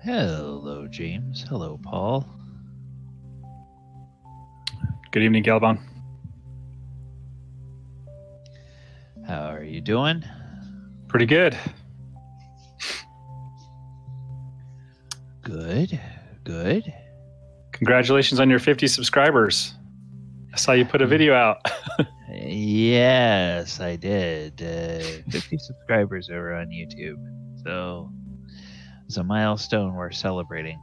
Hello, James. Hello, Paul. Good evening, Galvan. How are you doing? Pretty good. Good, good. Congratulations on your 50 subscribers. I saw you put a video out. Yes, I did. 50 subscribers over on YouTube. So it's a milestone we're celebrating.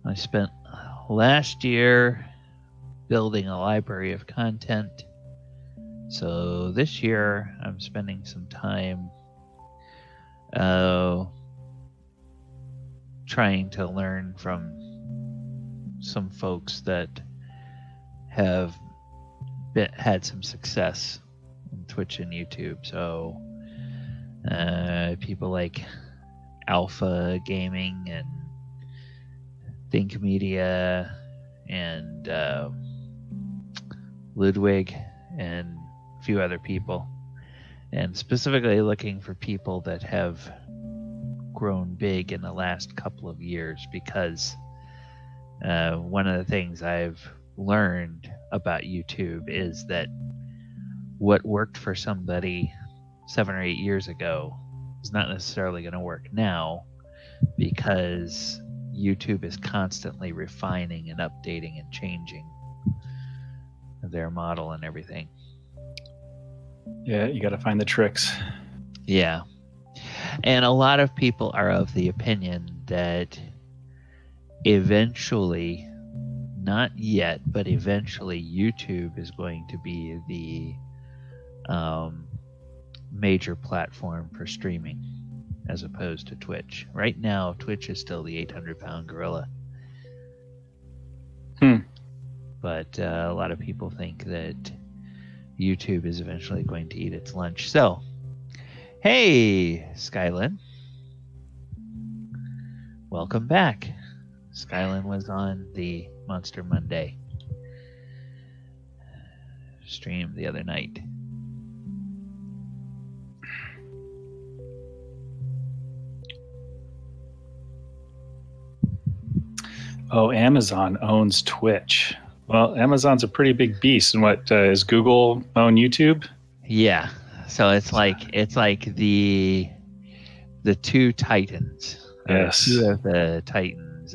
I spent last year building a library of content. So this year I'm spending some time trying to learn from some folks that have had some success on Twitch and YouTube. So people like Alpha Gaming and Think Media and Ludwig and a few other people, and specifically looking for people that have grown big in the last couple of years, because one of the things I've learned about YouTube is that what worked for somebody 7 or 8 years ago is not necessarily going to work now, because YouTube is constantly refining and updating and changing their model and everything. Yeah, you got to find the tricks. Yeah. And a lot of people are of the opinion that eventually, not yet, but eventually YouTube is going to be the major platform for streaming as opposed to Twitch. Right now, Twitch is still the 800-pound gorilla. But a lot of people think that YouTube is eventually going to eat its lunch. So, hey, Skylin. Welcome back. Skylin was on the Monster Monday stream the other night. Oh, Amazon owns Twitch. Well, Amazon's a pretty big beast. And what is Google own YouTube? Yeah. So it's like the two titans. Yes. Two of the titans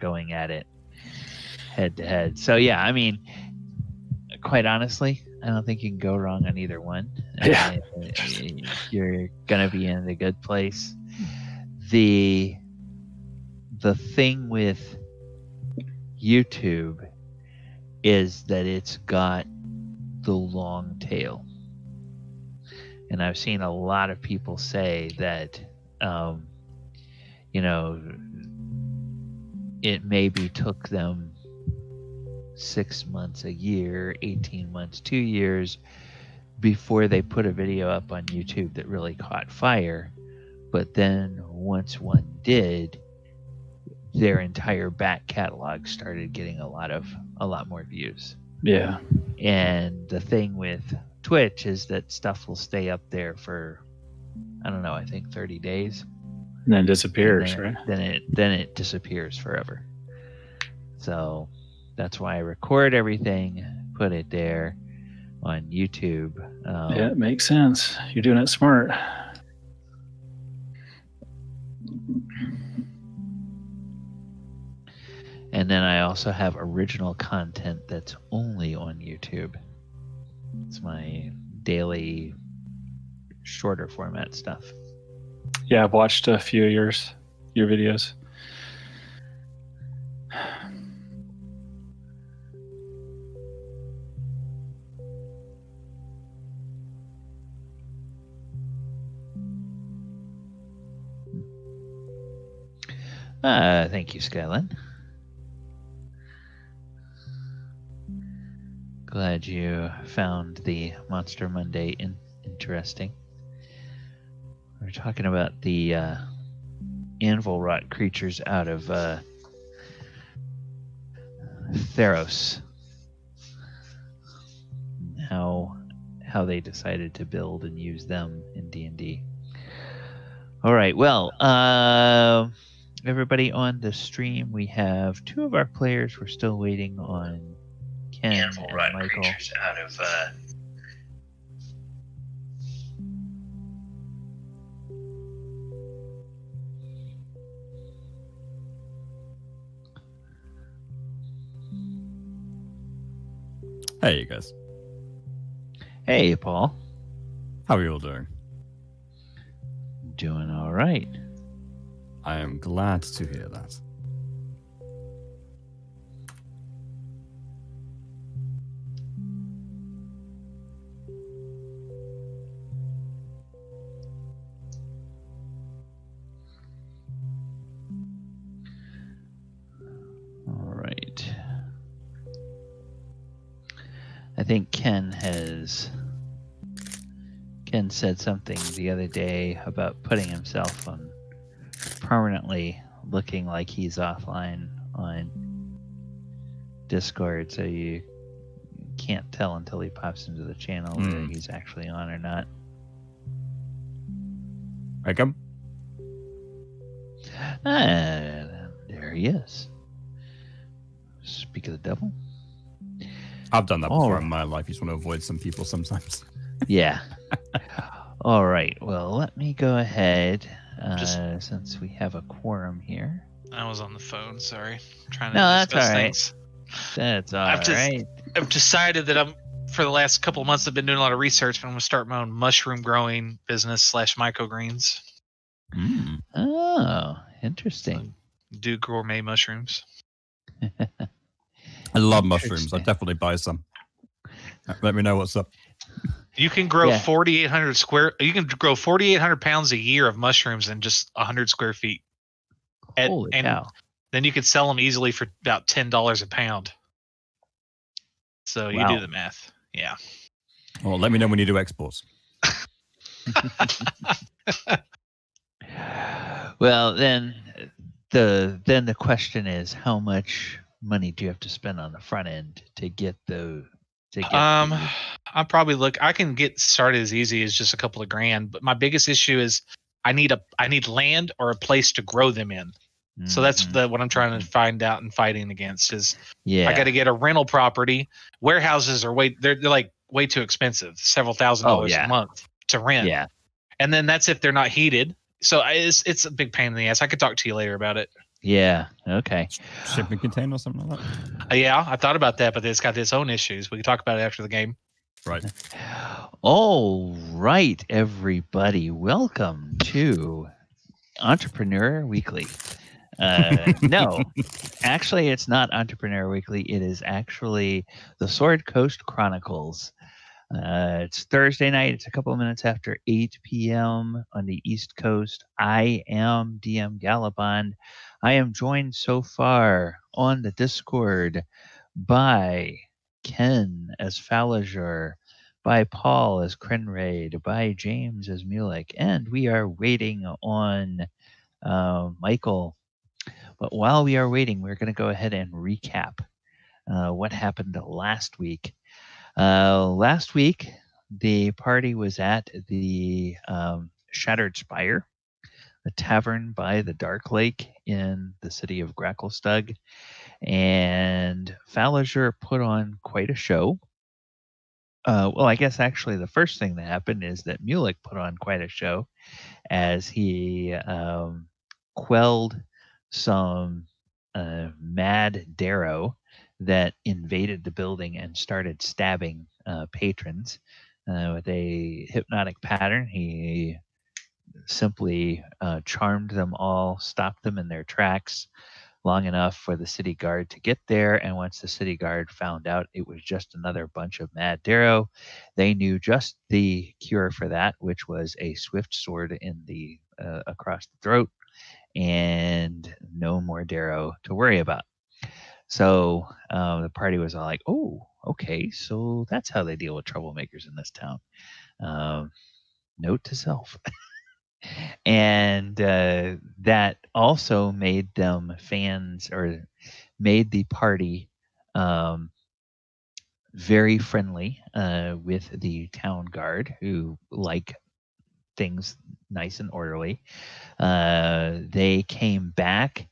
going at it head to head. So yeah, I mean, quite honestly, I don't think you can go wrong on either one. Yeah. You're gonna be in the good place. The thing with YouTube is that it's got the long tail. And I've seen a lot of people say that, it maybe took them 6 months, a year, 18 months, 2 years before they put a video up on YouTube that really caught fire. But then once one did, their entire back catalog started getting a lot more views. Yeah. And the thing with Twitch is that stuff will stay up there for, I don't know, I think 30 days. And then disappears, right? Then it disappears forever. So that's why I record everything, put it there on YouTube. Yeah, it makes sense. You're doing it smart. And then I also have original content that's only on YouTube. It's my daily, shorter format stuff. Yeah, I've watched a few of your videos. Thank you, Skylin. Glad you found the Monster Monday interesting. We're talking about the anvil rot creatures out of Theros. How how they decided to build and use them in D&D. All right, well, everybody on the stream, we have 2 of our players. We're still waiting on Ken and Michael. Out of Hey, you guys. Hey, Paul. How are you all doing? Doing all right. I am glad to hear that. All right. I think Ken said something the other day about putting himself on permanently looking like he's offline on Discord, so you can't tell until he pops into the channel whether he's actually on or not. Pregame? There he is. Speak of the devil. I've done that before in my life. You just want to avoid some people sometimes. Yeah. All right. Well, let me go ahead since we have a quorum here. I was on the phone. Sorry, trying to that's discuss all right. things. That's all right. I've decided that for the last couple of months I've been doing a lot of research, but I'm going to start my own mushroom growing business / microgreens. Oh, interesting. So, do gourmet mushrooms. I love mushrooms. I'd definitely buy some. Let me know what's up. You can grow 4,800 You can grow 4,800 pounds a year of mushrooms in just 100 square feet. Holy cow! Then you could sell them easily for about $10 a pound. So you do the math. Yeah. Well, let me know when you do exports. Well, then the question is, how much money do you have to spend on the front end to get the? I'll probably look. I can get started as easy as just a couple of grand, but my biggest issue is I need land or a place to grow them in. Mm-hmm. So that's what I'm trying to find out and fighting against is I got to get a rental property. Warehouses are they're like way too expensive, several $1,000s a month to rent. Yeah, and then that's if they're not heated. So it's a big pain in the ass. I could talk to you later about it. Yeah. Okay. Shipping container or something like that. Yeah, I thought about that, but it's got its own issues. We can talk about it after the game. Right. All right, everybody. Welcome to Entrepreneur Weekly. No, actually, it's not Entrepreneur Weekly. It is actually the Sword Coast Chronicles. It's Thursday night. It's a couple of minutes after 8 p.m. on the East Coast. I am DM Galabond. I am joined so far on the Discord by Ken as Fallager, by Paul as Krenraid, by James as Mulek, and we are waiting on Michael. But while we are waiting, we're going to go ahead and recap what happened last week. Last week, the party was at the Shattered Spire, a tavern by the Dark Lake in the city of Gracklestug, and Fallager put on quite a show. Well, I guess actually the first thing that happened is that Mulek put on quite a show as he quelled some mad Darrow that invaded the building and started stabbing patrons with a hypnotic pattern. He simply charmed them all, stopped them in their tracks long enough for the city guard to get there. And once the city guard found out it was just another bunch of mad Darrow, they knew just the cure for that, which was a swift sword in the across the throat, and no more Darrow to worry about. So the party was all like, oh, okay, so that's how they deal with troublemakers in this town. Note to self. And that also made them fans, or made the party very friendly with the town guard, who like things nice and orderly. They came back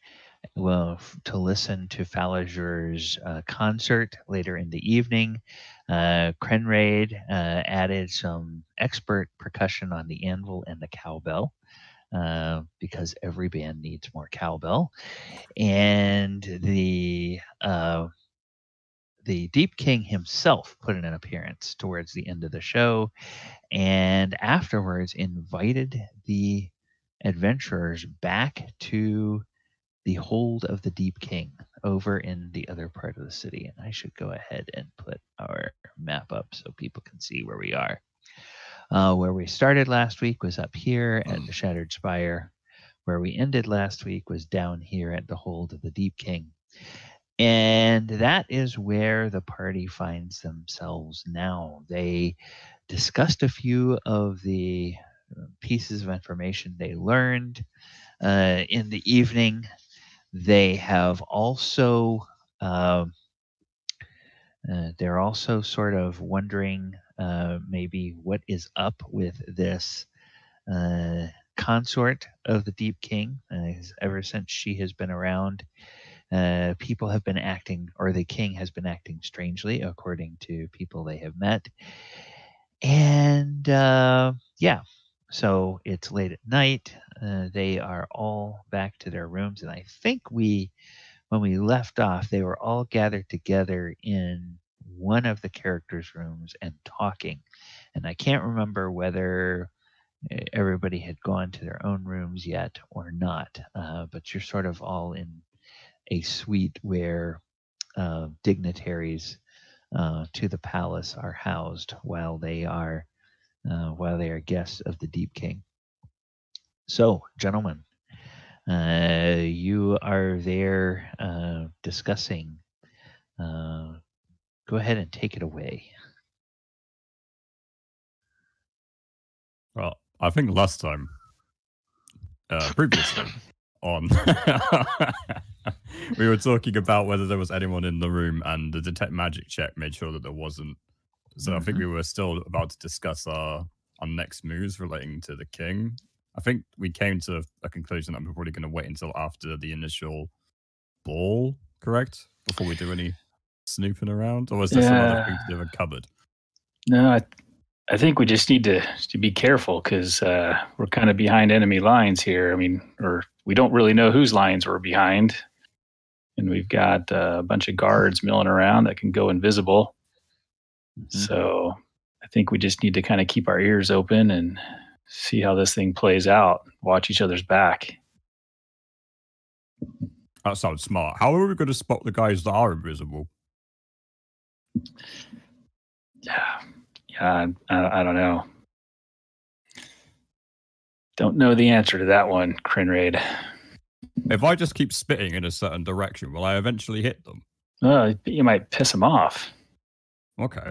to listen to Falazur's concert later in the evening. Krenraid added some expert percussion on the anvil and the cowbell, because every band needs more cowbell. And the Deep King himself put in an appearance towards the end of the show, and afterwards invited the adventurers back to the hold of the Deep King over in the other part of the city. And I should go ahead and put our map up so people can see where we are. Where we started last week was up here at the Shattered Spire. Where we ended last week was down here at the hold of the Deep King. And that is where the party finds themselves now. They discussed a few of the pieces of information they learned in the evening. They have also, they're also sort of wondering maybe what is up with this consort of the Deep King. Ever since she has been around, people have been acting, or the king has been acting strangely, according to people they have met. And yeah, so it's late at night. They are all back to their rooms, and I think when we left off, they were all gathered together in one of the characters' rooms and talking. And I can't remember whether everybody had gone to their own rooms yet or not, but you're sort of all in a suite where dignitaries to the palace are housed while they are guests of the Deep King. So, gentlemen, you are there discussing. Go ahead and take it away. Well, I think last time, previously, on, we were talking about whether there was anyone in the room, and the detect magic check made sure that there wasn't. So I think we were still about to discuss our next moves relating to the king. I think we came to a conclusion that we're probably going to wait until after the initial ball, correct? Before we do any snooping around? Or was there some other things to have covered? No, I think we just need to be careful, because we're kind of behind enemy lines here. I mean, or we don't really know whose lines we're behind. And we've got a bunch of guards milling around that can go invisible. So I think we just need to kind of keep our ears open and see how this thing plays out. Watch each other's back. That sounds smart. How are we going to spot the guys that are invisible? Yeah, I don't know. Don't know the answer to that one, Krenraid. If I just keep spitting in a certain direction, will I eventually hit them? You might piss them off. Okay.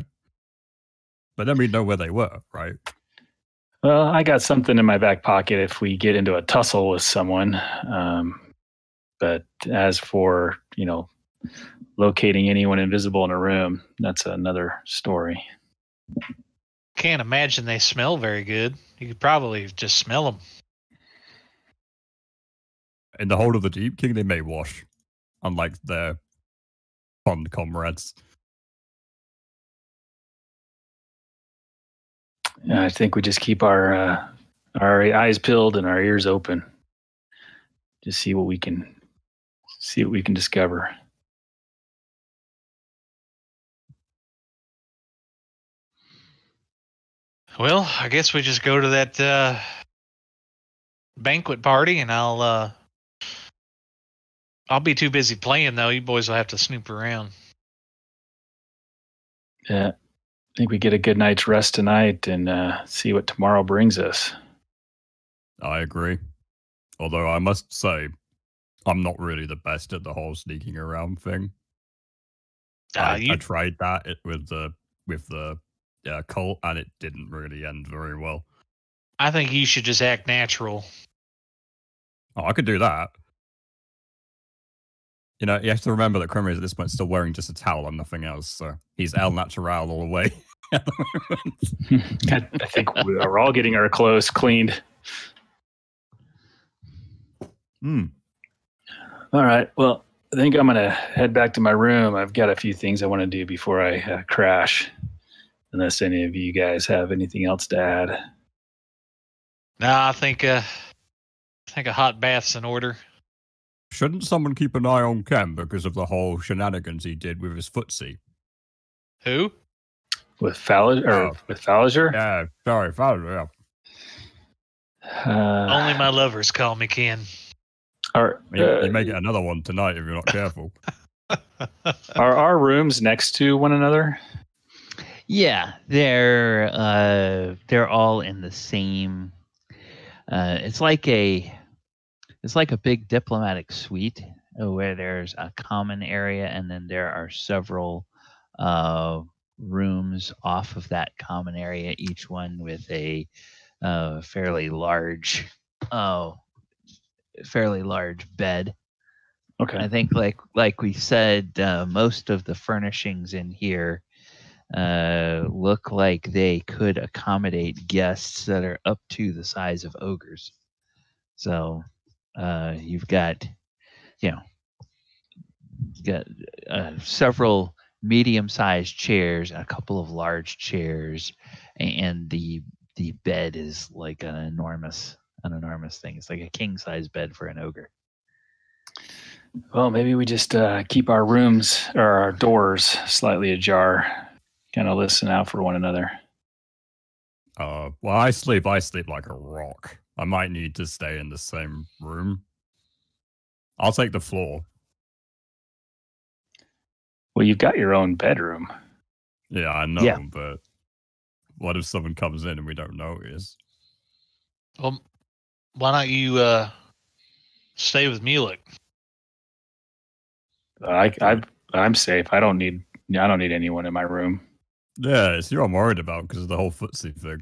But then we know where they were, right? Well, I got something in my back pocket if we get into a tussle with someone. But as for, locating anyone invisible in a room, that's another story. Can't imagine they smell very good. You could probably just smell them. In the hold of the Deep King, they may wash, unlike their fond comrades. I think we just keep our eyes peeled and our ears open. Just see what we can discover. Well, I guess we just go to that banquet party, and I'll be too busy playing, though. You boys will have to snoop around. Yeah, I think we get a good night's rest tonight and see what tomorrow brings us. I agree. Although I must say, I'm not really the best at the whole sneaking around thing. I tried that with the cult, and it didn't really end very well. I think you should just act natural. Oh, I could do that. You know, you have to remember that Crummy is at this point still wearing just a towel and nothing else, so he's El Natural all the way. I think we're all getting our clothes cleaned. Hmm. All right. Well, I think I'm going to head back to my room. I've got a few things I want to do before I crash, unless any of you guys have anything else to add. No, I think a hot bath's in order. Shouldn't someone keep an eye on Ken because of the whole shenanigans he did with his footsie? Who? With Falliger? Yeah, sorry, Falliger. Only my lovers call me Ken. You may get another one tonight if you're not careful. Are our rooms next to one another? Yeah, they're all in the same. It's like a big diplomatic suite where there's a common area, and then there are several rooms off of that common area, each one with a fairly large bed. Okay. I think, like we said, most of the furnishings in here look like they could accommodate guests that are up to the size of ogres. So you've got, several medium-sized chairs, a couple of large chairs, and the bed is like an enormous thing. It's like a king-size bed for an ogre. Well, maybe we just keep our rooms or our doors slightly ajar, kind of listen out for one another. Well, I sleep like a rock. I might need to stay in the same room. I'll take the floor. Well, you've got your own bedroom. Yeah, I know, but what if someone comes in and we don't notice? Well, why don't you stay with Mulek? I'm safe. I don't need anyone in my room. Yeah, it's you I'm worried about because of the whole footsie thing.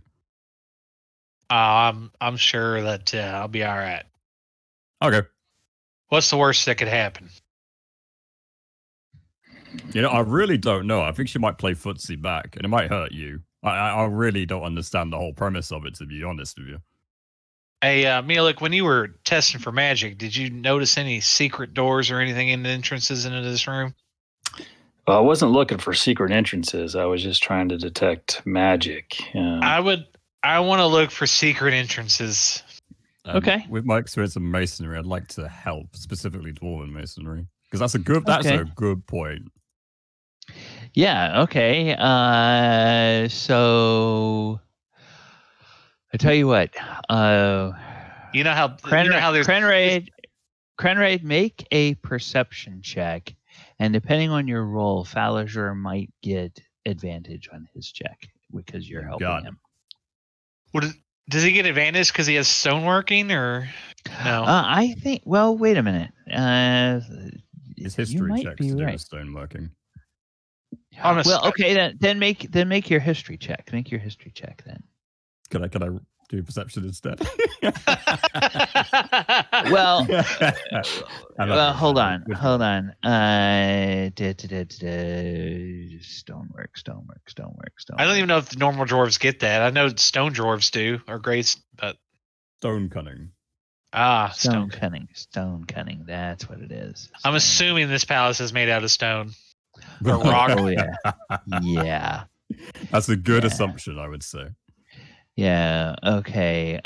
I'm sure that I'll be all right. Okay. What's the worst that could happen? You know, I really don't know. I think she might play footsie back, and it might hurt you. I really don't understand the whole premise of it, to be honest with you. Hey, Mulek, when you were testing for magic, did you notice any secret doors or anything in the entrances into this room? Well, I wasn't looking for secret entrances. I was just trying to detect magic. I want to look for secret entrances. Okay. With my experience in masonry, I'd like to help, specifically dwarven masonry, because that's a good point. Yeah. Okay. So I tell you what. You know how there's Krenraid, make a perception check, and depending on your roll, Falliger might get advantage on his check because you're helping him. Does he get advantage because he has stoneworking, or no? I think. Well, wait a minute. His history checks to do with stoneworking. Well, okay, then make your history check. Make your history check then. Can I do perception instead? Well, hold on. Stonework. I don't even know if the normal dwarves get that. I know stone dwarves do, or great, but stone cunning. Stone cunning. That's what it is. I'm assuming this palace is made out of stone or rock. Oh yeah, yeah. That's a good assumption, I would say. Yeah. Okay.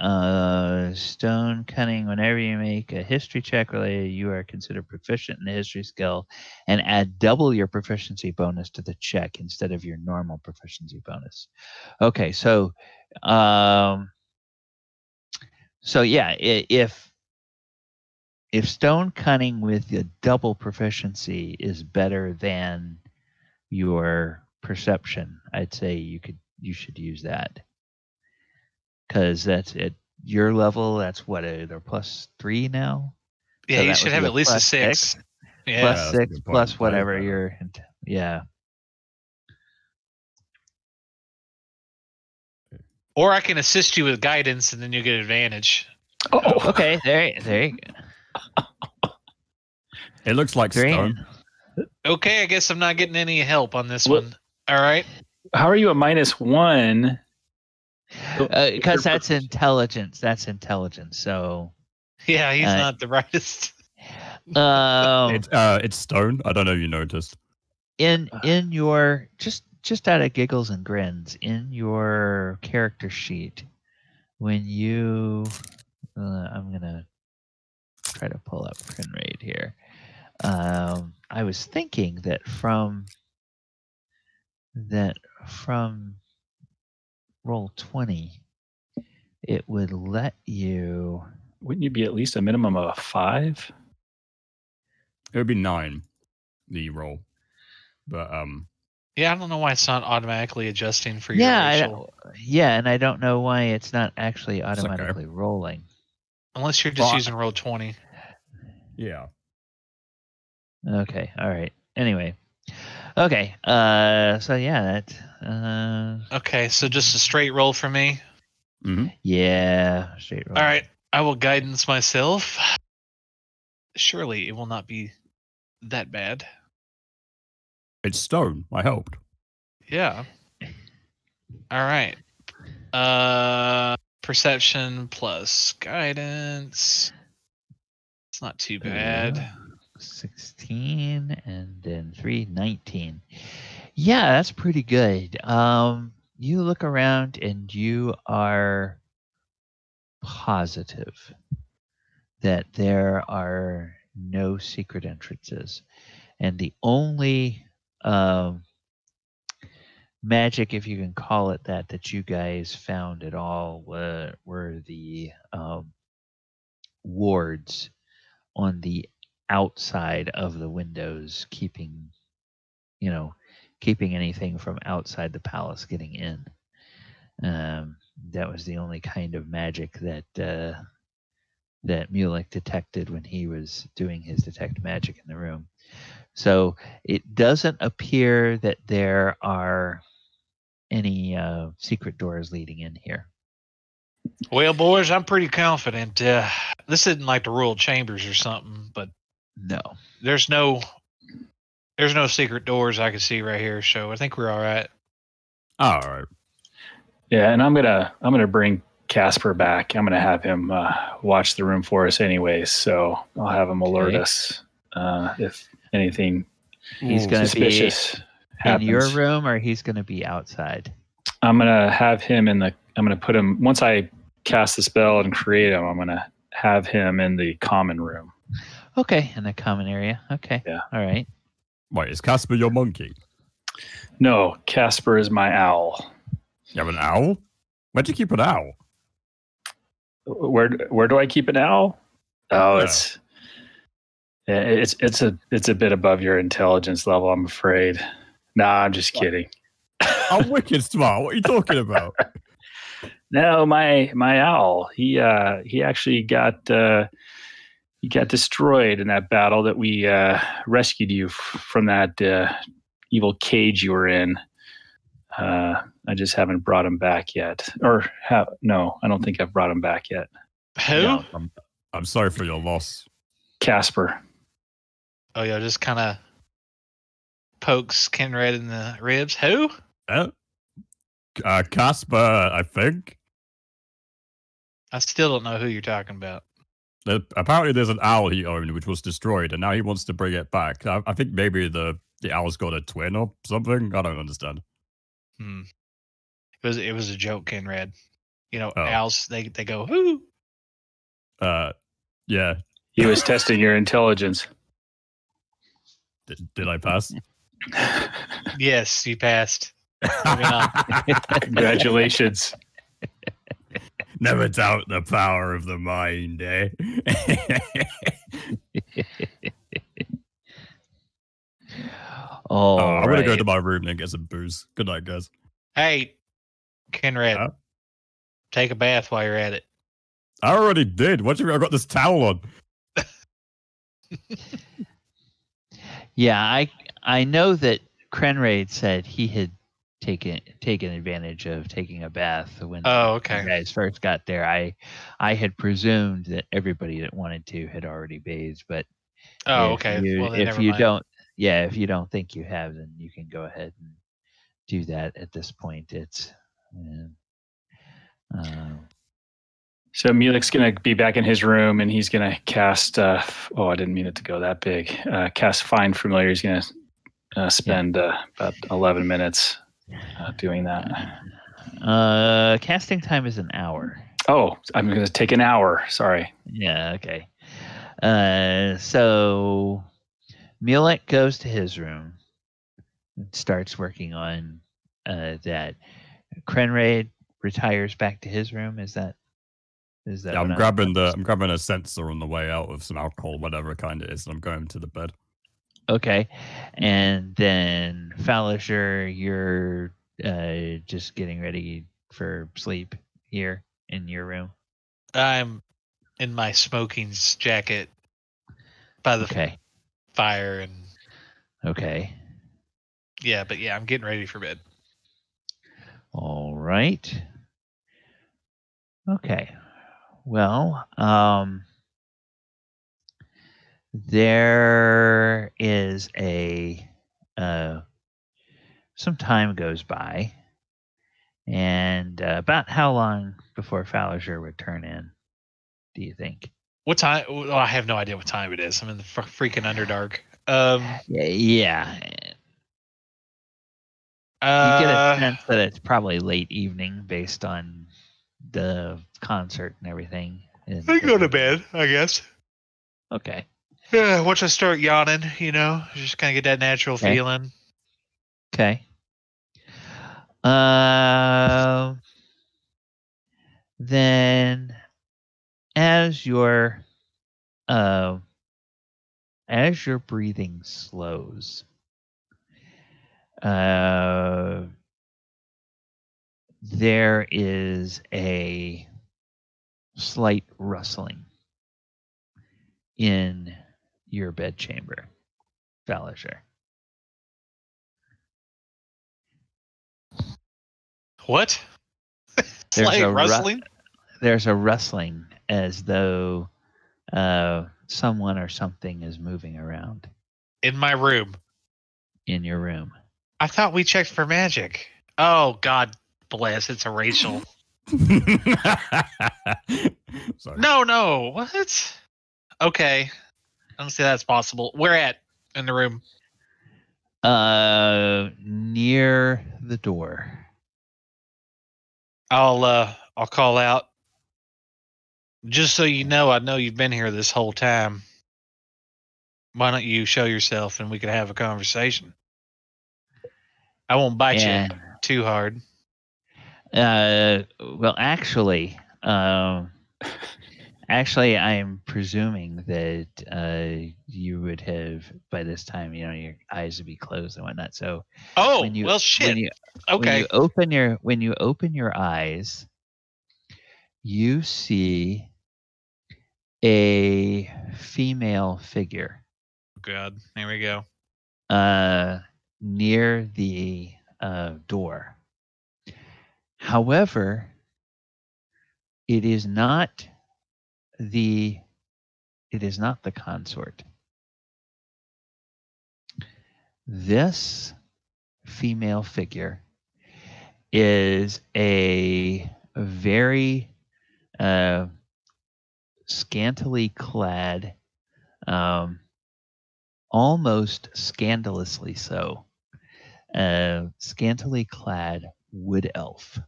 Stone cunning. Whenever you make a history check related, you are considered proficient in the history skill, and add double your proficiency bonus to the check instead of your normal proficiency bonus. Okay. So, yeah, if stone cunning with a double proficiency is better than your perception, I'd say you should use that. Because that's at your level, that's what, they're +3 now? Yeah, so you should have at least a 6. Yeah. +6 plus whatever you're. Yeah. Or I can assist you with guidance, and then you get advantage. Oh, okay. There you go. It looks like Great. stone. Okay, I guess I'm not getting any help on this What- one. All right. How are you at -1? Because that's intelligence. That's intelligence. So, Yeah, he's Uh, not the brightest. It's stone. I don't know if you noticed. in your just out of giggles and grins in your character sheet, when you, I'm gonna try to pull up Crinraid here. I was thinking that from roll 20, it would let you. Wouldn't you be at least a minimum of a 5? It would be 9, the roll. But Yeah, I don't know why it's not automatically adjusting for your racial. And I don't know why it's not actually automatically rolling. Unless you're just Well, using roll 20. yeah. Okay, all right. Anyway, okay. So yeah, that. Okay, so just a straight roll for me. Mm-hmm. Yeah, straight roll. All right, I will guidance myself. Surely it will not be that bad. It's stone. I helped. Yeah. All right. Perception plus guidance. It's not too bad. 16 and then 3, 19. Yeah, that's pretty good. You look around and you are positive that there are no secret entrances, and the only magic, if you can call it that you guys found at all were the wards on the outside of the windows, keeping anything from outside the palace getting in. That was the only kind of magic that Mulek detected when he was doing his detect magic in the room. So it doesn't appear that there are any secret doors leading in here. Well, boys, I'm pretty confident. This isn't like the royal chambers or something, but No. there's no secret doors I can see right here. So I think we're all right. All right. Yeah, and I'm gonna bring Casper back. I'm gonna have him watch the room for us anyways. So I'll have him alert us if anything He's going to be suspicious happens. in your room, or he's going to be outside? I'm gonna have him I'm gonna put him, once I cast the spell and create him, I'm gonna have him in the common room. Okay, in the common area. Okay. Yeah. All right. Wait, is Casper your monkey? No, Casper is my owl. You have an owl? Where'd you keep an owl? Where do I keep an owl? Oh, Yeah. it's a bit above your intelligence level, I'm afraid. Nah, I'm just kidding. I'm wicked smart. What are you talking about? No, my owl. He actually got destroyed in that battle that we rescued you from that evil cage you were in. I just haven't brought him back yet. No, I don't think I've brought him back yet. Who? Yeah, I'm sorry for your loss. Casper. Oh, yeah, just kind of pokes Kenred in the ribs. Who? Casper, I think. I still don't know who you're talking about. Apparently there's an owl he owned which was destroyed, and now he wants to bring it back. I think maybe the owl's got a twin or something. I don't understand. It was a joke, Kenred. Oh. Owls, they go, who? Yeah. He was testing your intelligence. Did I pass? Yes, you passed. Moving on. Congratulations. Never doubt the power of the mind, eh? I'm going to go to my room and get some booze. Good night, guys. Hey, Kenred, take a bath while you're at it. I already did. What do you mean? I got this towel on. Yeah, I know that Crenraid said he had taken advantage of taking a bath when you guys first got there. I had presumed that everybody that wanted to had already bathed, but Oh, okay. Well, then if never you mind. don't, yeah, if you don't think you have, then you can go ahead and do that at this point. It's So Mulek's going to be back in his room, and he's going to cast. I didn't mean it to go that big. Cast Find Familiar. He's going to spend about 11 minutes doing that. casting time is an hour. Oh, I'm going to take an hour. Sorry. Yeah. Okay. So Mulek goes to his room and starts working on that. Krenraid retires back to his room. Is that? Yeah, I'm grabbing a sensor on the way out of some alcohol, whatever kind it is, and I'm going to the bed. Okay. And then Falasher, you're just getting ready for sleep here in your room. I'm in my smoking jacket by the fire, and Okay. yeah, but yeah, I'm getting ready for bed. All right. Okay. Well, there is some time goes by, and about how long before Falasher would turn in, do you think? What time? Well, I have no idea what time it is. I'm in the freaking Underdark. Yeah. You get a sense that it's probably late evening based on the concert and everything. I go to bed, I guess. Okay. Yeah, once I start yawning, just kind of get that natural feeling. Okay. Then as your breathing slows, there is a slight rustling in your bedchamber, Falasher. What? Slight rustling? There's a rustling as though someone or something is moving around. In my room. In your room. I thought we checked for magic. Oh, God bless. It's a Rachel. Sorry. No. What? Okay. I don't see that's possible. Where at in the room? Near the door. I'll call out. Just so you know, I know you've been here this whole time. Why don't you show yourself and we can have a conversation? I won't bite you too hard. Well, actually, I am presuming that you would have by this time, your eyes would be closed and whatnot. So, well, shit. When you open your eyes, you see a female figure. God, here we go. Near the door. However, it is not the consort. This female figure is a very scantily clad, almost scandalously so, scantily clad wood elf.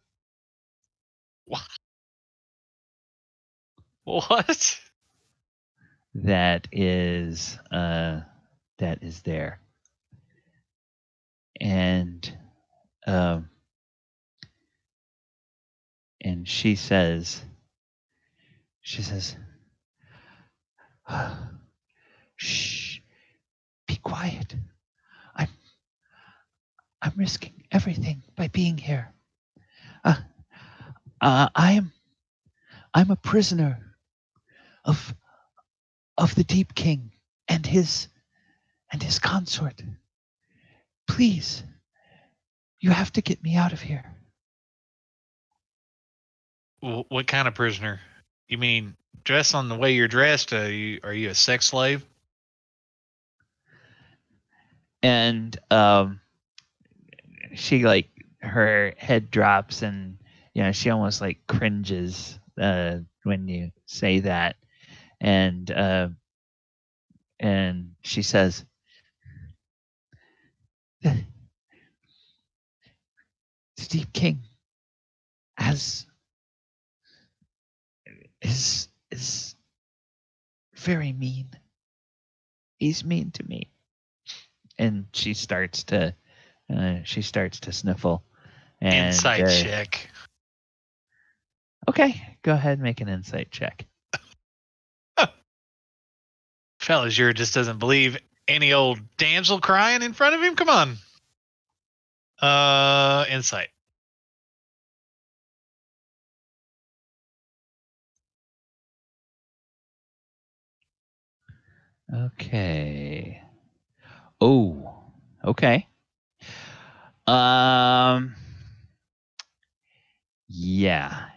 What? That is there. And she says, shh, be quiet. I'm risking everything by being here. I'm a prisoner of the Deepking and his consort. Please, you have to get me out of here. What kind of prisoner? You mean dress on the way you're dressed? Are you a sex slave? And she like her head drops, and she almost like cringes when you say that, and she says, "Steve King is very mean. He's mean to me." And she starts to sniffle. And, Insight check. Okay, go ahead and make an insight check. Fellas, just doesn't believe any old damsel crying in front of him. Come on. Insight. Okay. Oh, okay. Yeah.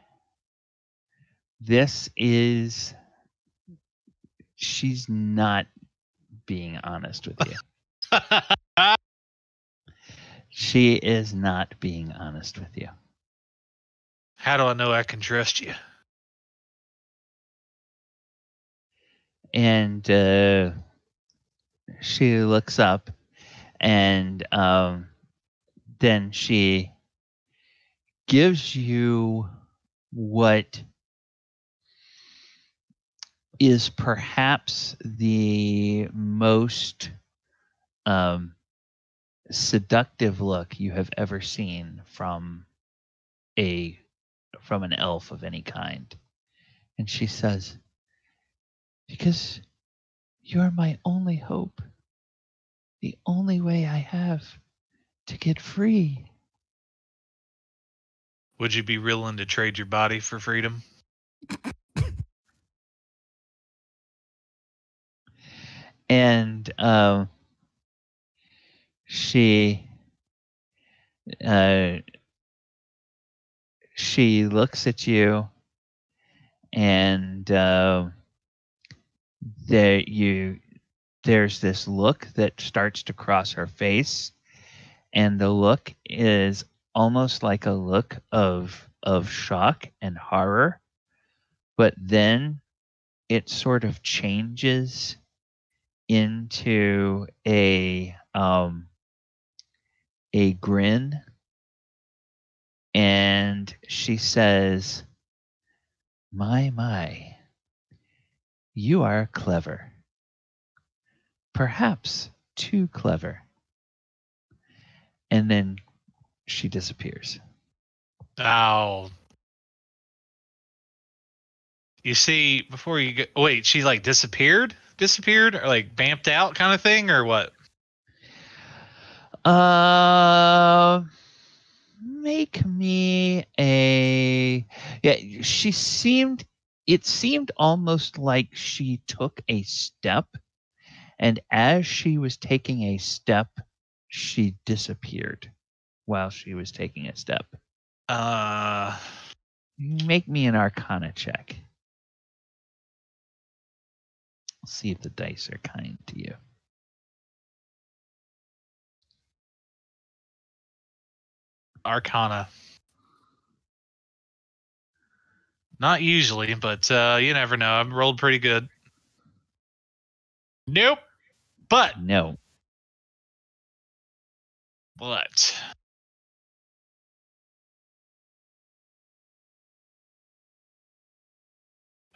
She's not being honest with you. She is not being honest with you. How do I know I can trust you? And she looks up, and then she gives you what is perhaps the most seductive look you have ever seen from an elf of any kind. And she says, "Because you're my only hope, the only way I have to get free." Would you be willing to trade your body for freedom? And she looks at you, and there's this look that starts to cross her face, and the look is almost like a look of shock and horror, but then it sort of changes into a grin, and she says, My, you are clever. Perhaps too clever." And then she disappears. Oh. You see, before you go, wait, she like disappeared, or like bamped out kind of thing, or what? Make me a. Yeah, it seemed almost like she took a step, and as she was taking a step, she disappeared while she was taking a step. Make me an Arcana check. See if the dice are kind to you. Arcana. Not usually, but you never know. I've rolled pretty good. Nope. But no. But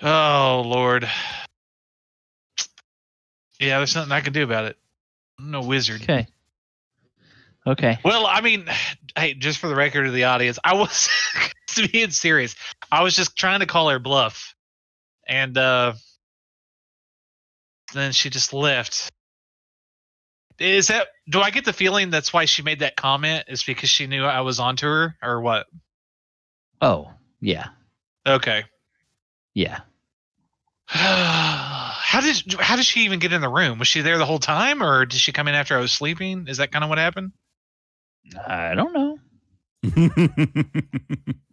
oh Lord. Yeah, there's nothing I can do about it. I'm no wizard. Okay. Well, I mean, hey, just for the record of the audience, I was being serious. I was just trying to call her bluff, and then she just left. Do I get the feeling that's why she made that comment? Is because she knew I was onto her, or what? Oh, yeah. Okay. Yeah. How did she even get in the room? Was she there the whole time, or did she come in after I was sleeping? Is that kind of what happened? I don't know.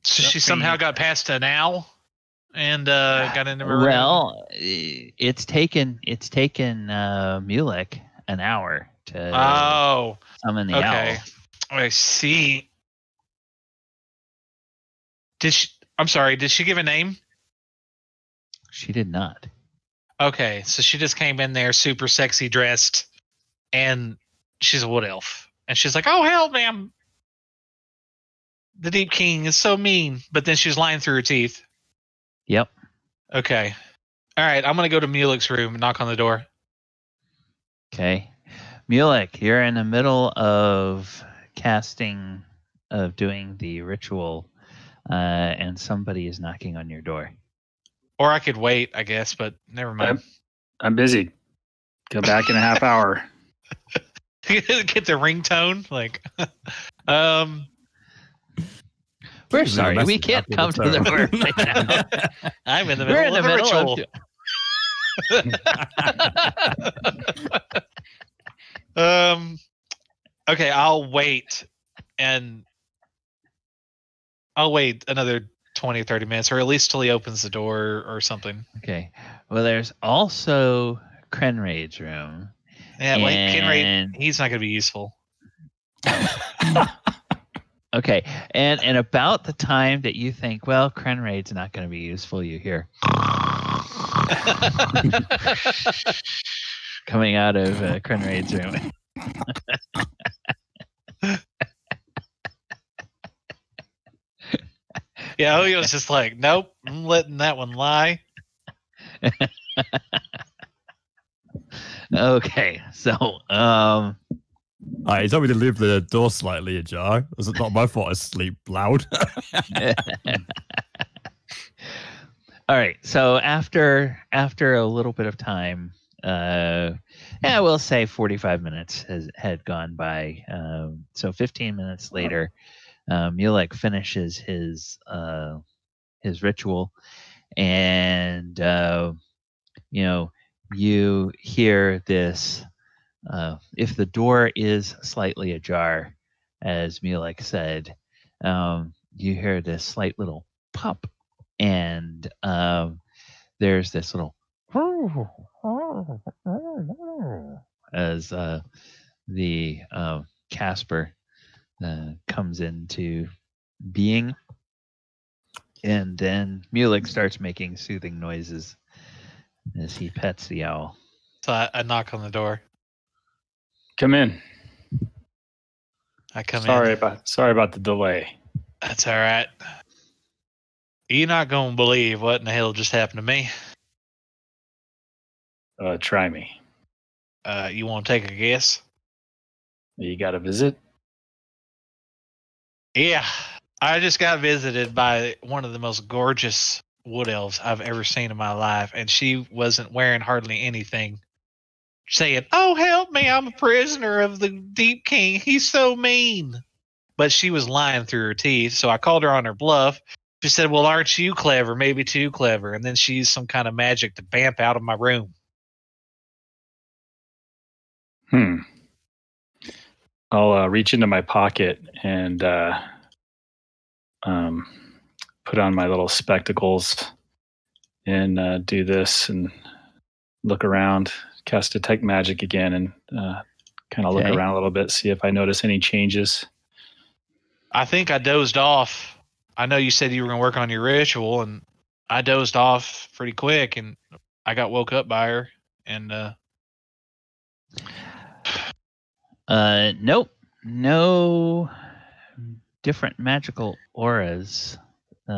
So she somehow got past an owl and got into her room. Well, it's taken Mulek an hour to summon the okay. owl. I see. I'm sorry, did she give a name? She did not. Okay, so she just came in there super sexy dressed, and she's a wood elf. And she's like, oh, help me, the Deep King is so mean. But then she's lying through her teeth. Yep. Okay. All right, I'm going to go to Mulek's room and knock on the door. Okay. Mulek, you're in the middle of doing the ritual, and somebody is knocking on your door. Or I could wait, I guess, but never mind. I'm busy. Go back in a half hour. Get the ringtone, like, We're sorry, we can't come to the room right now. I'm in the middle of a ritual. Okay, I'll wait another 20 or 30 minutes, or at least till he opens the door or something. Okay. Well, there's also Krenraid's room. Yeah, wait, Kenraid, he's not going to be useful. Okay, and about the time that you think, well, Krenraid's not going to be useful, you hear coming out of Krenraid's room. Yeah, Oyo's just like, nope, I'm letting that one lie. Okay, so he told me to leave the door slightly ajar. It's not my fault I sleep loud. All right, so after a little bit of time, we'll say 45 minutes had gone by. So 15 minutes later, Mulek finishes his ritual, and you hear this. If the door is slightly ajar, as Mulek said, you hear this slight little pop, and there's this little as the Casper comes into being, and then Mulek starts making soothing noises as he pets the owl. So I knock on the door. Come in. I come in. Sorry about the delay. That's all right. You're not going to believe what in the hell just happened to me. Try me. You want to take a guess? You got a visit? Yeah. I just got visited by one of the most gorgeous wood elves I've ever seen in my life, and she wasn't wearing hardly anything, saying, oh, help me, I'm a prisoner of the Deep King. He's so mean. But she was lying through her teeth, so I called her on her bluff. She said, well, aren't you clever? Maybe too clever. And then she used some kind of magic to vamp out of my room. I'll reach into my pocket and put on my little spectacles and do this and look around, cast Detect Magic again, and kind of look around a little bit, see if I notice any changes. I think I dozed off. I know you said you were going to work on your ritual, and I dozed off pretty quick, and I got woke up by her. And nope, no different magical auras.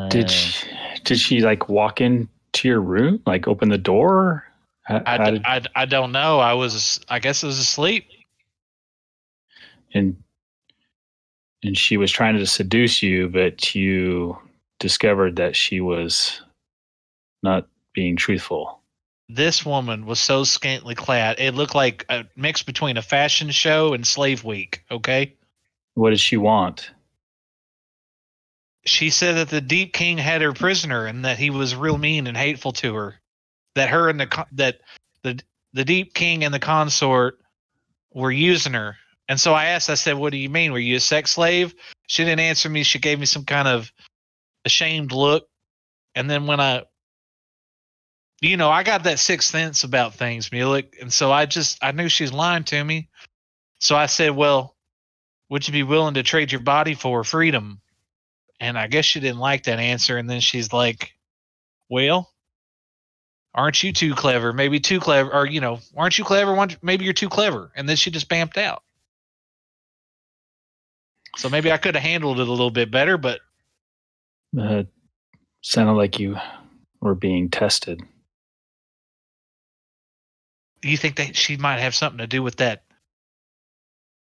Did she like walk into your room, like open the door? I don't know. I guess I was asleep. And she was trying to seduce you, but you discovered that she was not being truthful. This woman was so scantily clad, it looked like a mix between a fashion show and Slave Week, okay? What did she want? She said that the Deep King had her prisoner and that he was real mean and hateful to her. That her and the Deep King and the consort were using her. And so I said, what do you mean? Were you a sex slave? She didn't answer me. She gave me some kind of ashamed look. And then when I got that sixth sense about things, Mulek. And so I knew she's lying to me. So I said, well, would you be willing to trade your body for freedom? And I guess she didn't like that answer. And then she's like, well, aren't you too clever? Maybe too clever. Or, aren't you clever? Maybe you're too clever. And then she just bamped out. So maybe I could have handled it a little bit better, but. Sounded like you were being tested. You think that she might have something to do with that?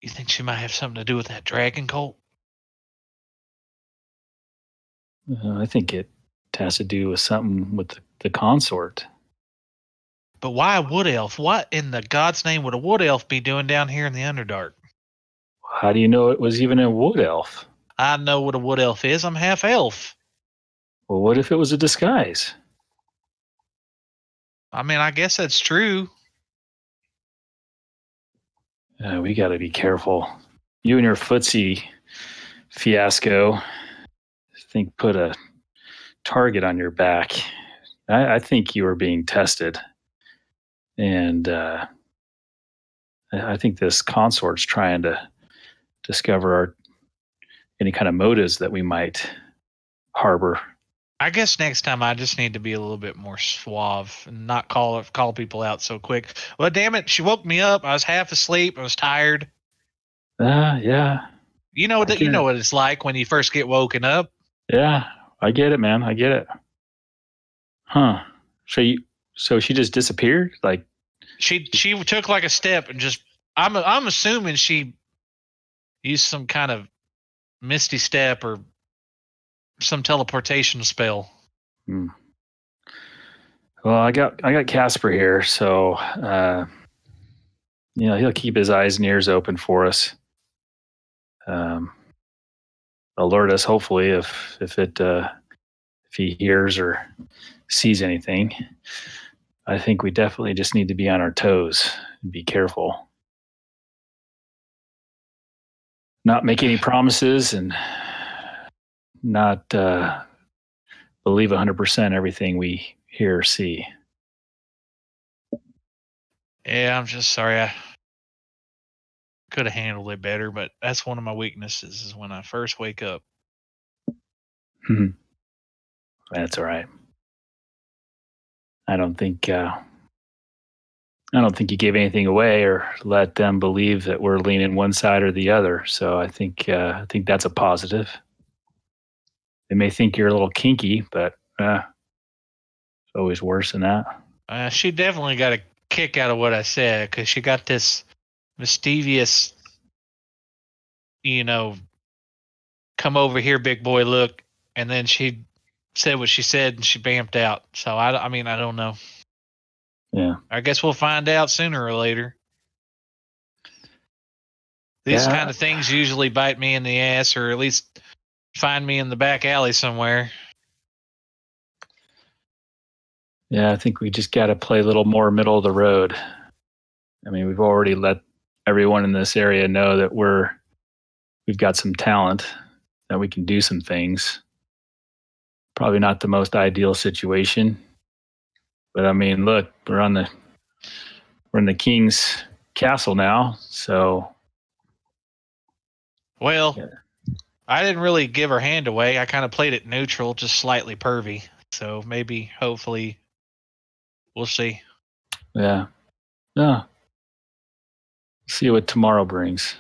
You think she might have something to do with that dragon cult? I think it has to do with something with the consort. But why a wood elf? What in the God's name would a wood elf be doing down here in the Underdark? How do you know it was even a wood elf? I know what a wood elf is. I'm half elf. Well, what if it was a disguise? I mean, I guess that's true. We got to be careful. You and your footsie fiasco, I think, put a target on your back. I think you were being tested. And I think this consort's trying to discover any kind of motives that we might harbor. I guess next time I just need to be a little bit more suave and not call people out so quick. Well, damn it, she woke me up. I was half asleep. I was tired. Yeah. You know that. You know what it's like when you first get woken up. Yeah, I get it, man. I get it. Huh? So she just disappeared? Like she took like a step and just. I'm assuming she used some kind of misty step or some teleportation spell. Well, I got Casper here, so he'll keep his eyes and ears open for us. Alert us, hopefully, if he hears or sees anything. I think we definitely just need to be on our toes and be careful. Not make any promises and not believe 100% everything we hear or see. Yeah, I'm just sorry. I could have handled it better, but that's one of my weaknesses is when I first wake up. That's all right. I don't think you gave anything away or let them believe that we're leaning one side or the other. So I think that's a positive. They may think you're a little kinky, but it's always worse than that. She definitely got a kick out of what I said because she got this mischievous, come over here, big boy, look. And then she said what she said and she bamped out. So, I don't know. Yeah. I guess we'll find out sooner or later. These kind of things usually bite me in the ass or at least find me in the back alley somewhere. Yeah, I think we just got to play a little more middle of the road. I mean, we've already let everyone in this area know that we've got some talent, that we can do some things. Probably not the most ideal situation. But I mean, look, we're in the king's castle now, so. Well, yeah. I didn't really give her hand away. I kind of played it neutral, just slightly pervy. So maybe, hopefully, we'll see. Yeah. See what tomorrow brings.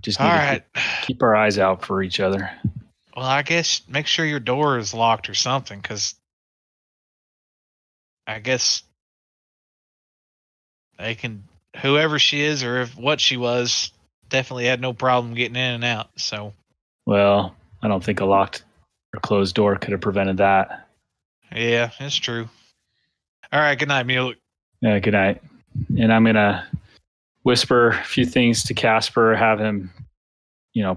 Just need to keep our eyes out for each other. Well, I guess make sure your door is locked or something, because I guess they can, whoever she is or what she was, definitely had no problem getting in and out. So, well, I don't think a locked or closed door could have prevented that. Yeah, it's true. All right, good night, Mulek. Yeah, good night. And I'm gonna whisper a few things to Casper, have him,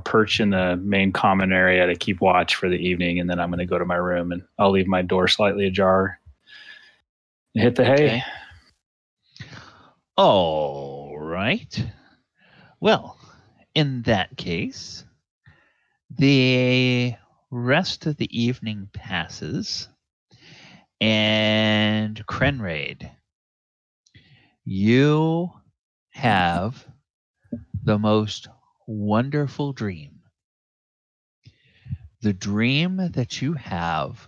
perch in the main common area to keep watch for the evening, and then I'm gonna go to my room and I'll leave my door slightly ajar. Hit the hay. Okay. All right. Well, in that case, the rest of the evening passes, and Krenraid, you have the most wonderful dream. The dream that you have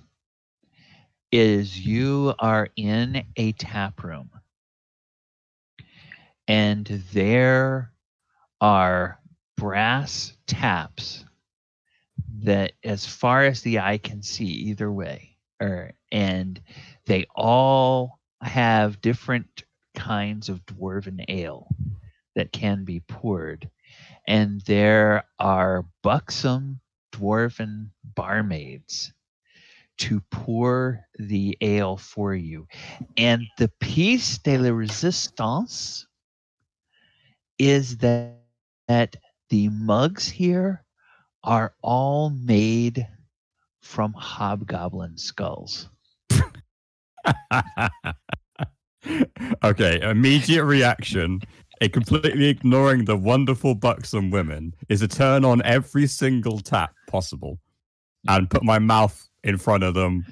is you are in a tap room, and there are brass taps that, as far as the eye can see, either way, and they all have different kinds of dwarven ale that can be poured. And there are buxom dwarven barmaids to pour the ale for you. And the piece de la resistance is that the mugs here are all made from hobgoblin skulls. Okay, immediate reaction. Completely ignoring the wonderful buxom women is to turn on every single tap possible and put my mouth in front of them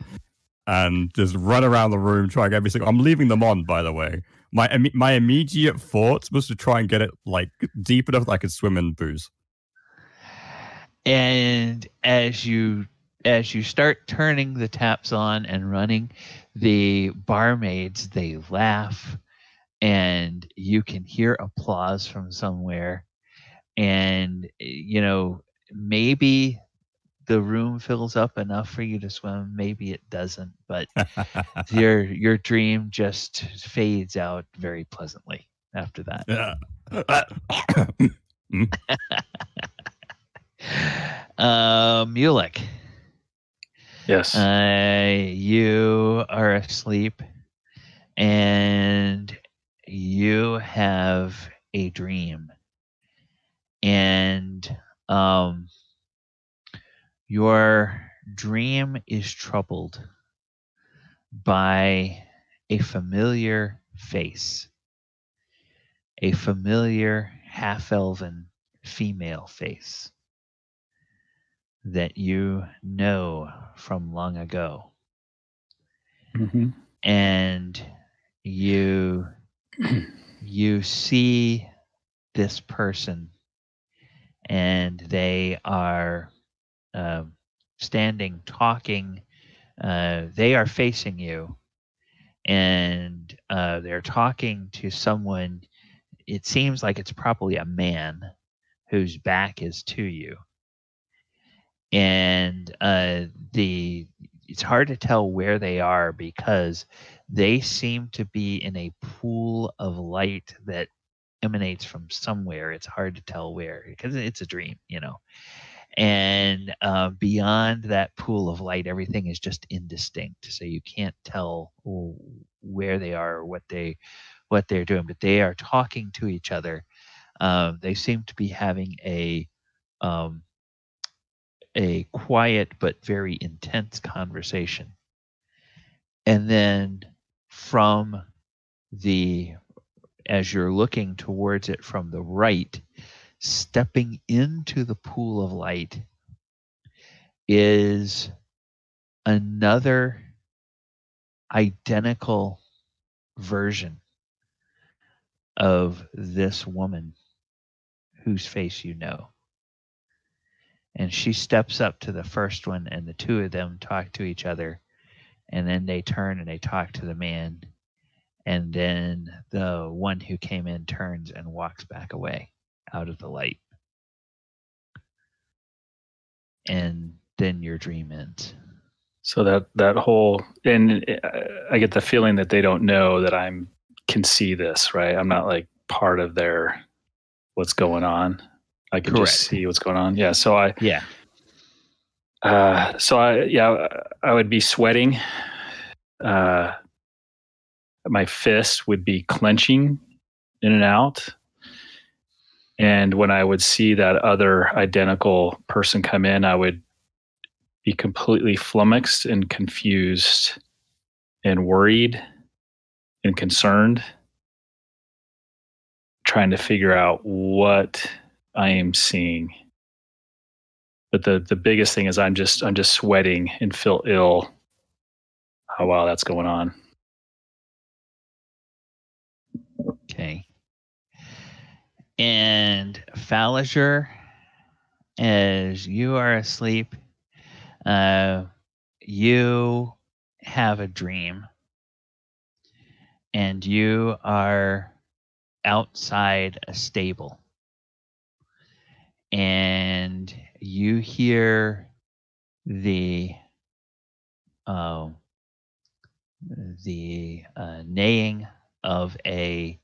and just run around the room trying every single. I'm leaving them on, by the way. My immediate thoughts was to try and get it like deep enough that I could swim in booze. And as you start turning the taps on and running, the barmaids, they laugh, and you can hear applause from somewhere. And maybe the room fills up enough for you to swim, maybe it doesn't, but your dream just fades out very pleasantly after that. Mulek. Yes. You are asleep, and you have a dream, and your dream is troubled by a familiar face, a familiar half-elven female face that you know from long ago. Mm-hmm. And you see this person, and they are standing talking. They are facing you, and they're talking to someone. It seems like it's probably a man whose back is to you. And it's hard to tell where they are because they seem to be in a pool of light that emanates from somewhere. It's hard to tell where because it's a dream, And beyond that pool of light, everything is just indistinct, so you can't tell where they are or what they're doing. But they are talking to each other. They seem to be having a quiet but very intense conversation. And then as you're looking towards it from the right, stepping into the pool of light is another identical version of this woman whose face you know. And she steps up to the first one, and the two of them talk to each other, and then they turn and they talk to the man, and then the one who came in turns and walks back away out of the light. And then your dream ends. So that whole, and I get the feeling that they don't know that I can see this, right? I'm not like part of their what's going on. I can Correct. just see what's going on. Yeah. So I would be sweating. My fists would be clenching in and out. And when I would see that other identical person come in, I would be completely flummoxed and confused and worried and concerned, trying to figure out what I am seeing. But the biggest thing is I'm just sweating and feel ill while that's going on. Okay. And Falliger, as you are asleep, you have a dream, and you are outside a stable, and you hear the neighing of a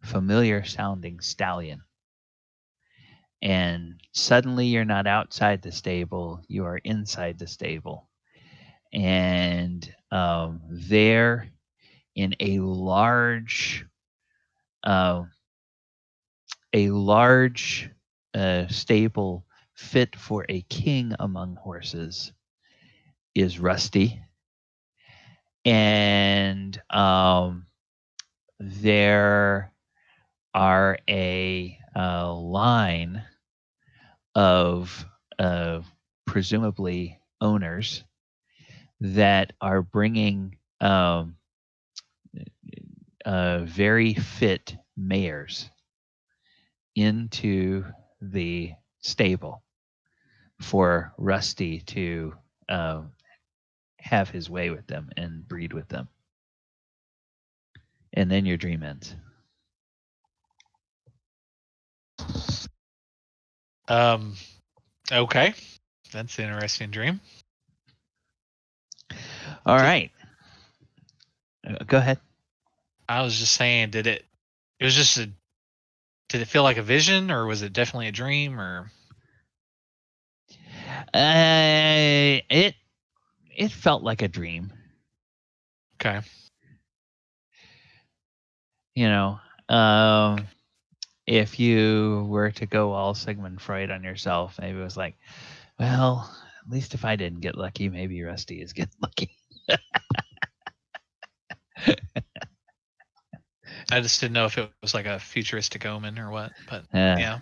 familiar sounding stallion. And suddenly you're not outside the stable, you are inside the stable. And there in a large stable fit for a king among horses is Rusty. And there are a line of presumably owners that are bringing very fit mares into the stable for Rusty to have his way with them and breed with them. And then your dream ends. Okay. That's an interesting dream. All right. Go ahead. I was just saying, did it feel like a vision, or was it definitely a dream, or? It felt like a dream. Okay. If you were to go all Sigmund Freud on yourself, maybe it was like, well, at least if I didn't get lucky, maybe Rusty is getting lucky. I just didn't know if it was like a futuristic omen or what, but yeah.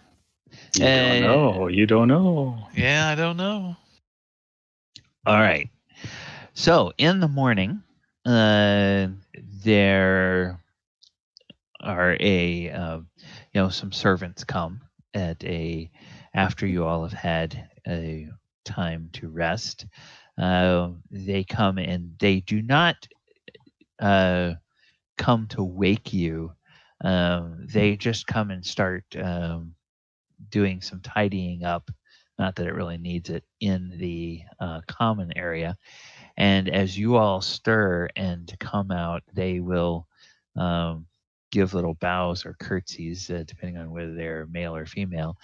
You don't know. Yeah, I don't know. All right. So in the morning, there are some servants come after you all have had a time to rest. They come and they do not come to wake you. They just come and start doing some tidying up. Not that it really needs it in the common area. And as you all stir and come out, they will give little bows or curtsies, depending on whether they're male or female.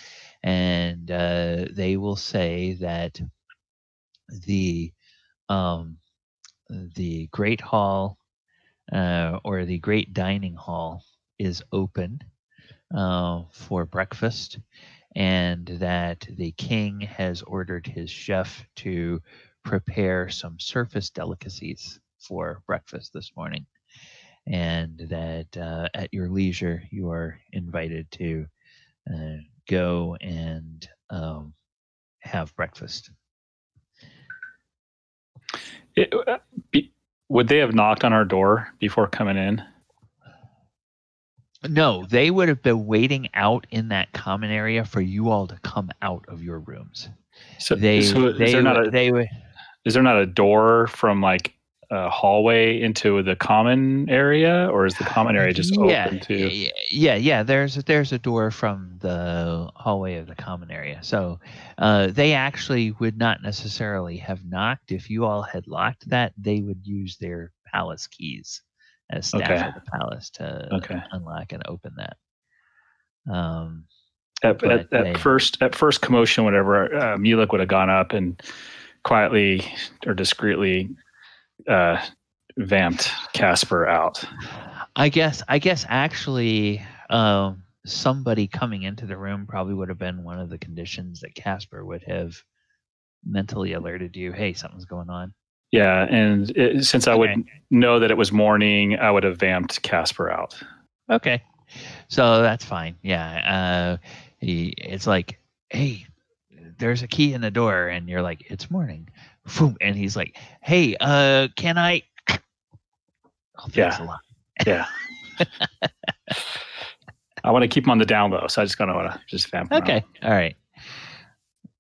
And they will say that the Great Hall or the Great Dining Hall is open for breakfast, and that the king has ordered his chef to prepare some surface delicacies for breakfast this morning, and that at your leisure you are invited to go and have breakfast. Would they have knocked on our door before coming in? No, they would have been waiting out in that common area for you all to come out of your rooms. So is there not a door from like a hallway into the common area, or is the common area just open too? Yeah. There's a door from the hallway of the common area. So they actually would not necessarily have knocked. If you all had locked that, they would use their palace keys as staff of the palace to unlock and open that. At first commotion, whatever, Mulek would have gone up and quietly or discreetly vamped Casper out. I guess actually somebody coming into the room probably would have been one of the conditions that Casper would have mentally alerted you, hey, something's going on. Yeah, and since I would know that it was morning, I would have vamped Casper out. Okay, so that's fine. Yeah, it's like, hey, there's a key in the door, and you're like, it's morning. And he's like, hey, can I? Oh, thanks a lot. Yeah. I want to keep him on the down low, so I just kind of want to just vamp him Okay. out.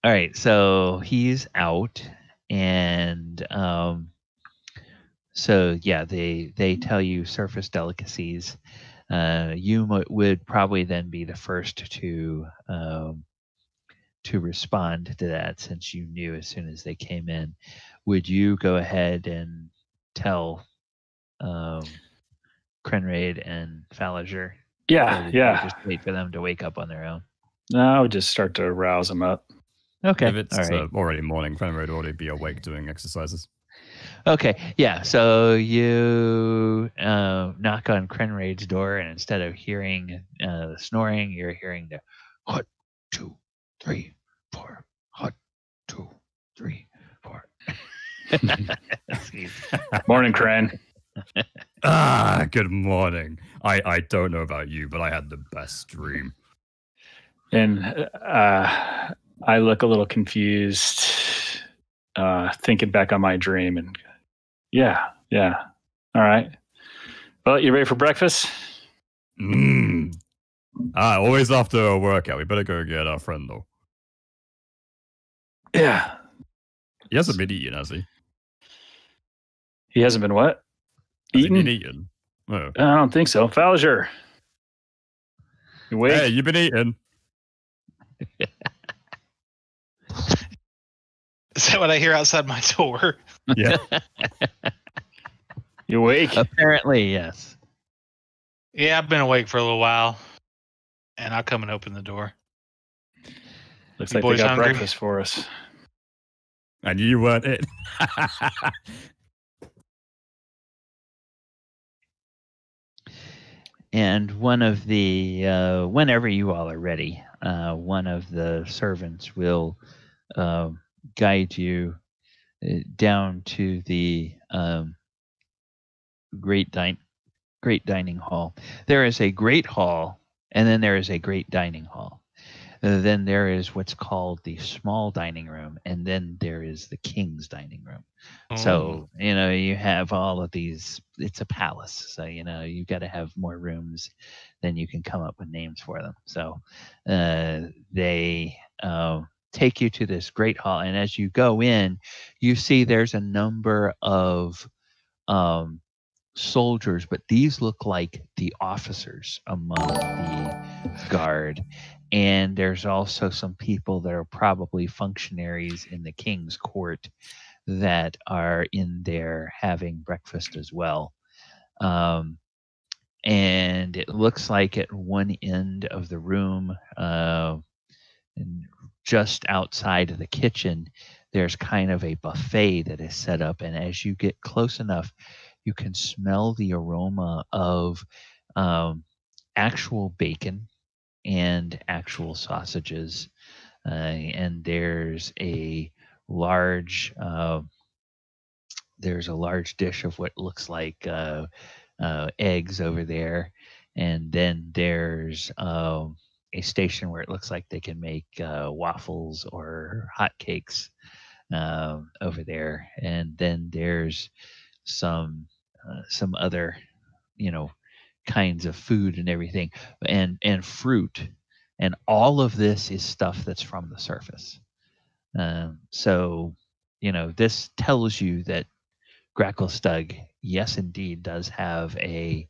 All right. So he's out, and so yeah, they tell you surface delicacies. You would probably then be the first to respond to that, since you knew as soon as they came in. Would you go ahead and tell Krenraid and Falager? Yeah, Or would yeah. you just wait for them to wake up on their own? No, I would just start to rouse them up. Okay. If it's all right. already morning, Fenrir would already be awake doing exercises. Okay, yeah. So you knock on Krenraid's door, and instead of hearing the snoring, you're hearing the hut, 2, 3, 4, hut, 2, 3, 4. Morning, Kren. Good morning. I don't know about you, but I had the best dream. And I look a little confused, thinking back on my dream, and yeah. All right. Well, you ready for breakfast? Always after a workout. We better go get our friend, though. Yeah. He hasn't been eating, has he? He hasn't been what? Has Eaten? he been eating? No. I don't think so. Falager. You awake? Hey, you've been eating. Is that what I hear outside my door? Yeah. You awake? Apparently, yes. Yeah, I've been awake for a little while, and I'll come and open the door. Looks You like they boys got hungry? breakfast for us. And you weren't it. And one of the whenever you all are ready, one of the servants will guide you down to the great dining hall. There is a great hall, and then there is a great dining hall. Then there is what's called the small dining room, and then there is the king's dining room. So, you have all of these. It's a palace. So, you've got to have more rooms than you can come up with names for them. So, they take you to this great hall. And as you go in, you see there's a number of soldiers, but these look like the officers among the guard. And there's also some people that are probably functionaries in the king's court that are in there having breakfast as well. And it looks like at one end of the room, and just outside of the kitchen, there's kind of a buffet that is set up. And as you get close enough, you can smell the aroma of actual bacon and actual sausages. And there's a large dish of what looks like eggs over there. And then there's a station where it looks like they can make waffles or hotcakes over there. And then there's some other, kinds of food and everything, and fruit. And all of this is stuff that's from the surface. So, this tells you that Gracklestug, yes, indeed, does have a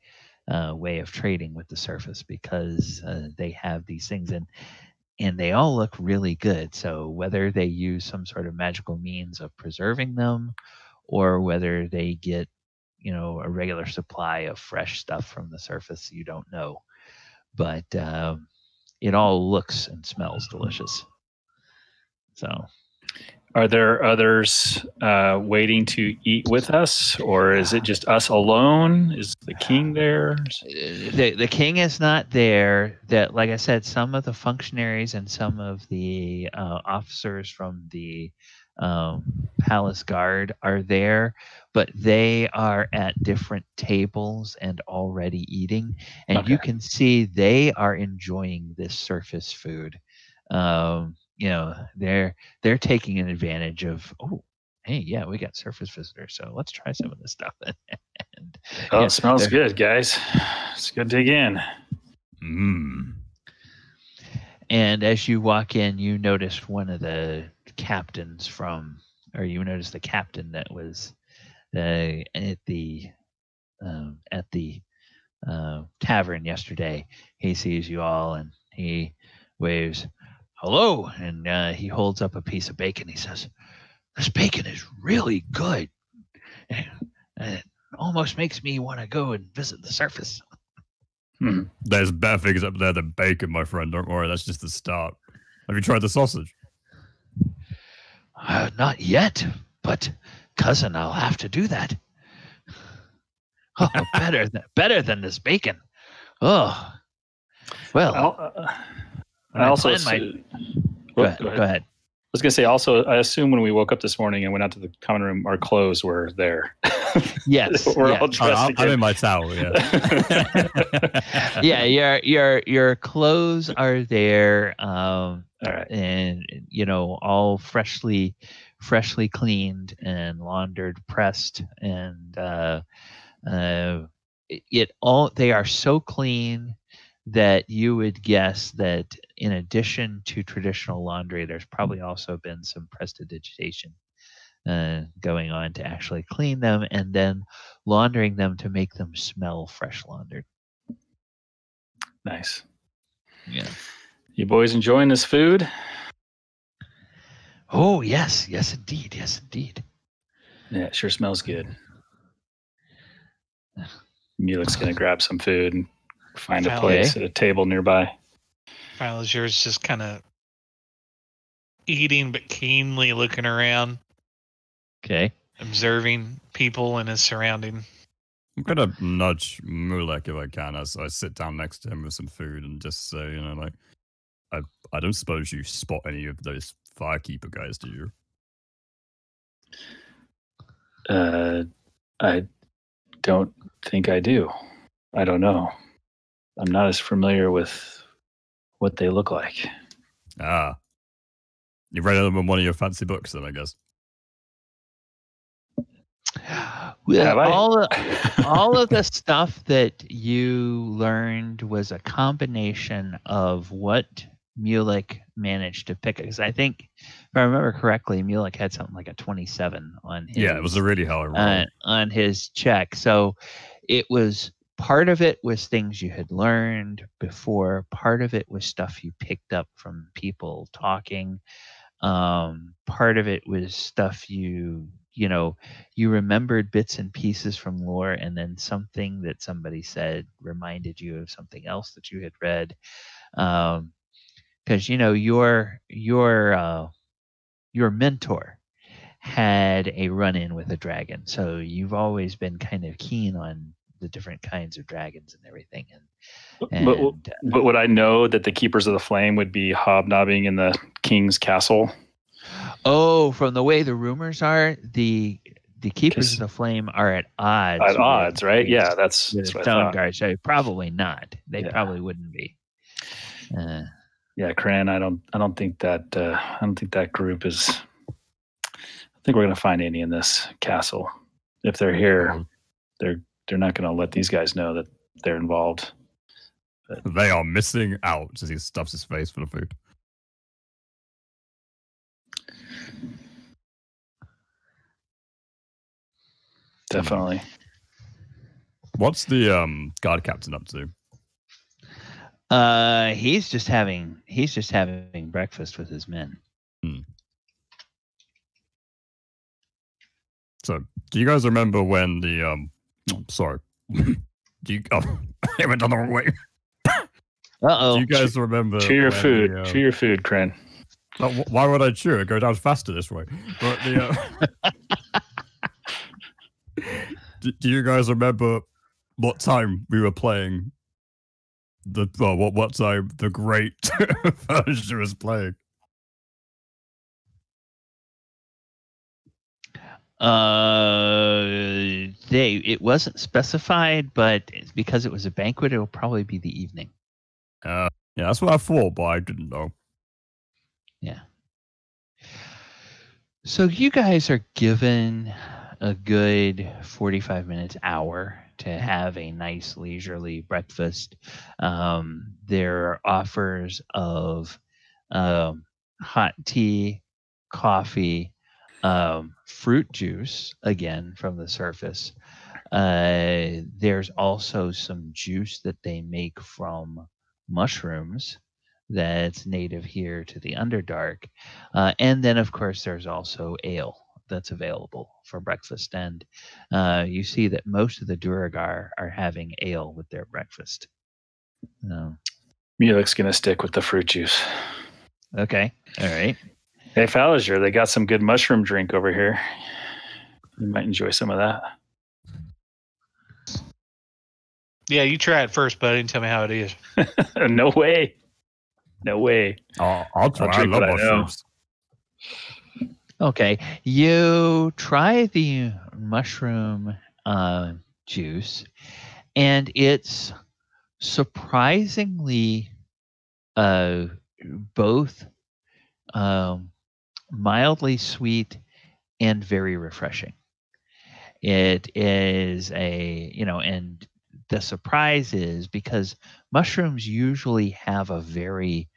way of trading with the surface, because they have these things, and they all look really good. So whether they use some sort of magical means of preserving them, or whether they get, a regular supply of fresh stuff from the surface, you don't know. But it all looks and smells delicious. So, are there others waiting to eat with us, or is it just us alone? Is the king there? The king is not there. That, like I said, some of the functionaries and some of the officers from the palace guard are there, but they are at different tables and already eating. And Okay. you can see they are enjoying this surface food. They're taking an advantage of, hey, yeah, we got surface visitors, so let's try some of this stuff. It smells good, guys. Let's go dig in. And as you walk in, you notice one of the captains you notice the captain that was at the tavern yesterday. He sees you all and he waves, "Hello," and he holds up a piece of bacon. He says, "This bacon is really good. It almost makes me want to go and visit the surface." There's better things up there than bacon, my friend. Don't worry, that's just the start. Have you tried the sausage? Not yet, but cousin, I'll have to do that. Oh, better than this bacon. Oh, well. I also Go ahead. I was going to say, also, I assume when we woke up this morning and went out to the common room, our clothes were there. Yes. We're all dressed I'm in my towel, yeah. Yeah, your clothes are there, all right. and all freshly cleaned and laundered, pressed, and they are so clean that you would guess that in addition to traditional laundry, there's probably also been some prestidigitation going on to actually clean them and then laundering them to make them smell fresh laundered. Nice. Yeah. You boys enjoying this food? Oh, yes. Yes, indeed. Yes, indeed. Yeah, it sure smells good. Mulek's going to grab some food and find a place at a table nearby. Phylogier's just kind of eating, but keenly looking around. Okay. Observing people in his surrounding. I'm going to nudge Mulek if I can as I sit down next to him with some food and just say, I don't suppose you spot any of those firekeeper guys, do you? I don't think I do. I don't know. I'm not as familiar with what they look like. Ah. You've read them in one of your fancy books then, I guess. Well, all of the stuff that you learned was a combination of what Mulek managed to pick. Because I think, if I remember correctly, Mulek had something like a 27 on his. Yeah, it was a really high roll. On his check. So it was, part of it was things you had learned before. Part of it was stuff you picked up from people talking. Part of it was stuff you remembered bits and pieces from lore, and then something that somebody said reminded you of something else that you had read. Because your mentor had a run-in with a dragon, so you've always been kind of keen on the different kinds of dragons and everything. But would I know that the Keepers of the Flame would be hobnobbing in the king's castle? Oh, from the way the rumors are, the Keepers of the Flame are at odds. At odds, right? Yeah, that's what Stoneguard. So probably not. They probably wouldn't be. Yeah, Cran. I don't think that group is. I think we're going to find any in this castle. If they're here, they're not going to let these guys know that they're involved. But they are missing out as he stuffs his face full of food. Definitely. What's the guard captain up to? He's just having breakfast with his men. So, do you guys remember when the sorry, do you? Oh, I went down the wrong way. Uh-oh. Do you guys remember? Chew your food. Chew your food, Cran. Why would I chew? It goes down faster this way. But do you guys remember what time we were playing? What time the great version was playing? It wasn't specified, but because it was a banquet, it'll probably be the evening. Yeah, that's what I thought, but I didn't know. Yeah. So you guys are given a good 45 minutes, hour to have a nice leisurely breakfast. There are offers of hot tea, coffee, fruit juice, again from the surface. There's also some juice that they make from mushrooms that's native here to the Underdark. And then, of course, there's also ale that's available for breakfast. And you see that most of the Duergar are having ale with their breakfast. Mulek's going to stick with the fruit juice. Okay. All right. Hey, Fallinger, they got some good mushroom drink over here. You might enjoy some of that. Yeah, you try it first, buddy, and tell me how it is. No way. No way. I'll try. I drink love what I know. mushrooms. Okay. You try the mushroom juice, and it's surprisingly both mildly sweet and very refreshing. It is and the surprise is because mushrooms usually have a very,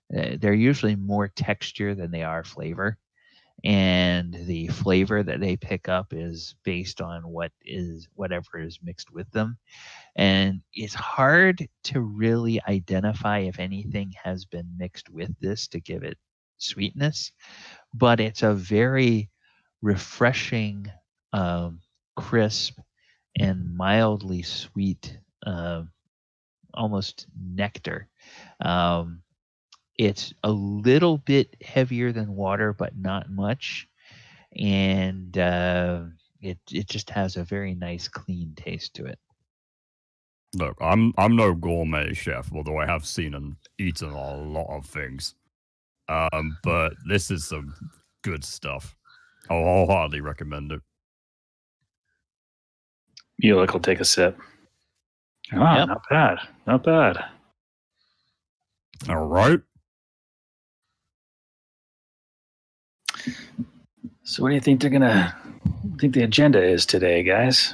they're usually more texture than they are flavor. And the flavor that they pick up is based on whatever is mixed with them. And it's hard to really identify if anything has been mixed with this to give it sweetness, but it's a very refreshing, crisp, and mildly sweet, almost nectar. It's a little bit heavier than water, but not much. And it just has a very nice, clean taste to it. Look, I'm no gourmet chef, although I have seen and eaten a lot of things. But this is some good stuff. I'll wholeheartedly recommend it. Mulek will take a sip. Oh, Yep. Not bad. Not bad. All right. So what do you think the agenda is today, guys?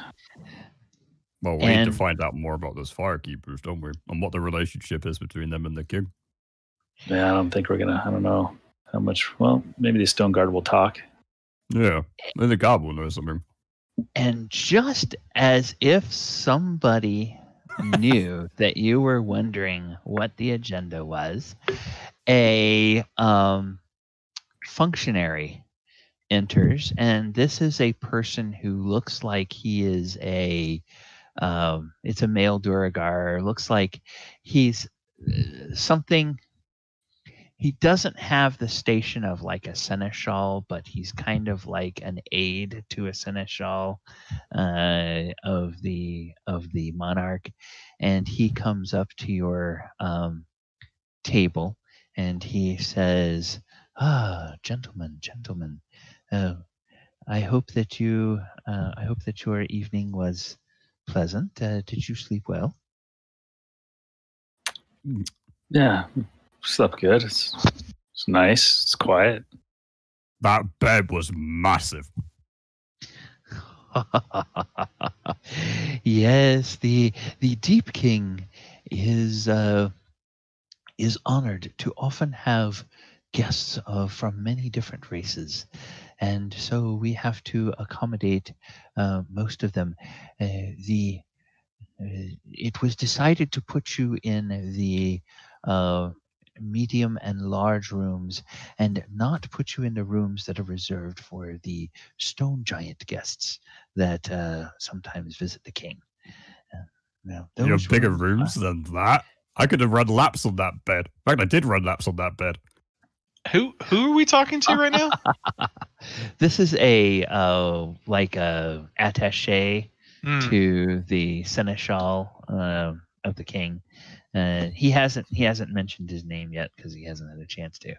Well, we need to find out more about those firekeepers, don't we? And what the relationship is between them and the king. Yeah, I don't know how much. Well, maybe the Stone Guard will talk. Yeah, maybe the god will know something. And just as if somebody knew that you were wondering what the agenda was, a functionary enters, and this is a person who looks like he is it's a male Duergar. Looks like he's something. He doesn't have the station of like a seneschal, but he's kind of like an aide to a seneschal of the monarch. And he comes up to your table and he says, gentlemen, I hope that your evening was pleasant. Did you sleep well? Yeah, slept good. It's nice. It's quiet. That bed was massive. Yes, the Deepking is honored to often have guests from many different races, and so we have to accommodate most of them. It was decided to put you in the medium and large rooms and not put you in the rooms that are reserved for the stone giant guests that sometimes visit the king. You have bigger rooms than that? I could have run laps on that bed. In fact, I did run laps on that bed. Who are we talking to right now? This is a attaché to the seneschal of the king. He hasn't mentioned his name yet because he hasn't had a chance to.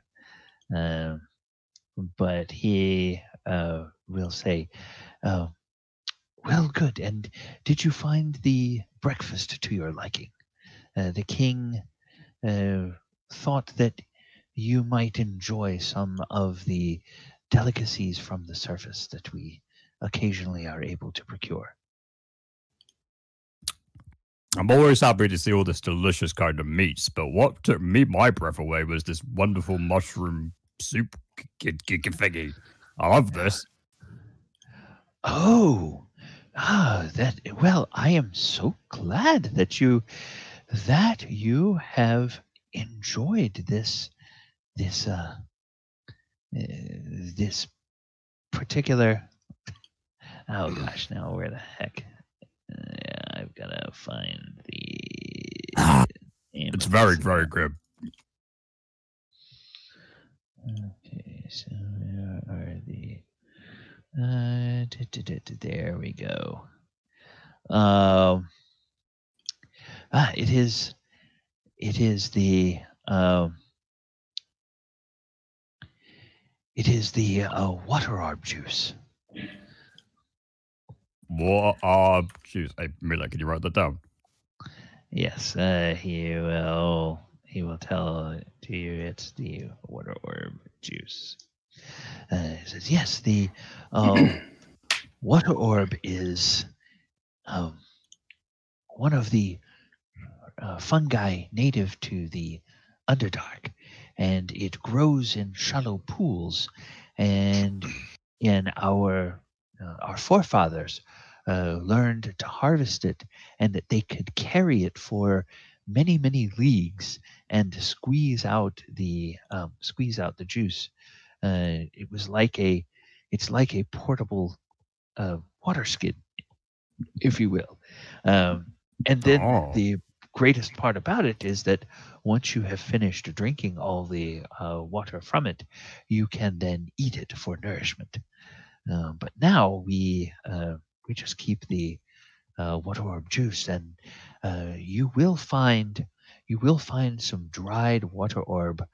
But he will say, "Well, good. And did you find the breakfast to your liking? The king thought that you might enjoy some of the delicacies from the surface that we occasionally are able to procure." I'm always happy to see all this delicious kind of meats, but what took my breath away was this wonderful mushroom soup thingy. I love this. Oh, well, I am so glad that you have enjoyed this this particular. Oh gosh, now where the heck? I've got to find the. It's very, very good. Okay, so where are the? There we go. It is the water orb juice. What orb juice? Hey, Mila, can you write that down? Yes, he will tell to you it's the water orb juice. He says, yes, the water orb is one of the fungi native to the Underdark, and it grows in shallow pools. And in our forefathers learned to harvest it, and that they could carry it for many, many leagues and squeeze out the juice. It's like a portable water skid, if you will. And then the greatest part about it is that once you have finished drinking all the water from it, you can then eat it for nourishment. But now we just keep the water orb juice, and you will find some dried water orb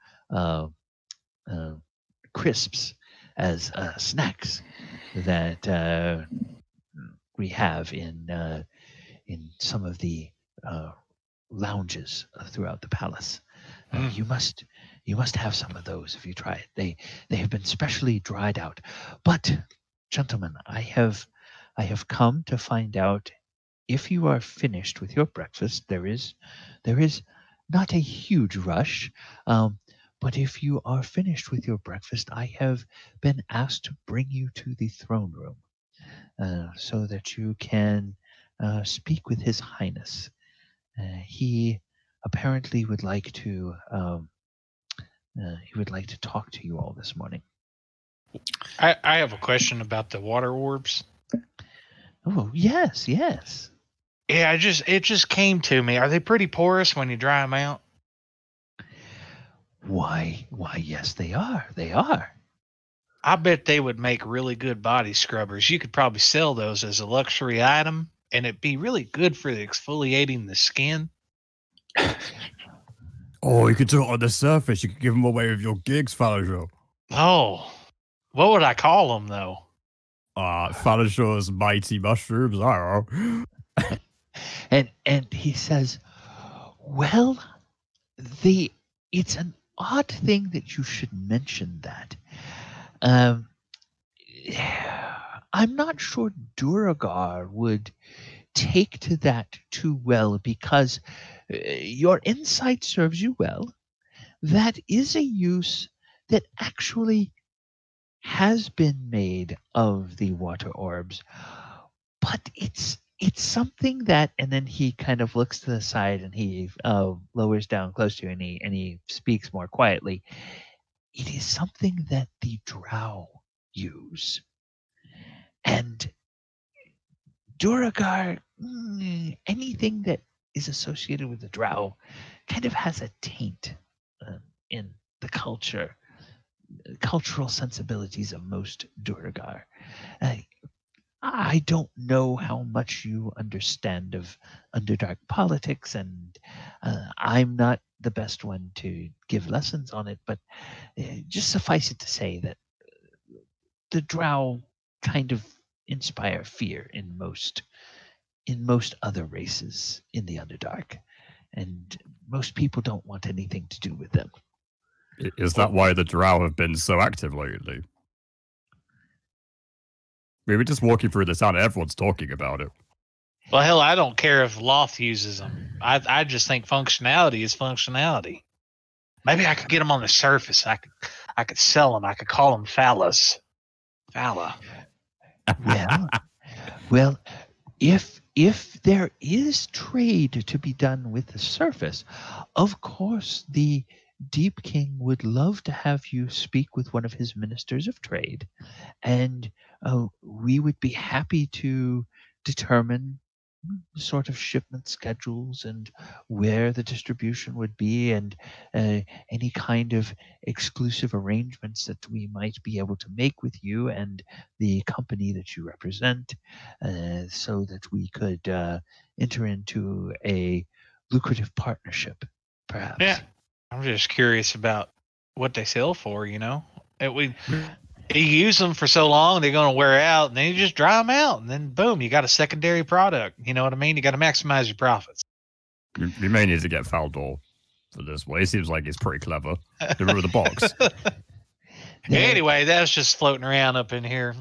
crisps as snacks that we have in some of the lounges throughout the palace. You must have some of those if you try it. They have been specially dried out. But gentlemen, I have come to find out if you are finished with your breakfast. There is not a huge rush, but if you are finished with your breakfast, I have been asked to bring you to the throne room so that you can speak with His Highness. He apparently would like to talk to you all this morning. I have a question about the water orbs. Oh, yes. Yeah, it just came to me. Are they pretty porous when you dry them out? Why, yes, they are. They are. I bet they would make really good body scrubbers. You could probably sell those as a luxury item, and it'd be really good for exfoliating the skin. Oh, you could do it on the surface. You could give them away with your gigs, Falajor. Oh, what would I call them, though? Falajor's mighty mushrooms. I don't know. And he says, well, it's an odd thing that you should mention that. I'm not sure Duergar would take to that too well, because your insight serves you well. That is a use that actually has been made of the water orbs, but it's something that, and then he kind of looks to the side and he lowers down close to you, and he speaks more quietly. It is something that the drow use. And Duergar, anything that is associated with the drow kind of has a taint in the cultural sensibilities of most Duergar. I don't know how much you understand of Underdark politics, and I'm not the best one to give lessons on it, but just suffice it to say that the drow kind of inspire fear in most other races in the Underdark, and most people don't want anything to do with them. Is that why the drow have been so active lately? We were just walking through the town, everyone's talking about it. Well, hell, I don't care if Loth uses them. I just think functionality is functionality. Maybe I could get them on the surface. I could sell them. I could call them phallas. Phalla. Well, if there is trade to be done with the surface, of course the Deep King would love to have you speak with one of his ministers of trade, and we would be happy to determine sort of shipment schedules and where the distribution would be, and any kind of exclusive arrangements that we might be able to make with you and the company that you represent, so that we could enter into a lucrative partnership, perhaps. Yeah, I'm just curious about what they sell for. You use them for so long, they're going to wear out, and then you just dry them out, and then boom, you got a secondary product. You know what I mean? You got to maximize your profits. We may need to get Faldor for this way. He seems like he's pretty clever. Get rid of the box. Anyway, that's just floating around up in here.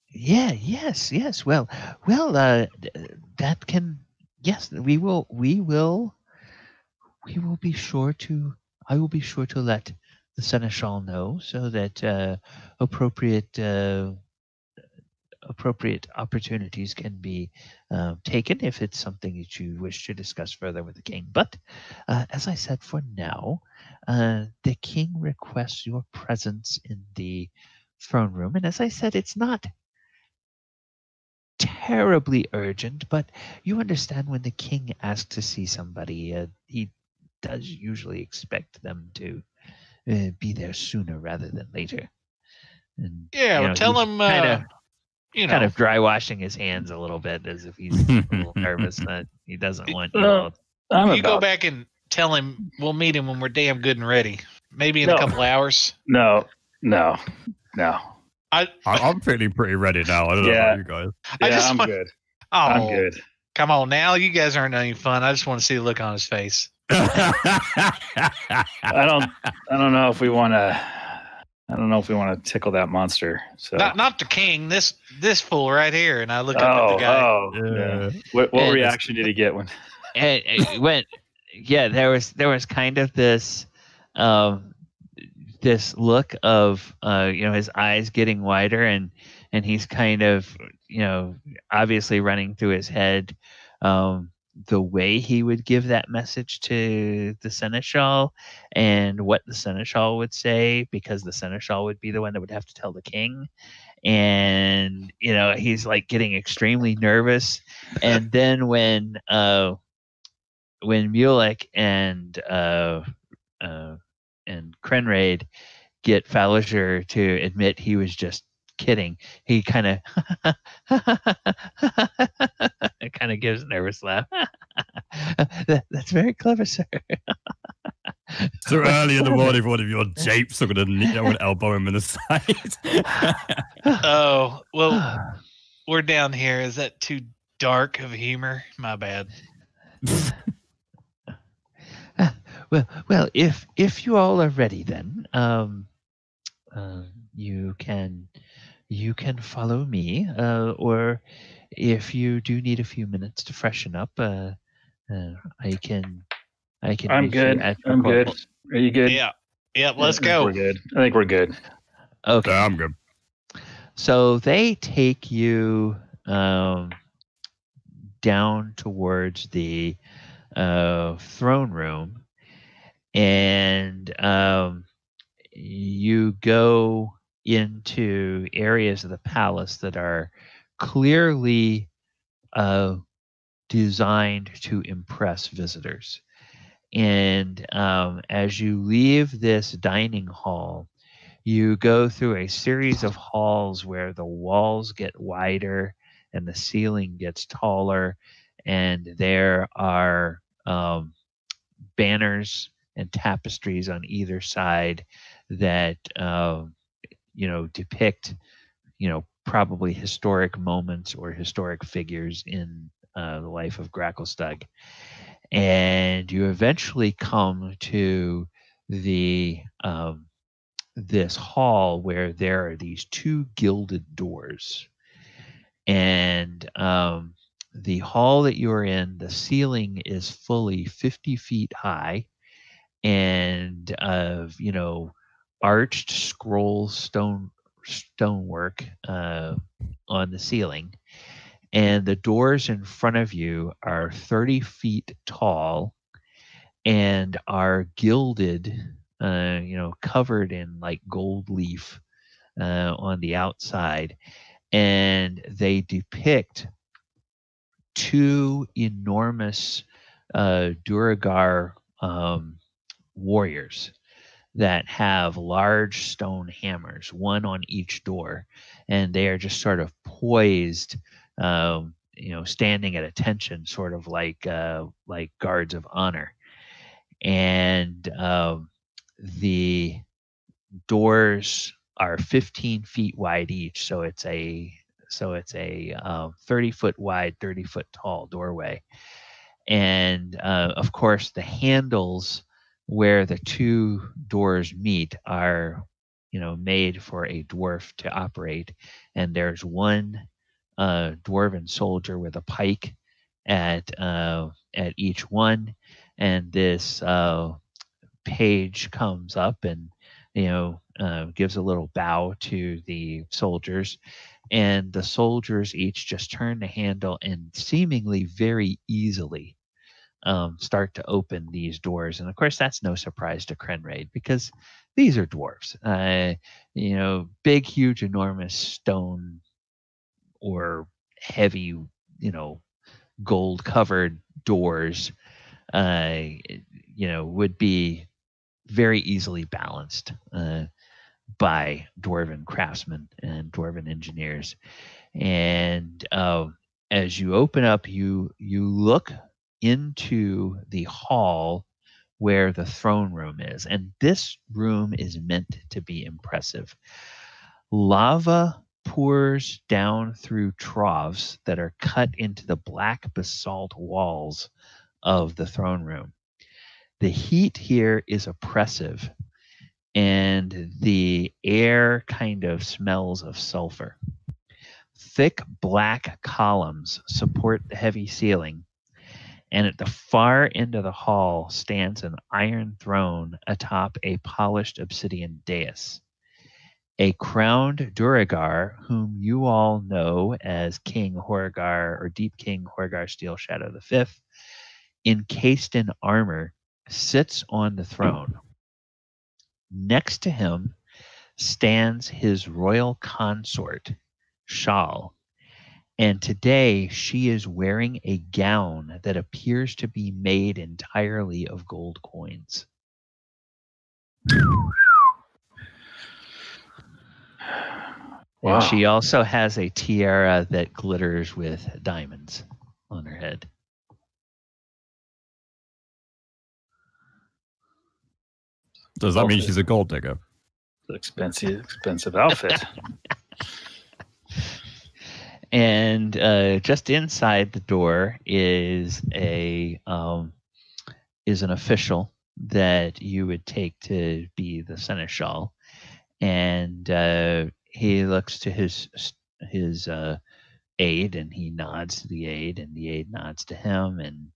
Yeah. Yes. Well. That can. Yes, we will. We will be sure to. I will be sure to let the Seneschal know, so that appropriate opportunities can be taken if it's something that you wish to discuss further with the king. But as I said, for now, the king requests your presence in the throne room, and as I said, it's not terribly urgent, but you understand when the king asks to see somebody, he does usually expect them to be there sooner rather than later. And, yeah, tell him. Kind of dry washing his hands a little bit, as if he's a little nervous that he doesn't want you all. You go back and tell him we'll meet him when we're damn good and ready. Maybe in a couple hours. No. I'm feeling pretty ready now. I don't know about you guys. I'm good. Oh, I'm good. Come on now, you guys aren't any fun. I just want to see the look on his face. I don't know if we want to. I don't know if we want to tickle that monster. So not the king. This fool right here. And I look up at the guy. What reaction did he get when? It went. Yeah, there was kind of this this look of his eyes getting wider, and he's kind of obviously running through his head the way he would give that message to the Seneschal and what the Seneschal would say, because the Seneschal would be the one that would have to tell the king. And, he's like getting extremely nervous. And then when Mulek and Krenraid get Falliger to admit he was just kidding, he kind of gives a nervous laugh. That's very clever, sir. So early in the morning, one of your japes are going to elbow him in the side. Oh, well, we're down here. Is that too dark of humor? My bad. Well, if you all are ready, then you can follow me, or if you do need a few minutes to freshen up, I can. I'm good. I'm good. Are you good? Yeah. Let's go. We're good. I think we're good. Okay, I'm good. So they take you down towards the throne room, and you go into areas of the palace that are clearly designed to impress visitors. And as you leave this dining hall, you go through a series of halls where the walls get wider and the ceiling gets taller, and there are banners and tapestries on either side that depict probably historic moments or historic figures in the life of Gracklestug. And you eventually come to the this hall where there are these two gilded doors, and the hall that you're in, the ceiling is fully 50 feet high, and arched scroll stonework on the ceiling, and the doors in front of you are 30 feet tall and are gilded, covered in like gold leaf on the outside, and they depict two enormous duergar warriors that have large stone hammers, one on each door, and they are just sort of poised, standing at attention, sort of like guards of honor. And the doors are 15 feet wide each, so it's a 30-foot wide, 30-foot tall doorway. And of course, the handles where the two doors meet are, made for a dwarf to operate. And there's one dwarven soldier with a pike at each one. And this page comes up and gives a little bow to the soldiers, and the soldiers each just turn the handle and seemingly very easily start to open these doors. And of course, that's no surprise to Krenraid, because these are dwarves. Big, huge, enormous stone or heavy, gold covered doors, would be very easily balanced by dwarven craftsmen and dwarven engineers. And as you open up, you look into the hall where the throne room is. And this room is meant to be impressive. Lava pours down through troughs that are cut into the black basalt walls of the throne room. The heat here is oppressive, and the air kind of smells of sulfur. Thick black columns support the heavy ceiling, and at the far end of the hall stands an iron throne atop a polished obsidian dais. A crowned duergar, whom you all know as King Horgar or Deep King Horgar Steel Shadow V, encased in armor, sits on the throne. Next to him stands his royal consort, Shal, and today she is wearing a gown that appears to be made entirely of gold coins. Wow. And she also has a tiara that glitters with diamonds on her head. Does that mean she's a gold digger? Expensive outfit. And just inside the door is an official that you would take to be the seneschal, and he looks to his aide, and he nods to the aide, and the aide nods to him and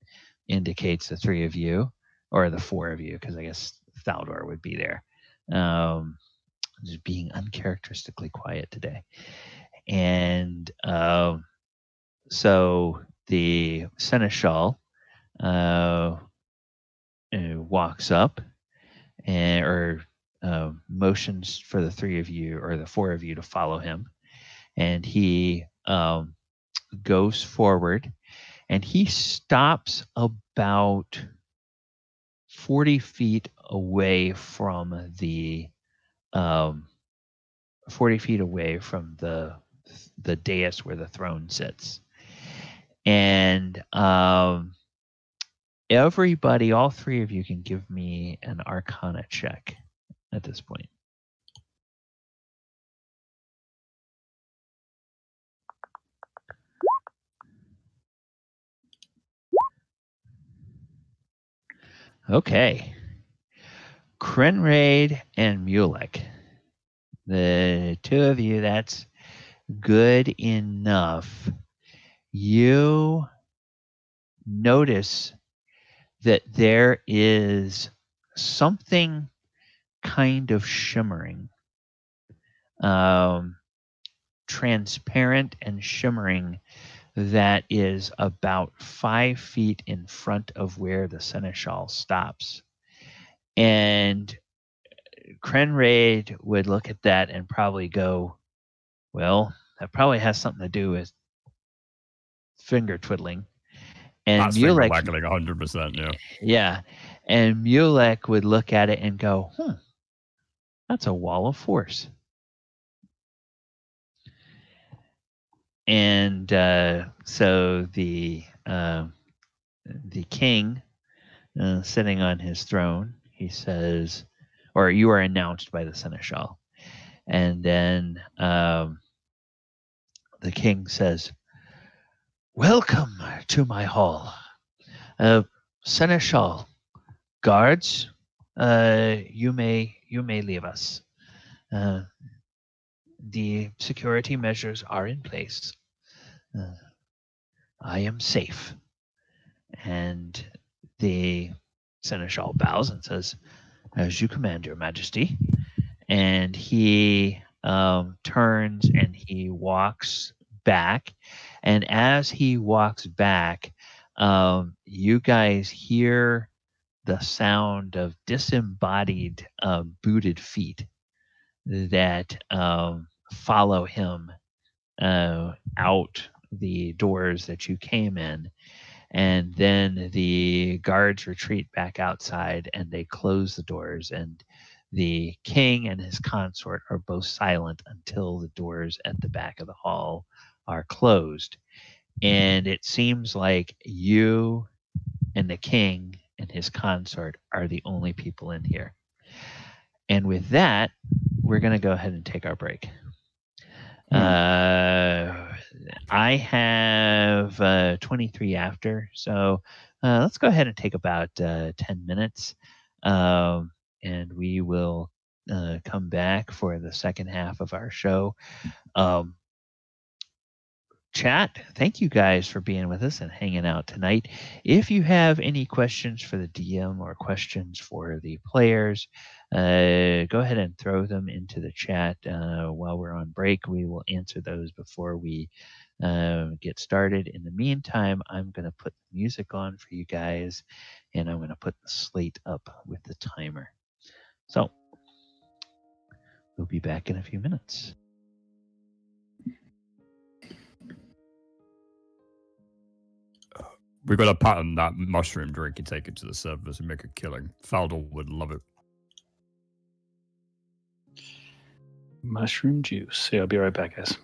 indicates the three of you, or the four of you, because I guess Thaldor would be there. Just being uncharacteristically quiet today. And so the seneschal walks up or motions for the three of you or the four of you to follow him. And he goes forward, and he stops about 40 feet away from the 40 feet away from the dais where the throne sits. And everybody, all three of you, can give me an Arcana check at this point. Okay. Krenraid and Mulek. The two of you, that's good enough. you notice that there is something kind of shimmering, transparent and shimmering, that is about 5 feet in front of where the seneschal stops. And Krenraid would look at that and probably go, well, that probably has something to do with finger twiddling. And That's finger Mulek, waggling 100%, yeah. yeah. And Mulek would look at it and go, that's a wall of force. And so the king, sitting on his throne, he says, or you are announced by the seneschal. And then the king says, welcome to my hall. Seneschal, guards, you may leave us. The security measures are in place. I am safe. And the seneschal bows and says, as you command, your majesty. And he turns and he walks back. And as he walks back, you guys hear the sound of disembodied booted feet that follow him out the doors that you came in. And then the guards retreat back outside and they close the doors, and the king and his consort are both silent until the doors at the back of the hall are closed. And it seems like you and the king and his consort are the only people in here. And with that, we're going to go ahead and take our break. I have 23 after, so let's go ahead and take about 10 minutes, and we will come back for the second half of our show. Chat, thank you guys for being with us and hanging out tonight. If you have any questions for the DM or questions for the players, go ahead and throw them into the chat while we're on break. We will answer those before we get started. In the meantime, I'm going to put the music on for you guys, and I'm going to put the slate up with the timer. So we'll be back in a few minutes. We've got to pattern that mushroom drink and take it to the servers and make a killing. Faldor would love it. Mushroom juice. Yeah, I'll be right back, guys.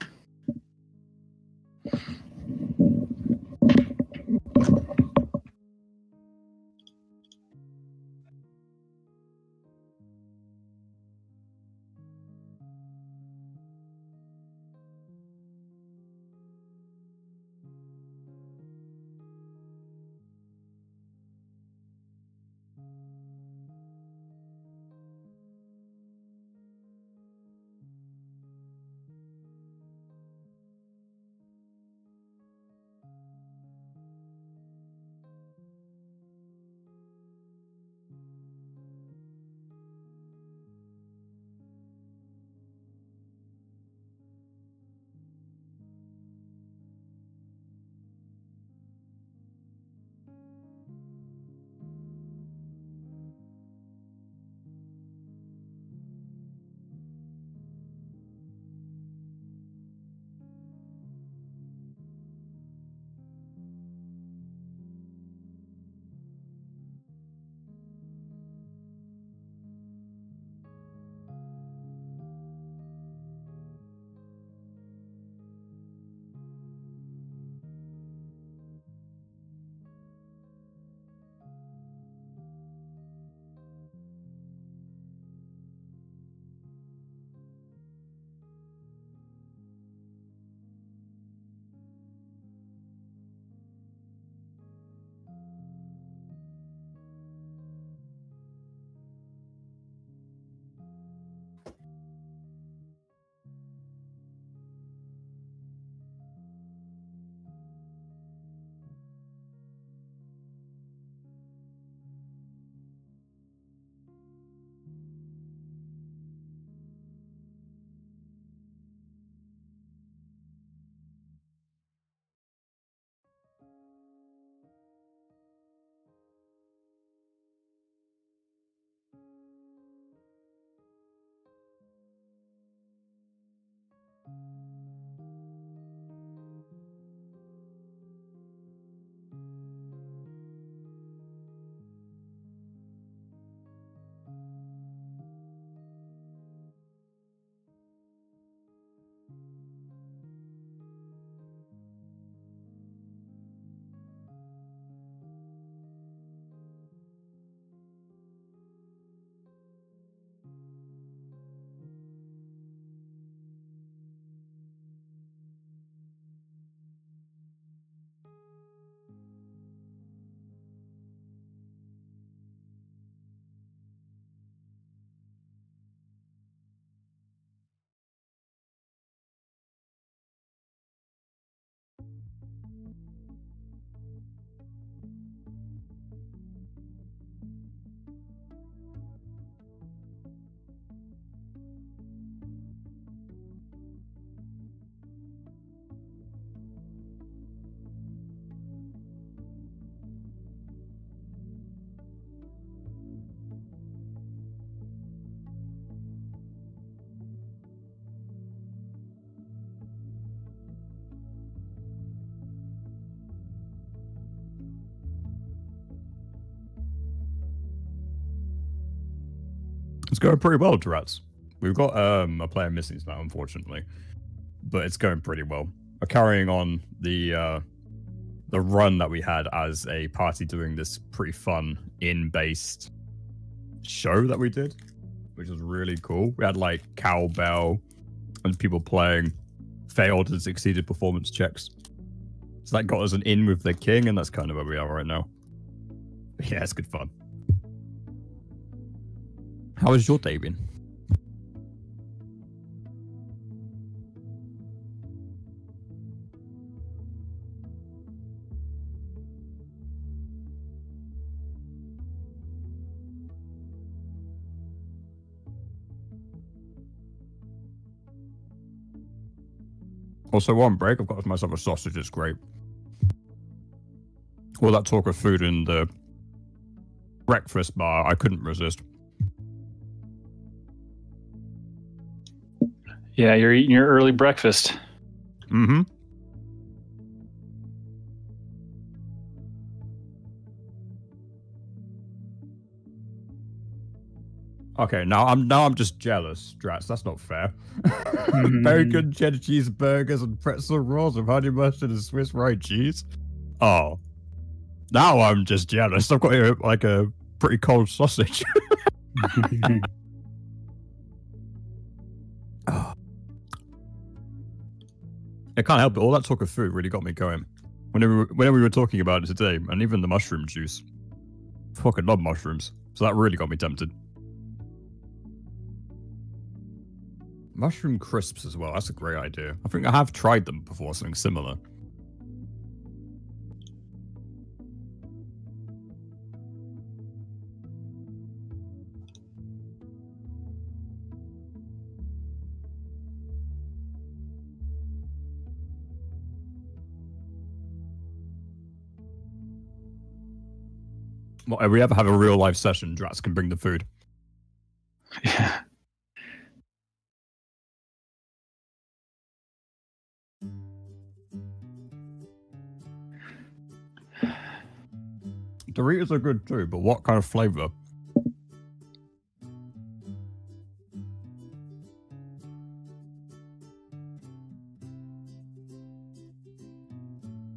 It's going pretty well, Drats. We've got a player missing now, unfortunately, but it's going pretty well. We're carrying on the run that we had as a party, doing this pretty fun in-based show that we did, which was really cool. We had like cowbell and people playing, failed and succeeded performance checks. So that got us an in with the king, and that's kind of where we are right now. But yeah, it's good fun. How has your day been? Also, one break, I've got myself a sausage. It's great. All that talk of food in the breakfast bar, I couldn't resist. Yeah, you're eating your early breakfast. Mm-hmm. Okay, now I'm just jealous, Drats. That's not fair. Bacon, cheddar cheeseburgers, and pretzel rolls with honey mustard and Swiss rye cheese. Oh, now I'm just jealous. I've got here like a pretty cold sausage. Oh. I can't help it. All that talk of food really got me going. Whenever we were talking about it today, and even the mushroom juice. I fucking love mushrooms, so that really got me tempted. Mushroom crisps as well. That's a great idea. I think I have tried them before, something similar. Well, if we ever have a real life session, Drats can bring the food. Yeah. Doritos are good too, but what kind of flavor?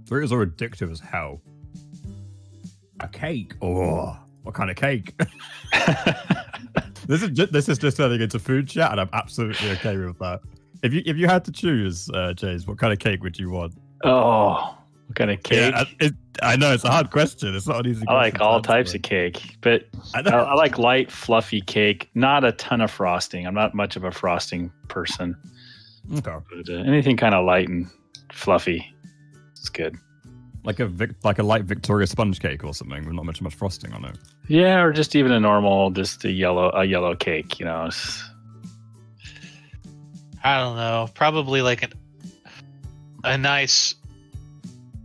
Doritos are addictive as hell. A cake? Oh, what kind of cake? This is just turning into food chat, and I'm absolutely okay with that. If you had to choose, James, what kind of cake would you want? Oh, what kind of cake? Yeah, I know it's a hard question. It's not an easy. I like all types of cake, but I like light, fluffy cake. Not a ton of frosting. I'm not much of a frosting person. Okay. But, anything kind of light and fluffy, it's good. Like a light Victoria sponge cake or something with not much frosting on it. Yeah, or just even a normal, just a yellow cake. You know. I don't know. Probably like a nice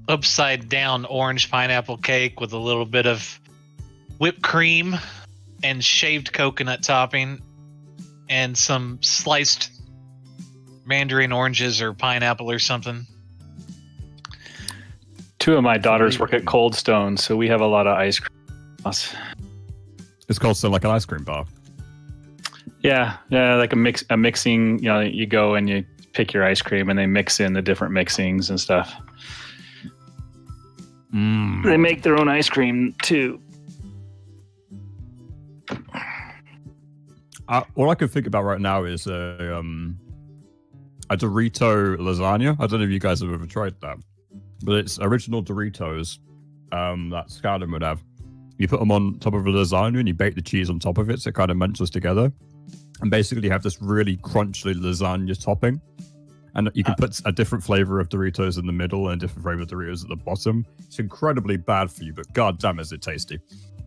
upside down orange pineapple cake with a little bit of whipped cream and shaved coconut topping and some sliced mandarin oranges or pineapple or something. Two of my daughters work at Cold Stone, so we have a lot of ice cream. It's called like an ice cream bar. Yeah, like a mixing. You know, you go and you pick your ice cream, and they mix in the different mixings and stuff. They make their own ice cream too. All I can think about right now is a Dorito lasagna. I don't know if you guys have ever tried that, but it's original Doritos that Skyrim would have. You put them on top of a lasagna and you bake the cheese on top of it, so it kind of munches together. And basically you have this really crunchy lasagna topping. And you can put a different flavor of Doritos in the middle and a different flavor of Doritos at the bottom. It's incredibly bad for you, but goddamn is it tasty.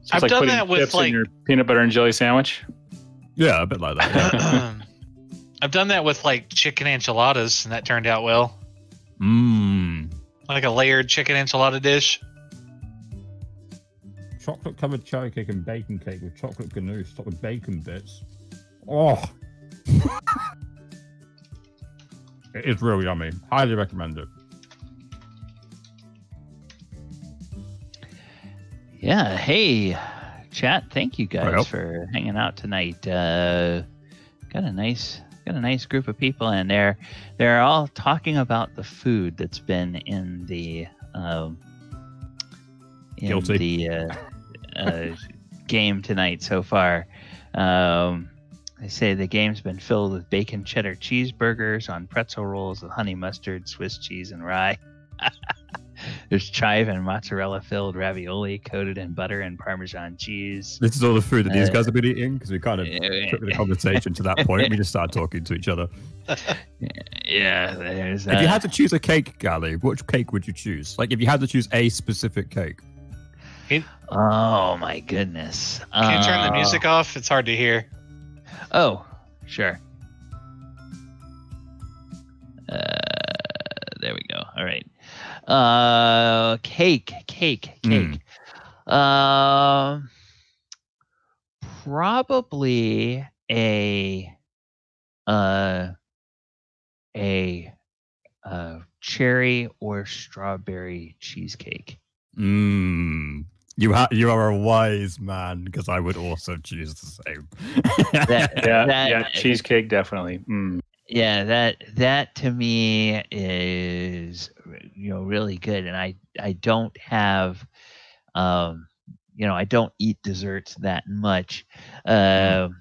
So I've done that with like your peanut butter and jelly sandwich. Yeah, a bit like that. Yeah. I've done that with like chicken enchiladas, and that turned out well. Like a layered chicken enchilada dish. Chocolate covered cherry cake and bacon cake with chocolate ganache topped with bacon bits. Oh. It is really yummy. Highly recommend it. Yeah. Hey, chat, thank you guys for hanging out tonight. Got a nice group of people, and they're all talking about the food that's been in the game tonight so far. They say the game's been filled with bacon cheddar cheeseburgers on pretzel rolls with honey mustard, Swiss cheese, and rye. There's chive and mozzarella filled ravioli coated in butter and Parmesan cheese. This is all the food that these guys have been eating, because we kind of took the conversation to that point. We just started talking to each other. Yeah, there's. If you had to choose a cake, Gally, which cake would you choose? Like, if you had to choose a specific cake. Oh my goodness! Can you turn the music off? It's hard to hear. Oh, sure. There we go. All right. Cake. Probably a cherry or strawberry cheesecake. You are a wise man, because I would also choose the same. Cheesecake definitely. Yeah, that to me is really good, and I don't have I don't eat desserts that much. What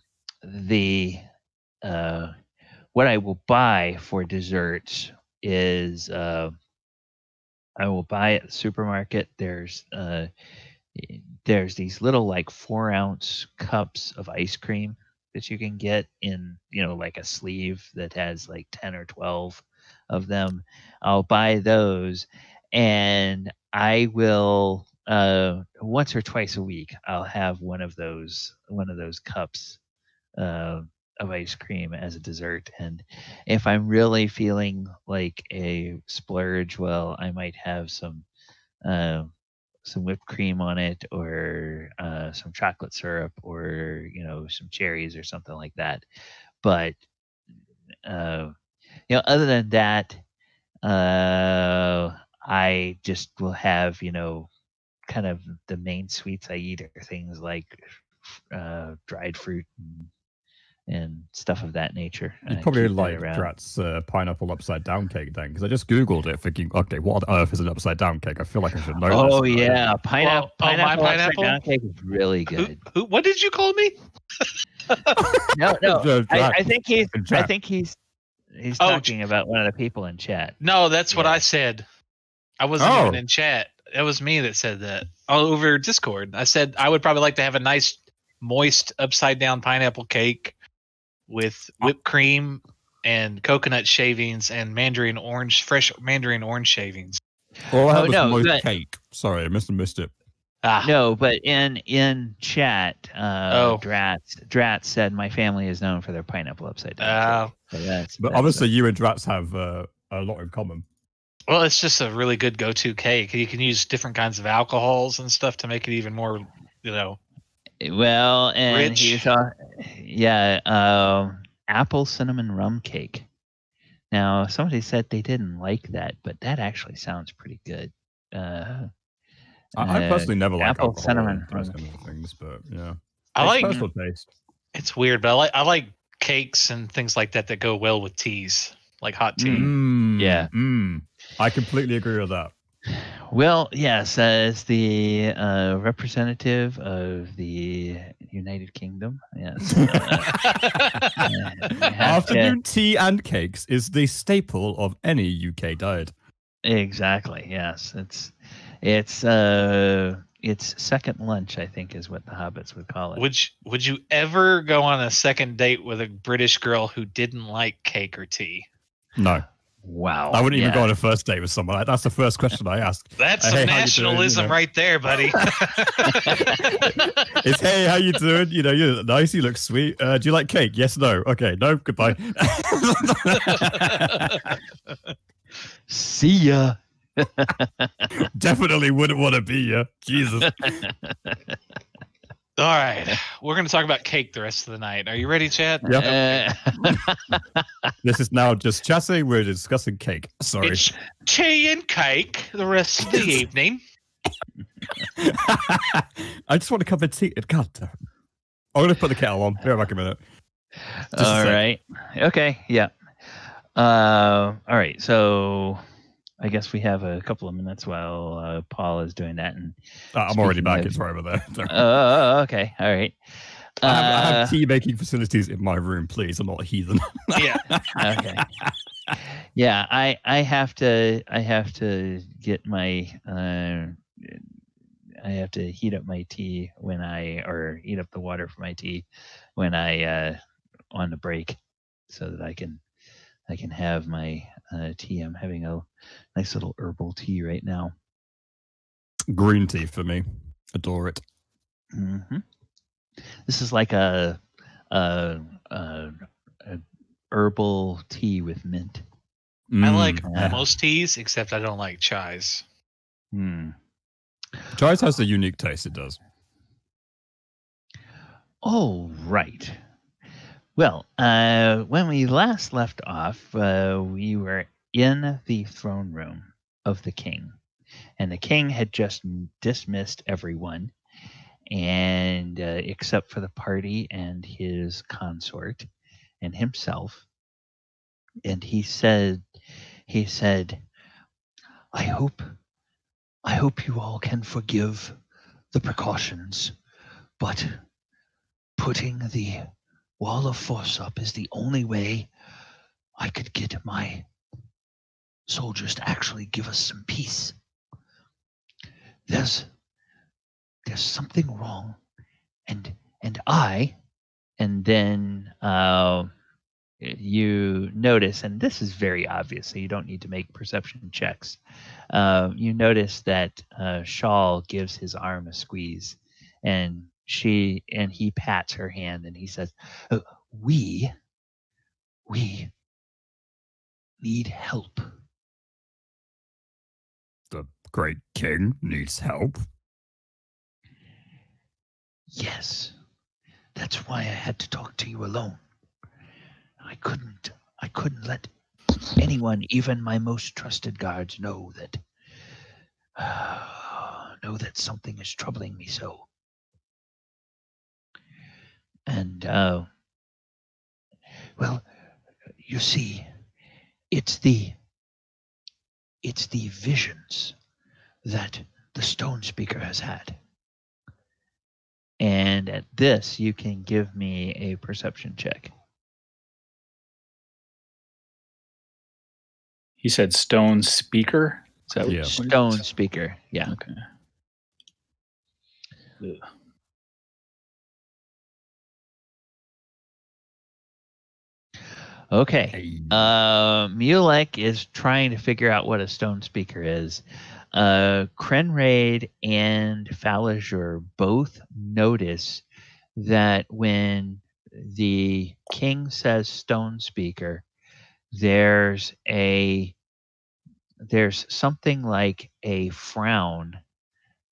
I will buy for desserts is I will buy at the supermarket. There's these little like 4-ounce cups of ice cream that you can get in, like a sleeve that has like 10 or 12 of them. I'll buy those, and I will once or twice a week I'll have one of those cups of ice cream as a dessert. And if I'm really feeling like a splurge, well, I might have some whipped cream on it, or some chocolate syrup, or some cherries or something like that. But other than that, I just will have kind of the main sweets I eat are things like dried fruit and stuff of that nature. You probably like Drat's pineapple upside down cake then, because I just googled it thinking, okay, what on earth is an upside down cake? I feel like I should know. Oh this. Yeah, pineapple upside down cake is really good. Who? What did you call me? No. I think he's talking about one of the people in chat. No, that's what I said. I wasn't even in chat. It was me that said that over Discord. I said I would probably like to have a nice, moist upside down pineapple cake with whipped cream and coconut shavings and fresh mandarin orange shavings. Well, I have moist cake. Sorry, I missed it. No, but in chat, Dratz said my family is known for their pineapple upside down. But obviously, you and Dratz have a lot in common. Well, it's just a really good go-to cake. You can use different kinds of alcohols and stuff to make it even more, Well, and rich. he's apple cinnamon rum cake. Now, somebody said they didn't like that, but that actually sounds pretty good. I personally never like apple cinnamon those kind of things, but yeah, I like personal taste. It's weird, but I like cakes and things like that go well with teas, like hot tea. I completely agree with that. Well, yes, as the representative of the United Kingdom, yes. Afternoon tea and cakes is the staple of any UK diet. Exactly. Yes, it's second lunch, I think, is what the hobbits would call it. Would you ever go on a second date with a British girl who didn't like cake or tea? No. Wow. I wouldn't even go on a first date with someone. That's the first question I ask. That's some nationalism right there, buddy. It's, hey, how you doing? You look nice, you look sweet. Do you like cake? Yes, no. Okay, no, goodbye. See ya. Definitely wouldn't want to be you. Jesus. All right. We're going to talk about cake the rest of the night. Are you ready, Chad? Yep. This is now just chatting. We're discussing cake. Sorry. It's tea and cake the rest of the evening. I just want a cup of tea. God damn. I'm going to put the kettle on. Be right back a minute. All right. Okay. Yeah. All right. So I guess we have a couple of minutes while Paul is doing that. And I'm already back. It's right over there. Okay. All right. I have tea making facilities in my room, please. I'm not a heathen. Yeah. Okay. Yeah, I have to get my I have to heat up my tea or heat up the water for my tea when I on the break, so that I can have my tea. I'm having a nice little herbal tea right now. Green tea for me. Adore it. Mm-hmm. This is like a herbal tea with mint. I like most teas, except I don't like chais. Chais has a unique taste, it does. Oh, right. Well, when we last left off, we were in the throne room of the king. And the king had just dismissed everyone, and except for the party and his consort and himself. And he said, I hope you all can forgive the precautions, but putting the wall of force up is the only way I could get my soldiers to actually give us some peace. There's something wrong, and then you notice, and this is very obvious, so you don't need to make perception checks. You notice that Shawl gives his arm a squeeze, and he pats her hand, and he says, "We need help." The great king needs help. Yes, that's why I had to talk to you alone. I couldn't let anyone, even my most trusted guards, know that something is troubling me so. And well, you see, it's the visions that the Stonespeaker has had. And at this, you can give me a perception check. He said Stonespeaker? Is that Yeah. Stonespeaker, yeah. Okay. Ugh. Okay. Mulek is trying to figure out what a Stonespeaker is. Krenraid and Falazur both notice that when the king says Stonespeaker, there's something like a frown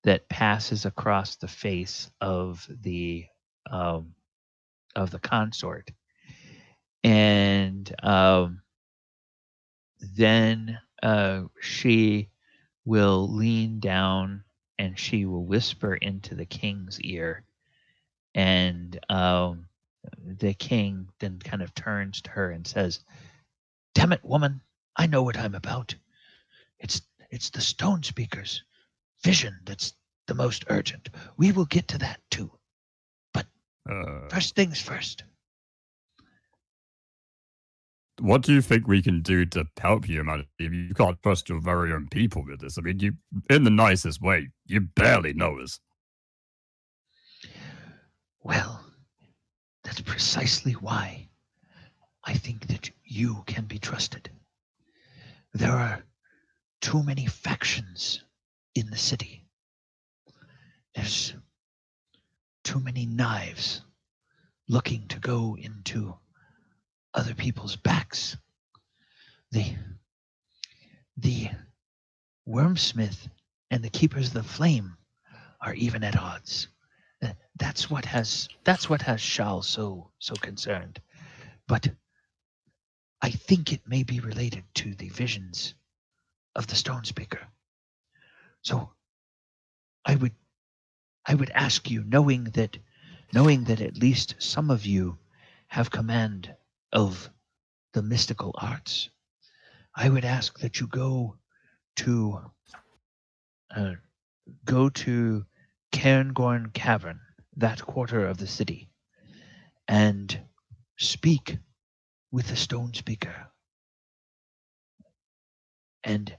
that passes across the face of the consort, and then she will lean down and she will whisper into the king's ear, and the king then kind of turns to her and says, "Damn it, woman, I know what I'm about. It's the Stonespeaker's vision that's the most urgent. We will get to that too. But first things first." What do you think we can do to help you, man? If you can't trust your very own people with this, I mean, you, in the nicest way, you barely know us. Well, that's precisely why I think that you can be trusted. There are too many factions in the city. There's too many knives looking to go into other people's backs. The Wormsmith and the Keepers of the Flame are even at odds. That's what has Shal so concerned. But I think it may be related to the visions of the Stonespeaker. So I would ask you, knowing that at least some of you have command of the mystical arts, I would ask that you go to Cairngorn Cavern, that quarter of the city, and speak with the Stonespeaker and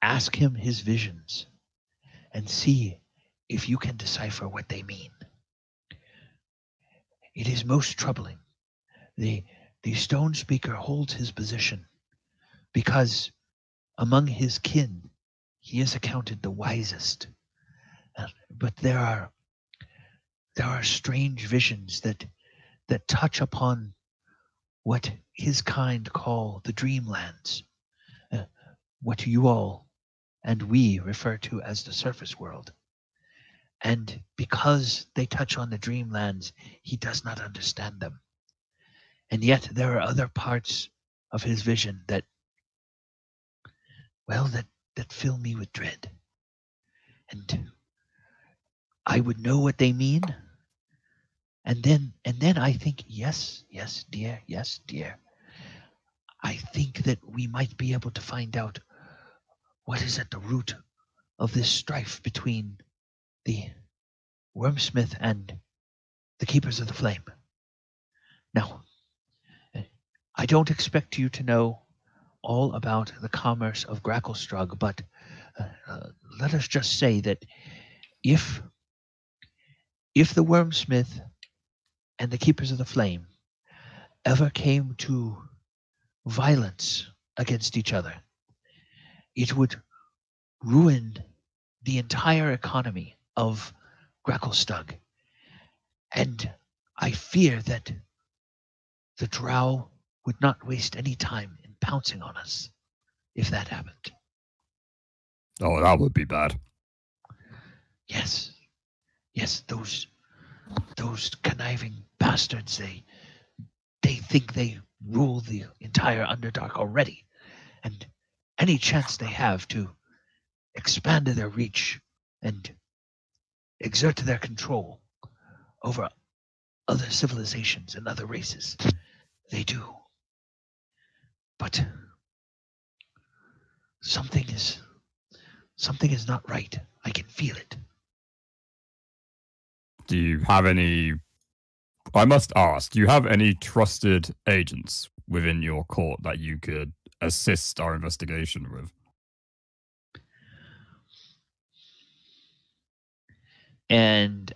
ask him his visions and see if you can decipher what they mean. It is most troubling. The Stonespeaker holds his position because among his kin he is accounted the wisest. But there are strange visions that touch upon what his kind call the dreamlands, what you all and we refer to as the surface world. And because they touch on the dreamlands, he does not understand them. And yet there are other parts of his vision that fill me with dread. And I would know what they mean. And then I think, yes, dear. I think that we might be able to find out what is at the root of this strife between the Wormsmith and the Keepers of the Flame. Now, I don't expect you to know all about the commerce of Gracklstrug, but let us just say that if the Wormsmith and the Keepers of the Flame ever came to violence against each other, it would ruin the entire economy of Gracklstug. And I fear that the Drow would not waste any time in pouncing on us if that happened. Oh, that would be bad. Yes, those conniving bastards, they think they rule the entire Underdark already, and any chance they have to expand their reach and exert their control over other civilizations and other races, they do. But something is not right. I can feel it. Do you have any... I must ask, do you have any trusted agents within your court that you could assist our investigation with? And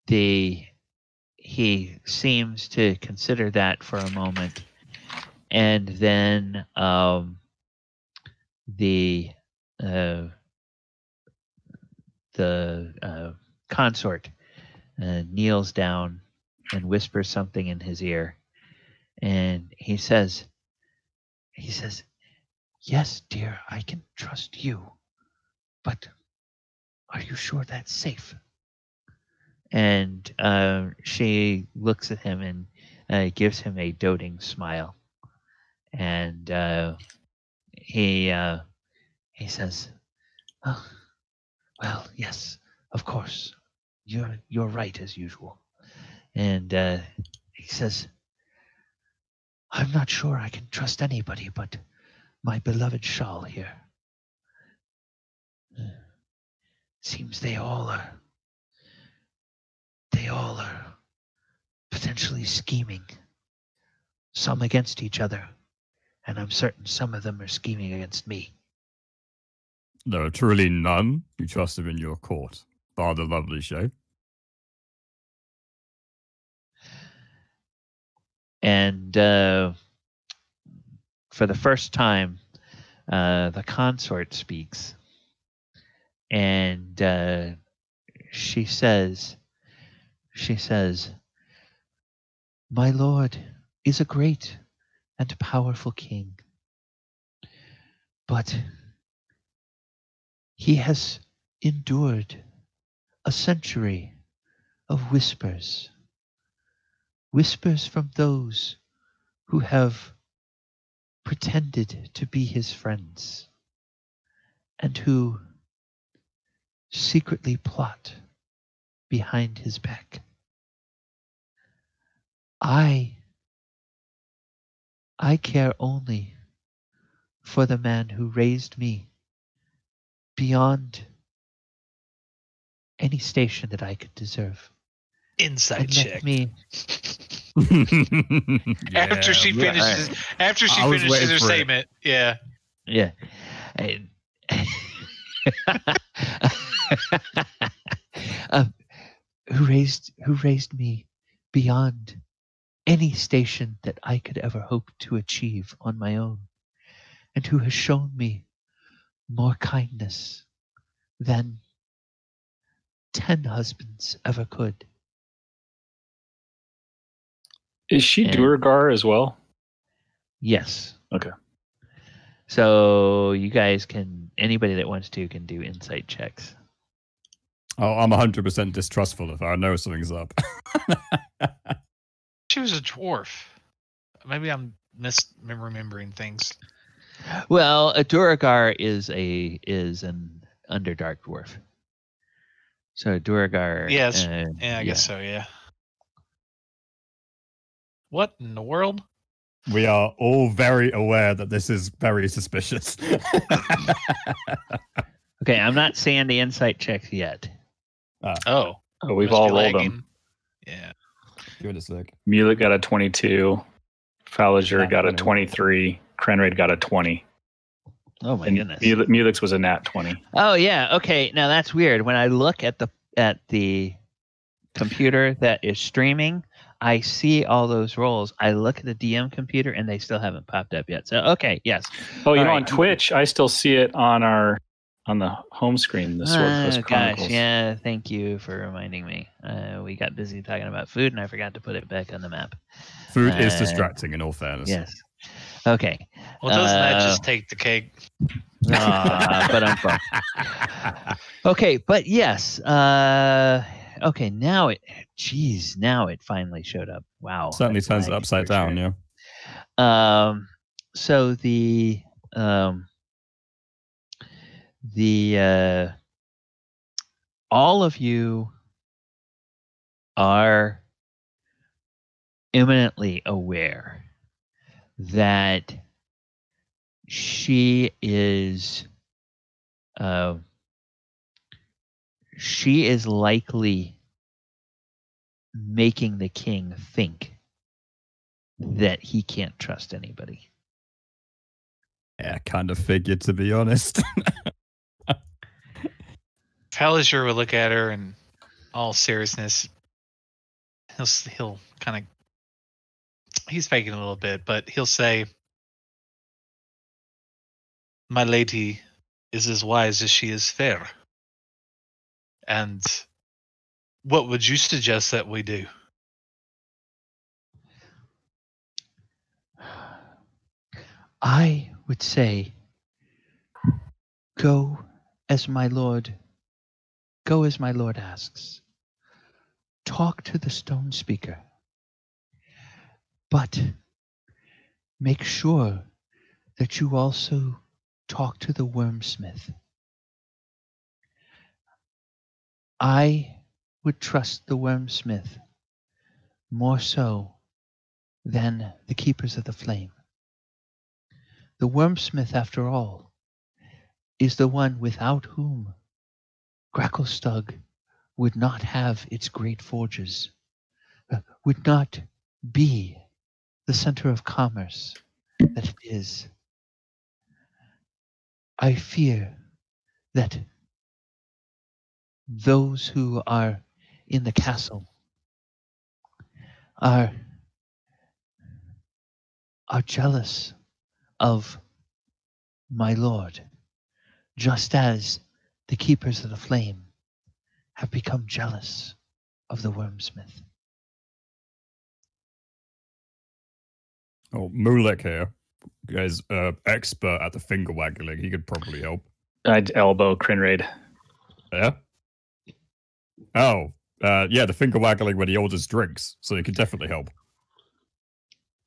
he seems to consider that for a moment, and then the consort kneels down and whispers something in his ear, and he says, "Yes, dear, I can trust you, but are you sure that's safe?" And she looks at him and gives him a doting smile, and he says, "Oh, well, yes, of course, you're right as usual." And he says, "I'm not sure I can trust anybody but my beloved Shal here. Seems they all are potentially scheming, some against each other, and I'm certain some of them are scheming against me." There are truly none who trust him in your court, bar the lovely show. And for the first time, the consort speaks, and she says, "My lord is a great and powerful king, but he has endured a century of whispers from those who have pretended to be his friends, and who secretly plot behind his back. I care only for the man who raised me beyond any station that I could deserve. Inside And check. let me After she finishes her statement. Yeah. Yeah. Who raised me beyond any station that I could ever hope to achieve on my own, and who has shown me more kindness than 10 husbands ever could. Is she duergar as well? Yes. Okay. So you guys anybody that wants to can do insight checks. Oh, I'm 100% distrustful if I know something's up. She was a dwarf. Maybe I'm misremembering things. Well, a duergar is an Underdark dwarf. So a duergar. Yes. I guess so. Yeah. What in the world? We are all very aware that this is very suspicious. Okay, I'm not saying the insight checks yet. Oh, we've all rolled them. Yeah. Give it a sec. Mulek got a 22. Falliger got a 23. Krenraid got a 20. Oh my goodness. Mulek's was a nat 20. Oh yeah. Okay. Now that's weird. When I look at the computer that is streaming, I see all those rolls. I look at the DM computer and they still haven't popped up yet. So okay, yes. Oh, on Twitch, I still see it on the home screen, the Sword Coast Chronicles. Gosh, yeah, thank you for reminding me. We got busy talking about food and I forgot to put it back on the map. Food is distracting in all fairness. Yes. Okay. Well, doesn't that just take the cake? Okay, but yes. Okay, now it finally showed up. Wow. Certainly turns it upside down, yeah. So the all of you are imminently aware that she is likely making the king think that he can't trust anybody. Yeah, kind of figured, to be honest. Falliger will look at her and all seriousness. He'll kind of, he's faking a little bit, but he'll say, "My lady is as wise as she is fair. And what would you suggest that we do?" I would say, go as my lord asks. Talk to the Stonespeaker. But make sure that you also talk to the Wormsmith. I would trust the Wormsmith more so than the Keepers of the Flame. The Wormsmith, after all, is the one without whom Gracklestug would not have its great forges, would not be the center of commerce that it is. I fear that those who are in the castle are jealous of my lord, just as the Keepers of the Flame have become jealous of the Wormsmith. Oh, Mulek here is expert at the finger waggling. He could probably help. I'd elbow Krenraid. Yeah? Oh, yeah, the finger waggling when he orders drinks, so he could definitely help.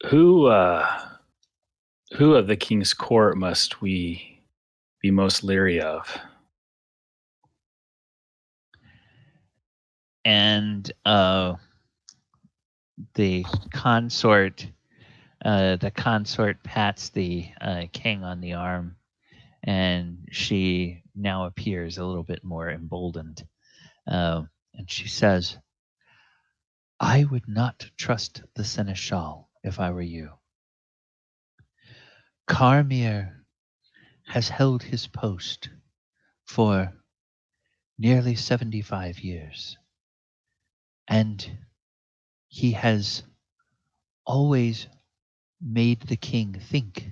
Who of the King's Court must we be most leery of? And the consort pats the king on the arm, and she now appears a little bit more emboldened. And she says, "I would not trust the seneschal if I were you. Carmir has held his post for nearly 75 years, and he has always made the king think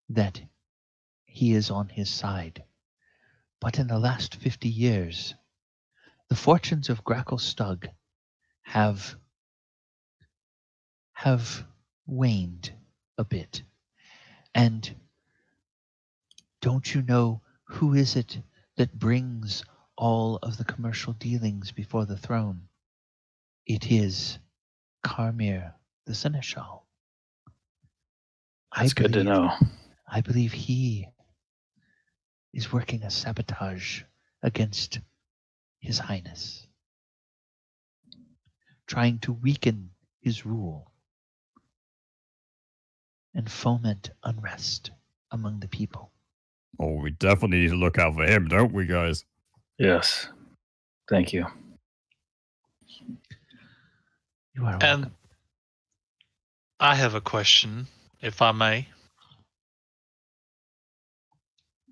that he is on his side. But in the last 50 years, the fortunes of Gracklestug have waned a bit. And don't you know who is it that brings all of the commercial dealings before the throne? It is Carmir the Seneschal. That's good to know. I believe he is working a sabotage against His Highness, trying to weaken his rule and foment unrest among the people." Oh, we definitely need to look out for him, don't we, guys? Yes. Thank you. You are welcome. And I have a question, if I may.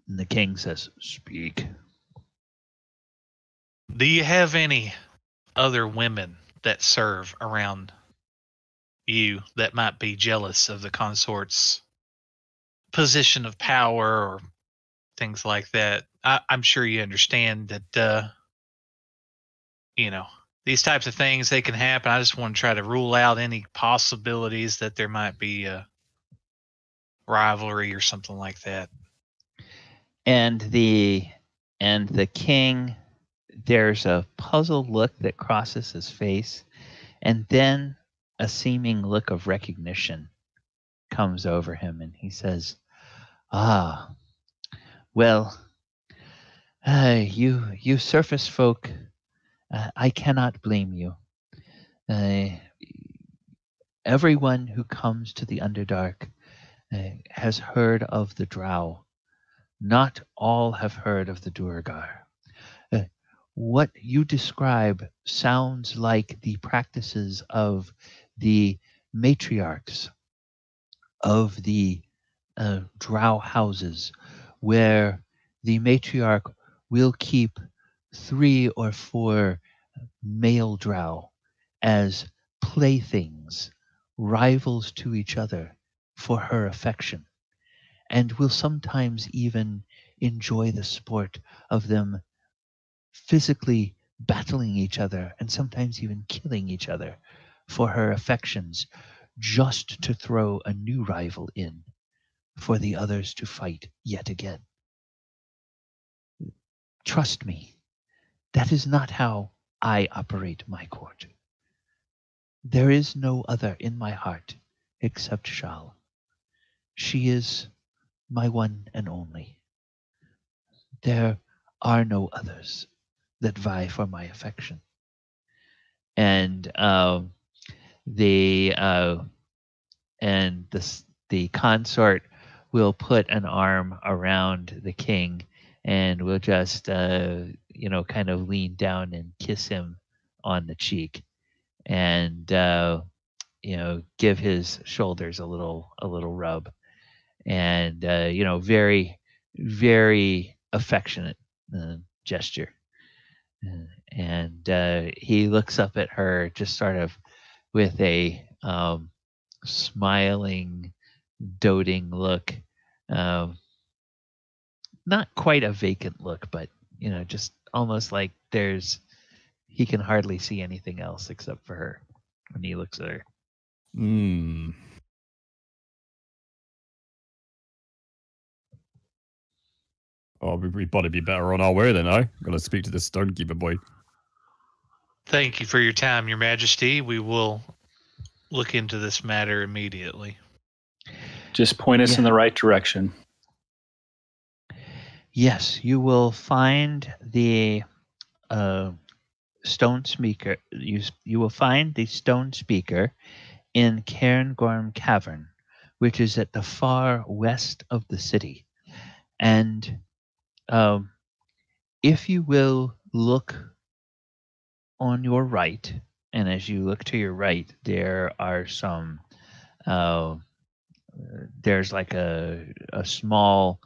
And the king says, "Speak." Do you have any other women that serve around you that might be jealous of the consort's position of power or things like that? I'm sure you understand that, these types of things, they can happen. I just want to try to rule out any possibilities that there might be a rivalry or something like that. And the king, there's a puzzled look that crosses his face, and then a seeming look of recognition comes over him, and he says, "Ah, well, you surface folk, I cannot blame you. Everyone who comes to the Underdark has heard of the Drow. Not all have heard of the Duergar. What you describe sounds like the practices of the matriarchs of the Drow houses, where the matriarch will keep 3 or 4 male Drow as playthings, rivals to each other for her affection, and will sometimes even enjoy the sport of them physically battling each other and sometimes even killing each other for her affections, just to throw a new rival in for the others to fight yet again. Trust me, that is not how I operate my court. There is no other in my heart except Shal. She is my one and only. There are no others that vie for my affection." And the consort will put an arm around the king and will just kind of lean down and kiss him on the cheek, and give his shoulders a little rub, and very, very affectionate gesture. And he looks up at her just sort of with a smiling, doting look. Not quite a vacant look, but just almost like he can hardly see anything else except for her when he looks at her. Oh, we better be better on our way then, I'm going to speak to this Stonekeeper boy. Thank you for your time, Your Majesty. We will look into this matter immediately. Just point us in the right direction. Yes, you will find the Stonespeaker. You will find the Stonespeaker in Cairngorm Cavern, which is at the far west of the city. And if you will look on your right, and as you look to your right, there are some. There's like a small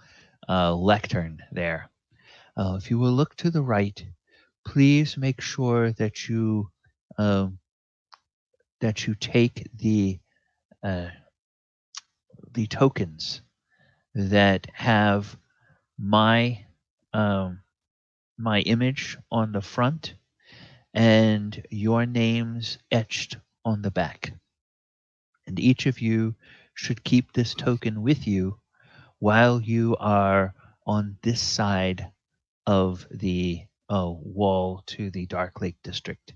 lectern there. If you will look to the right, please make sure that you take the tokens that have my my image on the front and your names etched on the back. And each of you should keep this token with you while you are on this side of the wall to the Dark Lake District.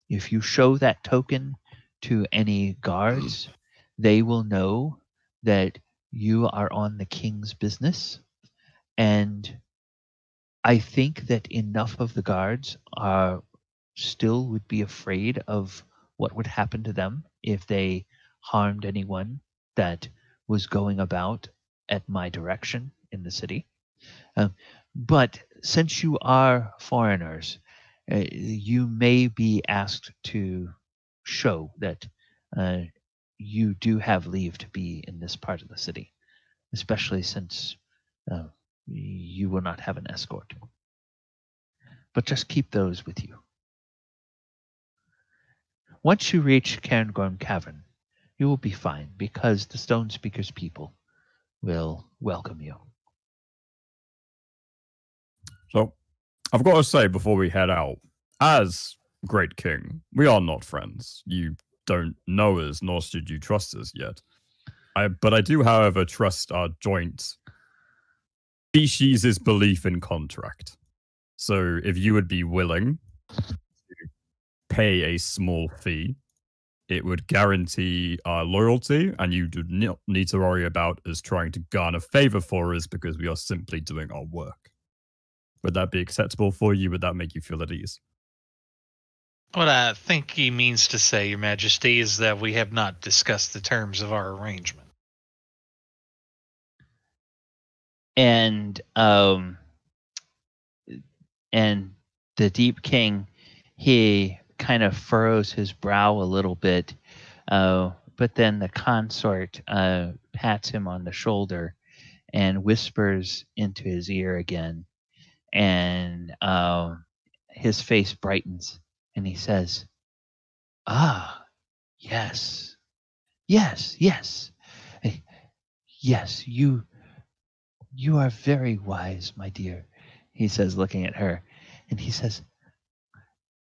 If you show that token to any guards, they will know that you are on the king's business. And I think that enough of the guards still would be afraid of what would happen to them if they harmed anyone that was going about at my direction in the city. But since you are foreigners, you may be asked to show that you do have leave to be in this part of the city, especially since you will not have an escort. But just keep those with you. Once you reach Cairngorm Cavern, you will be fine because the Stonespeaker's people will welcome you. So, I've got to say before we head out, as Great King, we are not friends. You don't know us, nor should you trust us yet. But I do, however, trust our joint species' belief in contract. So, if you would be willing to pay a small fee, it would guarantee our loyalty, and you do not need to worry about us trying to garner favor for us because we are simply doing our work. Would that be acceptable for you? Would that make you feel at ease? What I think he means to say, Your Majesty, is that we have not discussed the terms of our arrangement. And the Deep King, he kind of furrows his brow a little bit, but then the consort pats him on the shoulder and whispers into his ear again, and his face brightens, and he says, "Ah, yes, yes, yes, yes, you are very wise, my dear," he says, looking at her, and he says,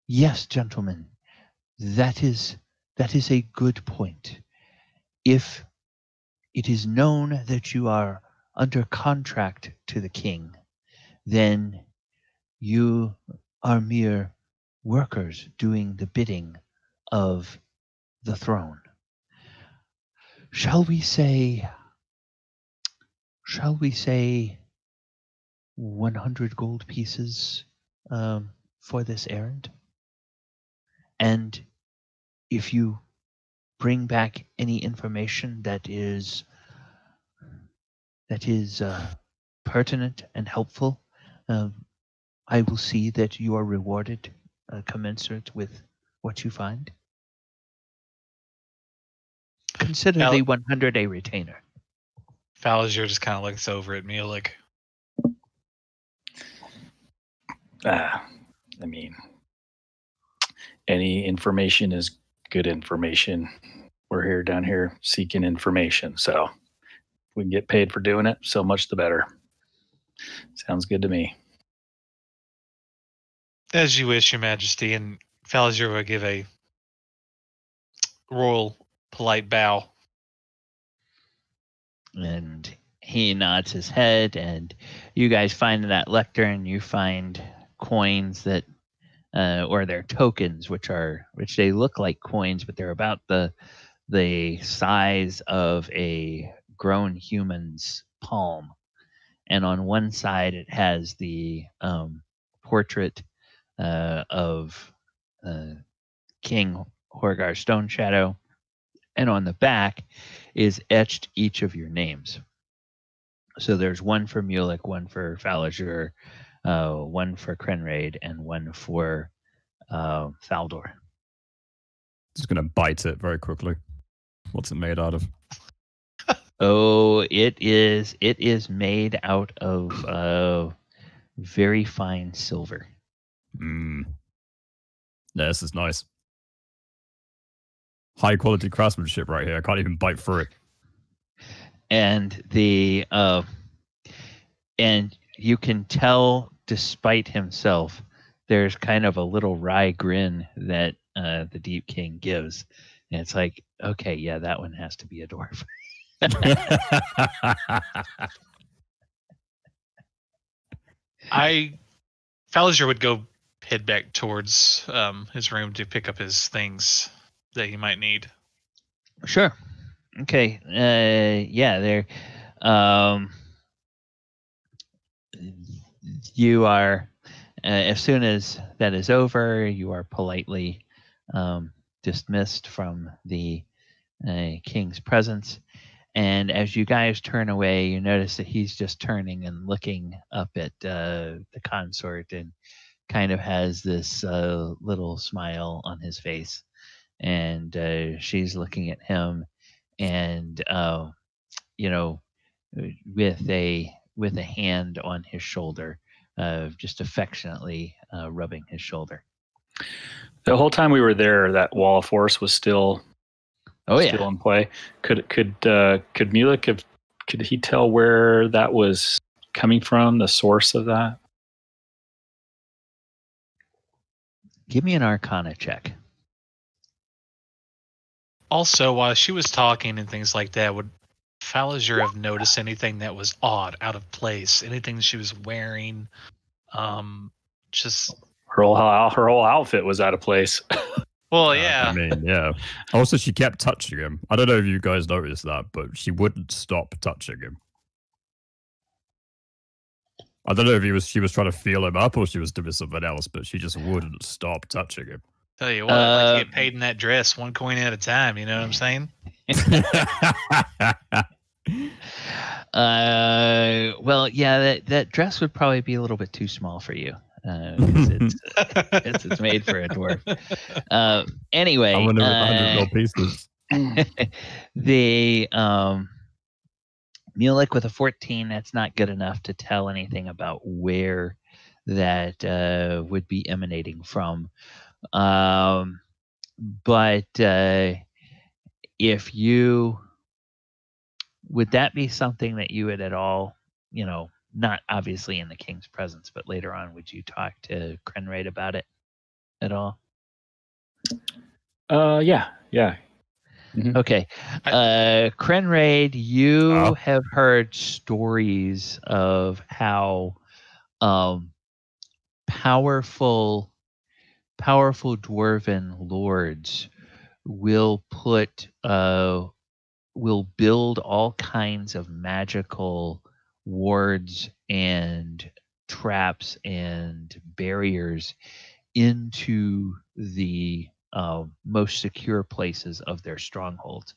"Yes, gentlemen, that is a good point. If it is known that you are under contract to the king, then you are mere workers doing the bidding of the throne. Shall we say 100 gold pieces for this errand? And if you bring back any information that is pertinent and helpful, I will see that you are rewarded commensurate with what you find. Consider the 100 a retainer." Falazir just kind of looks over at me like, I mean, any information is good information. We're here down here seeking information, so if we can get paid for doing it, so much the better. Sounds good to me. "As you wish, Your Majesty," and Falazir will give a royal polite bow. And he nods his head, and you guys find in that lectern, you find coins that, or they're tokens, which they look like coins, but they're about the size of a grown human's palm. And on one side, it has the portrait of King Horgar Stone Shadow, and on the back is etched each of your names. So there's one for Mulek, one for Falazur, one for Krenraid, and one for Faldor. Just gonna bite it very quickly. What's it made out of? Oh, it is made out of very fine silver. Yeah, this is nice. High quality craftsmanship right here. I can't even bite through it. And and you can tell, despite himself, there's kind of a little wry grin that the Deep King gives, and it's like, okay, yeah, that one has to be a dwarf. Fallinger would go head back towards his room to pick up his things that he might need. Sure. Okay. Yeah, there. You are, as soon as that is over, you are politely dismissed from the king's presence. And as you guys turn away, you notice that he's just turning and looking up at the consort and kind of has this little smile on his face. And she's looking at him, and with a hand on his shoulder, just affectionately rubbing his shoulder. The whole time we were there, that wall of force was still in play. Could Mulek have? Could he tell where that was coming from? The source of that? Give me an Arcana check. Also, while she was talking and things like that, would Fallinger have noticed anything that was odd, out of place? Anything she was wearing? Just her whole outfit was out of place. Well, yeah. I mean, yeah. Also, she kept touching him. I don't know if you guys noticed that, but she wouldn't stop touching him. I don't know if she was trying to feel him up or she was doing something else, but she just wouldn't stop touching him. Tell you what, like you get paid in that dress, one coin at a time. You know what I'm saying? Well, yeah, that dress would probably be a little bit too small for you. It's made for a dwarf. Anyway, I wonder if 100 gold pieces. The Mulek with a 14, that's not good enough to tell anything about where that would be emanating from. But if you would that be something that you would at all, not obviously in the king's presence, but later on, would you talk to Krenraid about it at all? Yeah. Mm-hmm. Okay. Krenraid, you have heard stories of how powerful dwarven lords will build all kinds of magical wards and traps and barriers into the most secure places of their strongholds.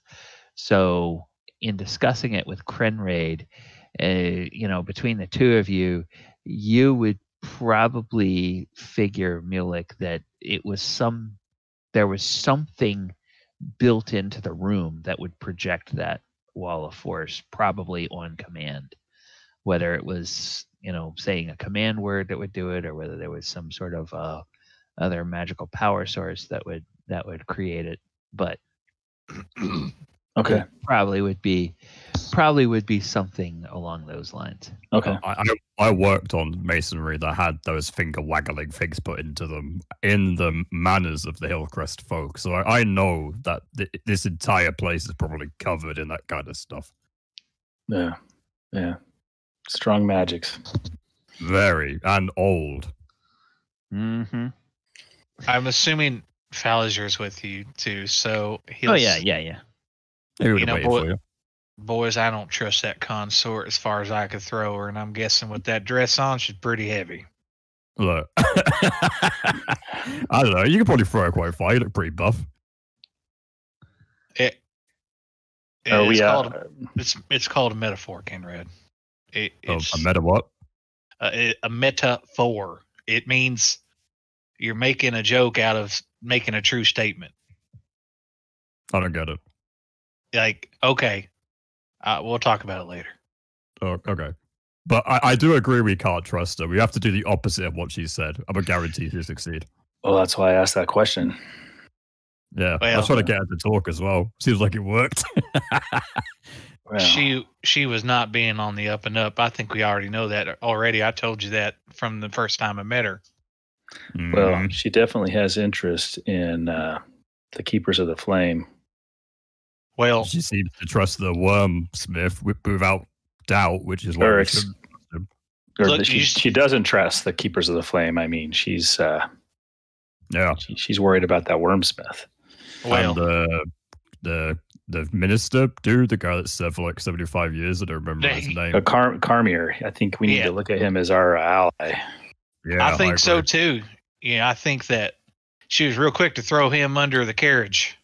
So in discussing it with Krenraid, between the two of you, you would probably figure, Mulek, that there was something built into the room that would project that wall of force, probably on command. Whether it was, saying a command word that would do it, or whether there was some sort of other magical power source that would create it. But okay, it probably would be something along those lines. Okay. I worked on masonry that had those finger waggling things put into them in the manners of the Hillcrest folk. So I know that this entire place is probably covered in that kind of stuff. Yeah. Strong magics. Very, and old. Mm-hmm. I'm assuming Fallinger's with you too, so he'll. Oh yeah. He would have waited for you. Boys, I don't trust that consort as far as I could throw her, and I'm guessing with that dress on, she's pretty heavy. Look. I don't know. You can probably throw it quite far. You look pretty buff. It's called a metaphor, Kenrad. It's a meta what? A metaphor. It means you're making a joke out of making a true statement. I don't get it. Like, okay, we'll talk about it later. Oh, okay. But I do agree we can't trust her. We have to do the opposite of what she said. I'm a guarantee she'll succeed. Well, that's why I asked that question. Yeah, I was trying to get her to talk as well. Seems like it worked. Well, she was not being on the up and up. I think we already know that already. I told you that from the first time I met her. Well, she definitely has interest in the Keepers of the Flame. Well, she seems to trust the Wormsmith without doubt, which is why she doesn't trust the Keepers of the Flame. I mean, she's she's worried about that Wormsmith. Well, and the minister dude, the guy that's served for like 75 years, I don't remember his name. Carmier. I think we need to look at him as our ally. Yeah, I think so too. Yeah, I think that she was real quick to throw him under the carriage.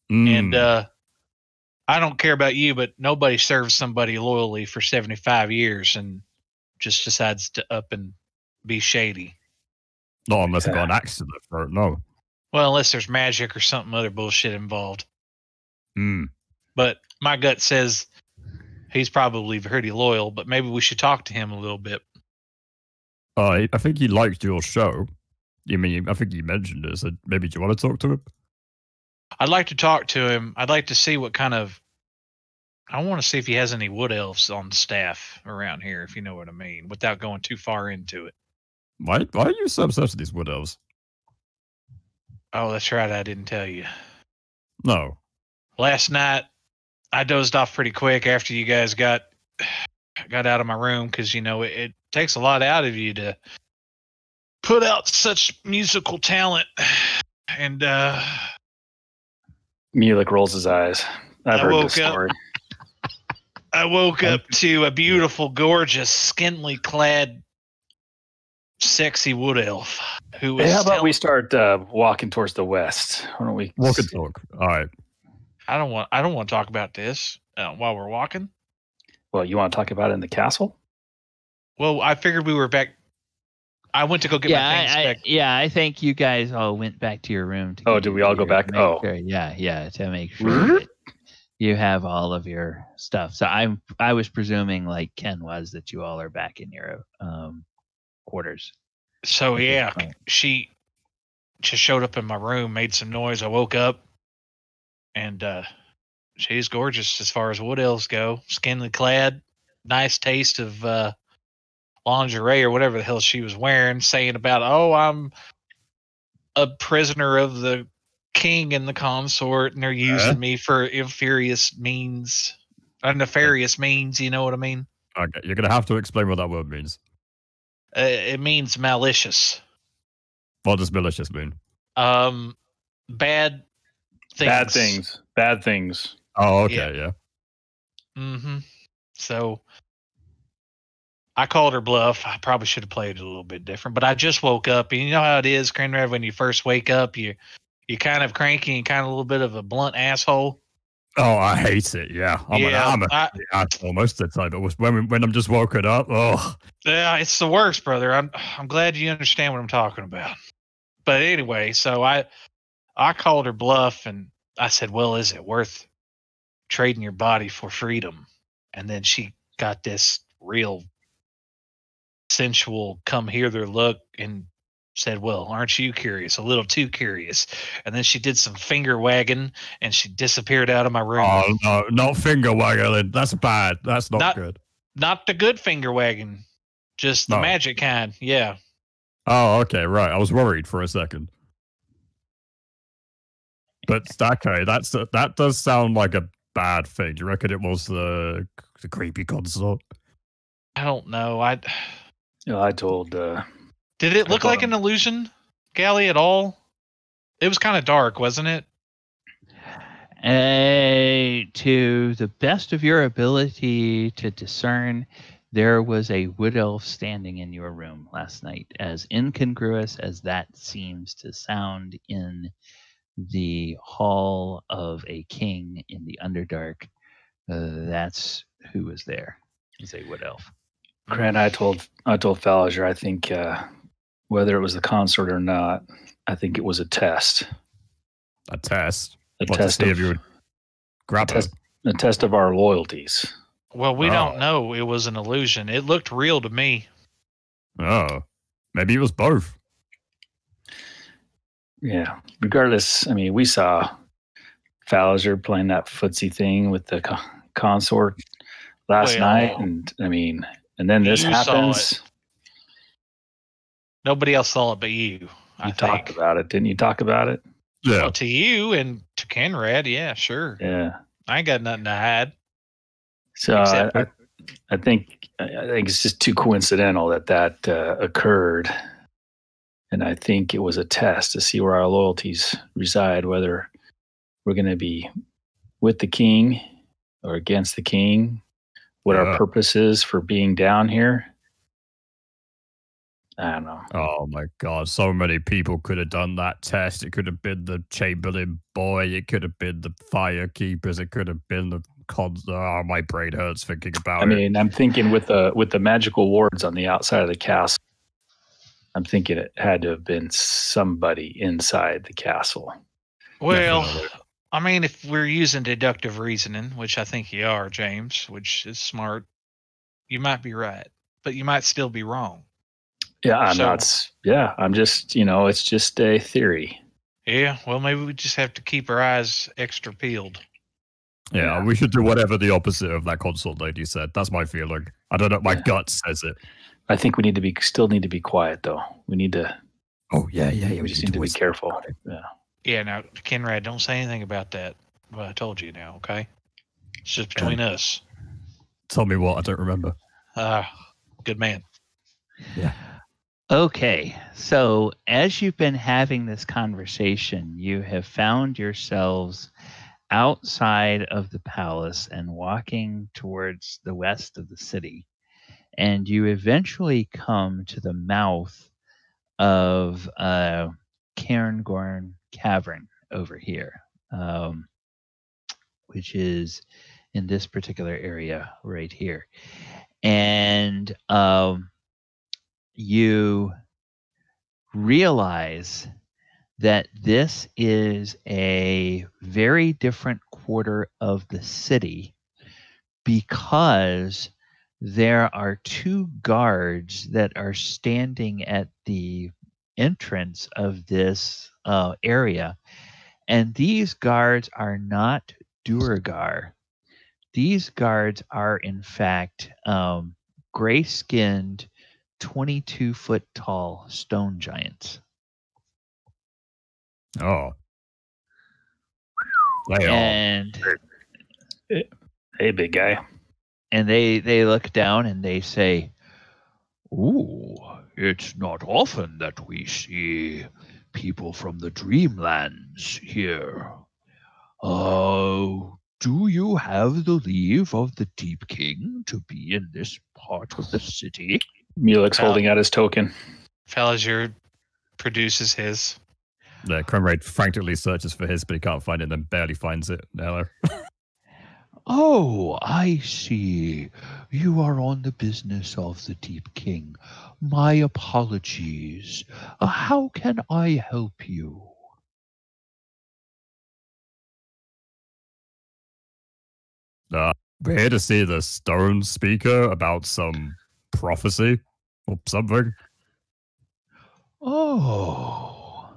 And I don't care about you, but nobody serves somebody loyally for 75 years and just decides to up and be shady. Not unless they got an axe to the throat, no. Well, unless there's magic or something other bullshit involved. But my gut says he's probably pretty loyal, but maybe we should talk to him a little bit. I think he liked your show. I think you mentioned it, so maybe do you want to talk to him? I'd like to talk to him. I'd like to see what kind of... I want to see if he has any wood elves on staff around here, if you know what I mean, without going too far into it. Why are you so obsessed with these wood elves? Oh, that's right. I didn't tell you. No. Last night, I dozed off pretty quick after you guys got out of my room because, it takes a lot out of you to put out such musical talent. And Mulek rolls his eyes. I've heard this story. I woke up to a beautiful, gorgeous, skinly clad, sexy wood elf who was. Hey, how about we start walking towards the west? Why don't we walk and talk? All right. I don't want to talk about this while we're walking. Well, you want to talk about it in the castle? Well, I figured we were back. I went to go get my things back. Yeah, I think you guys all went back to your room. Did we all go back? Sure, to make sure that you have all of your stuff. So I was presuming, like Ken was, that you all are back in your quarters. So yeah, she just showed up in my room, made some noise. I woke up, and she's gorgeous as far as wood elves go. Skinly clad, nice taste of lingerie or whatever the hell she was wearing, saying about, I'm a prisoner of the king and the consort, and they're using me for nefarious means. You know what I mean? Okay, you're gonna have to explain what that word means. It means malicious. What does malicious mean? Bad things. Bad things. Oh, okay, yeah. Mm-hmm. So I called her bluff. I probably should have played it a little bit different, but I just woke up, and you know how it is, Conrad, when you first wake up, you're kind of cranky and kind of a little bit of a blunt asshole. Oh, I hate it. Yeah, I'm a asshole most of the time. But when I'm just woken up, yeah, it's the worst, brother. I'm glad you understand what I'm talking about. But anyway, so I called her bluff, and I said, "Well, is it worth trading your body for freedom?" And then she got this real sensual come hither look and said, "Well, aren't you curious? A little too curious." And then she did some finger wagging, and she disappeared out of my room. Oh, no, not finger wagging. That's bad. That's not good. Not the good finger wagging, just the magic kind. Yeah. Oh, okay, right. I was worried for a second. But okay, that does sound like a bad thing. Do you reckon it was the creepy consort? I don't know. I told. Did it look like an illusion, Gally, at all? It was kind of dark, wasn't it? To the best of your ability to discern, There was a wood elf standing in your room last night. As incongruous as that seems to sound in the hall of a king in the Underdark, that's who was there. Is a wood elf. Grant, I told Fallinger, I think whether it was the consort or not, I think it was a test. A test? A What, test to see of, if you would grab her? a test of our loyalties. Well, we don't know. It was an illusion. It looked real to me. Oh, maybe it was both. Yeah. Regardless, I mean, we saw Fallinger playing that footsie thing with the consort last night, and I mean, and then this happens. Nobody else saw it but you. You talked about it, didn't you? Talk about it. Yeah. Well, to you and to Kenrad, yeah, sure. Yeah. I ain't got nothing to hide. So I think it's just too coincidental that occurred, and I think it was a test to see where our loyalties reside, whether we're going to be with the king or against the king, what our purpose is for being down here. I don't know. Oh my god, so many people could have done that test. It could have been the Chamberlain boy, it could have been the firekeepers, it could have been the oh, my brain hurts thinking about it. I mean, I'm thinking with the magical wards on the outside of the castle, I'm thinking it had to have been somebody inside the castle. Well, definitely. I mean, if we're using deductive reasoning, which I think you are, James, which is smart, you might be right, but you might still be wrong. Yeah, I'm just, it's just a theory. Yeah, well, maybe we just have to keep our eyes extra peeled. Yeah, we should do whatever the opposite of that consort lady said. That's my feeling. I don't know. My gut says it. I think we still need to be quiet, though. We need to. Oh, yeah. We just need to be careful. Yeah. Yeah, now, Kenrad, don't say anything about that. Well, I told you now, okay? It's just between us. Tell me what, I don't remember. Good man. Yeah. Okay, so as you've been having this conversation, you have found yourselves outside of the palace and walking towards the west of the city. And you eventually come to the mouth of Cairngorn Cavern over here, which is in this particular area right here. And you realize that this is a very different quarter of the city because there are two guards that are standing at the entrance of this area. And these guards are not duergar. These guards are, in fact, gray-skinned, 22-foot tall stone giants. Oh. And hey, big guy. And they look down and they say, "Ooh, it's not often that we see people from the Dreamlands here. Do you have the leave of the Deepking to be in this part of the city?" Mulek's holding out his token. Fallinger produces his. Yeah, Conrad frantically searches for his, but he can't find it and then barely finds it. Oh, I see. You are on the business of the Deepking. My apologies. How can I help you? We're here to see the Stonespeaker about some prophecy or something. Oh,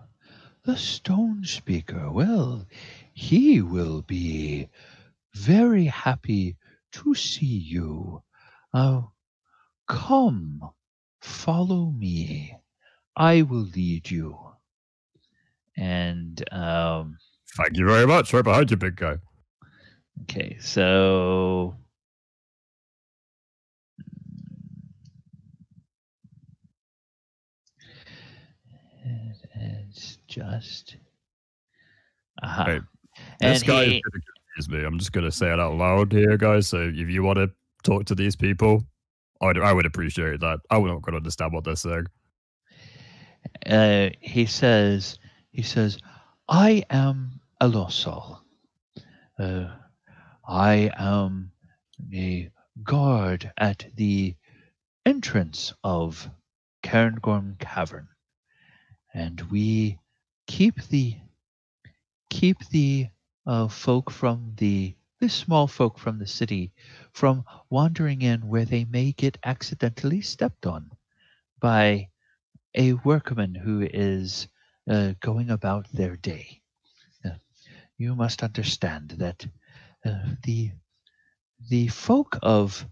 the Stonespeaker. Well, he will be very happy to see you. Come, follow me. I will lead you. And thank you very much. Right behind you, big guy. Okay, so it's just Hey, this guy is going to confuse me. I'm just going to say it out loud here, guys. So if you want to talk to these people, I would appreciate that. I would not going to understand what they're saying. He says, I am a lost soul. I am a guard at the entrance of Cairngorm Cavern, and we keep the folk from the small folk from the city from wandering in where they may get accidentally stepped on by a workman who is going about their day. You must understand that the folk of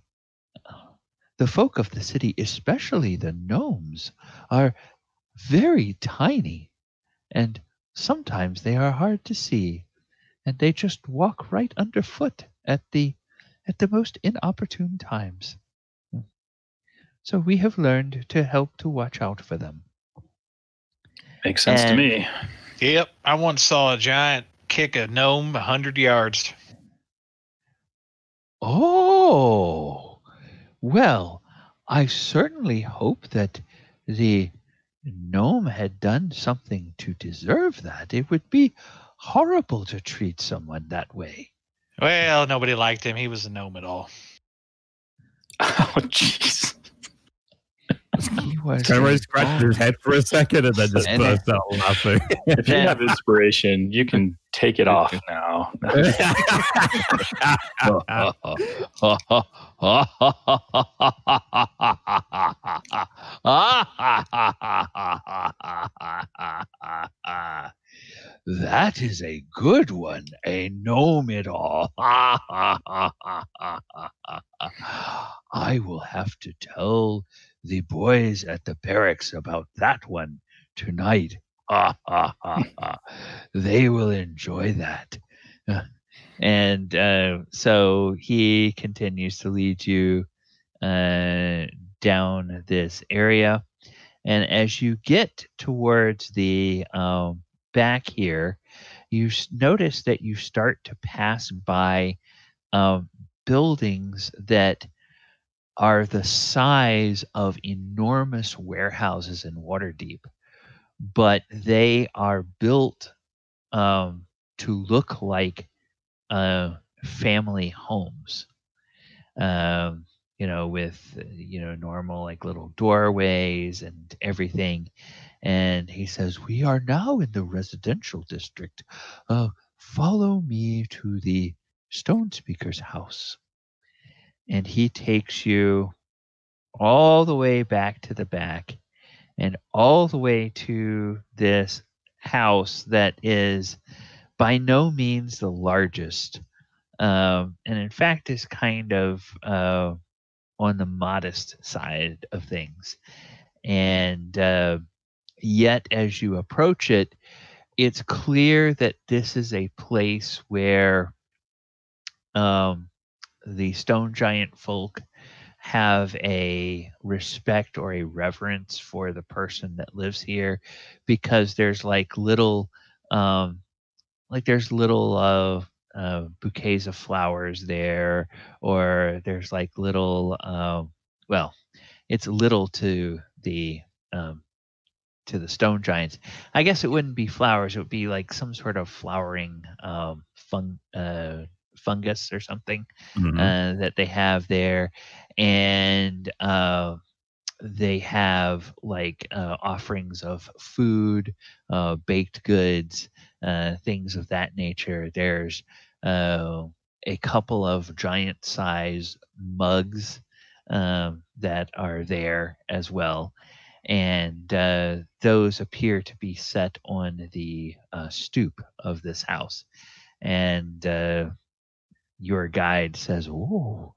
the city, especially the gnomes, are very tiny, and sometimes they are hard to see, and they just walk right underfoot at the most inopportune times. So we have learned to help to watch out for them. Makes sense to me. Yep, I once saw a giant kick a gnome 100 yards. Oh, well, I certainly hope that the gnome had done something to deserve that. It would be horrible to treat someone that way. Well, nobody liked him. He was a gnome at all. Oh, jeez. He was Conway scratched his head for a second and then just burst out laughing. If you have inspiration, you can take it off now. That is a good one. A gnome it all. I will have to tell the boys at the barracks about that one tonight. They will enjoy that. And so he continues to lead you down this area. And as you get towards the back here, you notice that you start to pass by buildings that are the size of enormous warehouses in Waterdeep, but they are built to look like family homes. With normal like little doorways and everything. And he says, "We are now in the residential district. Follow me to the Stonespeaker's house." And he takes you all the way back to the back and all the way to this house that is by no means the largest, and in fact is kind of on the modest side of things. And yet as you approach it, it's clear that this is a place where the stone giant folk have a respect or a reverence for the person that lives here, because there's like little bouquets of flowers there, or there's like little it's little to the stone giants. I guess it wouldn't be flowers, it would be like some sort of flowering fungus or something that they have there. And they have like offerings of food, baked goods, things of that nature. There's a couple of giant size mugs that are there as well. And those appear to be set on the stoop of this house. And your guide says, "Oh,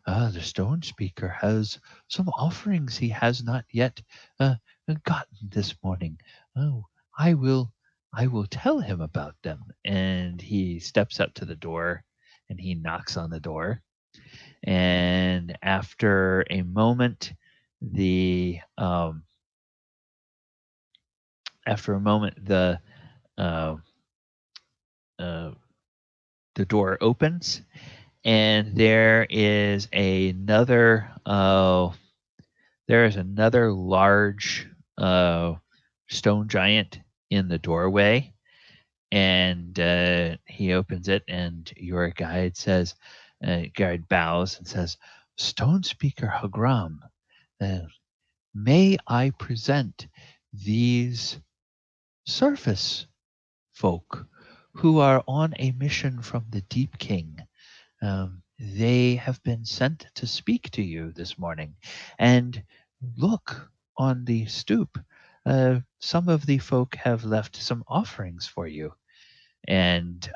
the Stonespeaker has some offerings he has not yet gotten this morning. Oh, I will tell him about them." And he steps up to the door and he knocks on the door. And after a moment, the the door opens, And there is another large stone giant in the doorway, and he opens it, and your guide bows and says, "Stonespeaker Hagram, may I present these surface folk who are on a mission from the Deepking. They have been sent to speak to you this morning. And look on the stoop. Some of the folk have left some offerings for you." And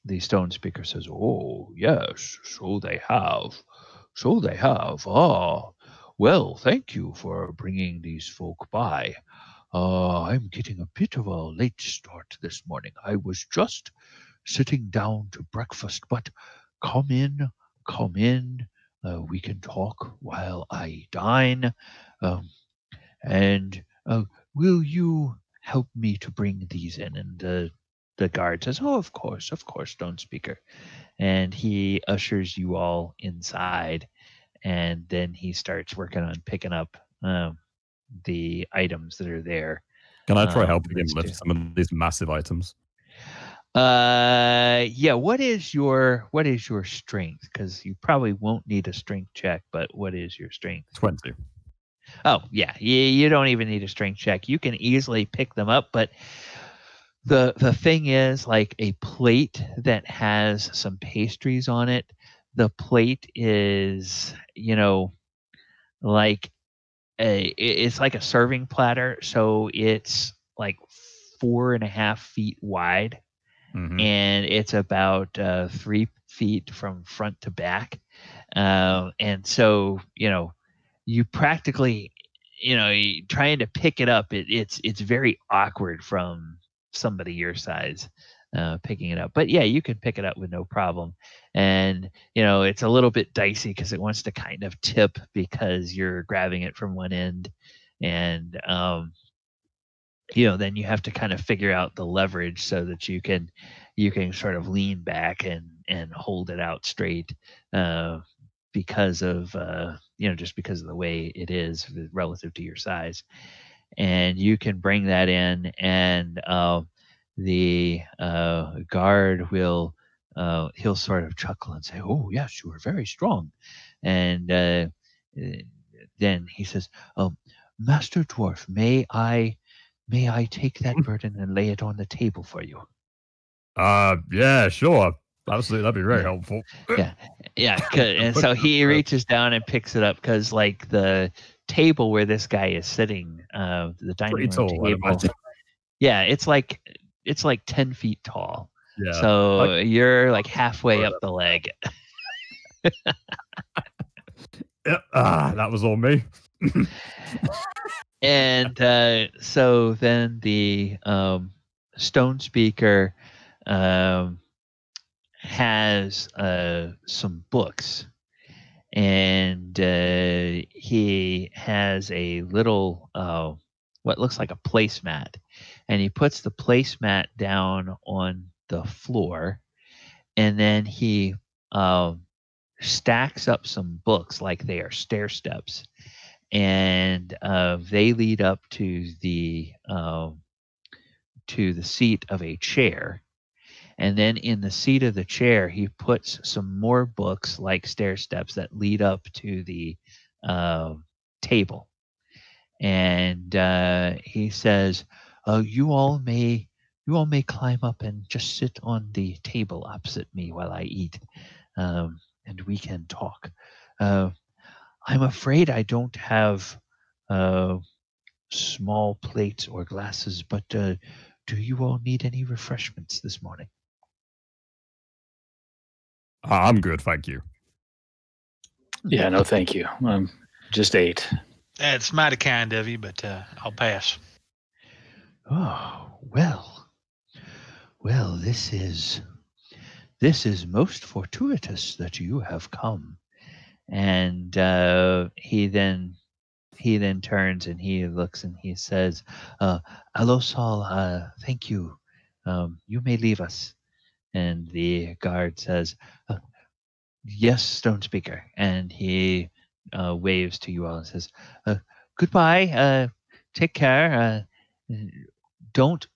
the stone speaker says, "Oh, yes, so they have. So they have. Ah, well, thank you for bringing these folk by. I'm getting a bit of a late start this morning. I was just sitting down to breakfast, but come in, come in. We can talk while I dine. And will you help me to bring these in?" And the guard says, "Oh, of course, Stonespeaker." And he ushers you all inside, and then he starts working on picking up the items that are there. Can I try helping him lift some of these massive items? Yeah. What is your strength? Because you probably won't need a strength check, but what is your strength? 20. Oh, yeah. You don't even need a strength check. You can easily pick them up, but the thing is, like a plate that has some pastries on it, the plate is, like it's like a serving platter, so it's like 4.5 feet wide, and it's about 3 feet from front to back, and so you practically, trying to pick it up, it's very awkward from somebody your size picking it up. But yeah, you can pick it up with no problem. And it's a little bit dicey because it wants to kind of tip because you're grabbing it from one end, and then you have to kind of figure out the leverage so that you can sort of lean back and hold it out straight, because of just because of the way it is relative to your size. And you can bring that in, and the guard will he'll sort of chuckle and say, "Oh yes, you are very strong." And then he says, "Master Dwarf, may I take that burden and lay it on the table for you?" Yeah, sure. Absolutely, that'd be very helpful. Yeah. And so he reaches down and picks it up, because like the table where this guy is sitting, the dining room table, yeah, it's like 10 feet tall. Yeah. So you're like halfway up the leg. That was all me. And so then the Stonespeaker has some books, and he has a little what looks like a placemat, and he puts the placemat down on the floor, and then he stacks up some books like they are stair steps, and they lead up to the seat of a chair. And then in the seat of the chair, he puts some more books like stair steps that lead up to the table. And he says, "You all may climb up and just sit on the table opposite me while I eat, and we can talk. I'm afraid I don't have small plates or glasses, but do you all need any refreshments this morning?" I'm good, thank you. Yeah, no, thank you. Just ate. It's mighty kind of you, but I'll pass. Oh, well, this is most fortuitous that you have come. And he then turns and he looks and he says, "Alosal, thank you. You may leave us." And the guard says, Yes, Stonespeaker. And he waves to you all and says, goodbye. Take care. Don't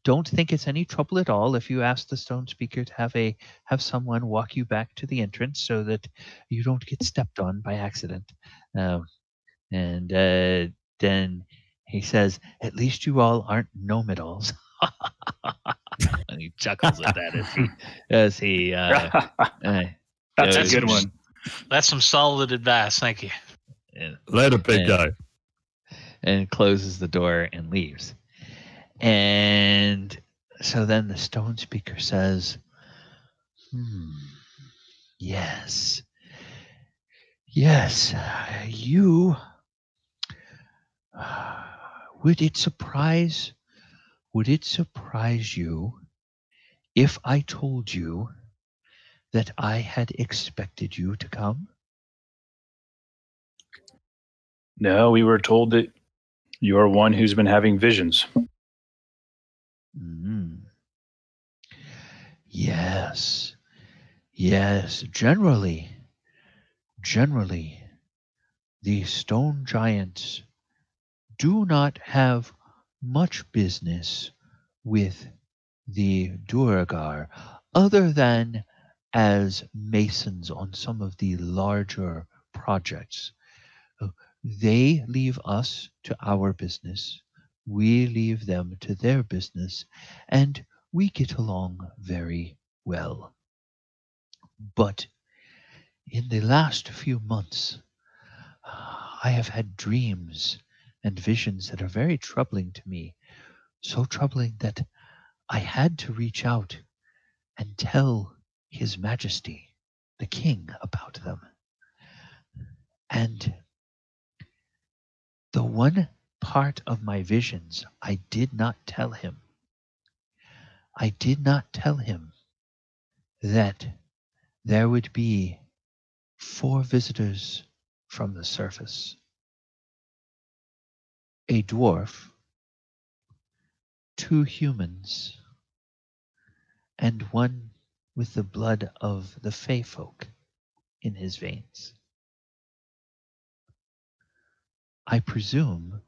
don't think it's any trouble at all if you ask the Stonespeaker to have someone walk you back to the entrance so that you don't get stepped on by accident. And then he says, "At least you all aren't know-it-alls." And he chuckles at that as he That's a goes good one. That's some solid advice. Thank you. Later, big guy. And closes the door and leaves. And so then the Stonespeaker says, yes, you, would it surprise you if I told you that I had expected you to come? No, we were told that you're one who's been having visions. Yes. Generally, the stone giants do not have much business with the Duergar other than as masons on some of the larger projects. They leave us to our business, we leave them to their business, and we get along very well. But in the last few months, I have had dreams and visions that are very troubling to me, so troubling that I had to reach out and tell His Majesty, the King, about them. And the one part of my visions I did not tell him. I did not tell him that there would be 4 visitors from the surface. A dwarf, 2 humans, and one with the blood of the Fey folk in his veins. I presume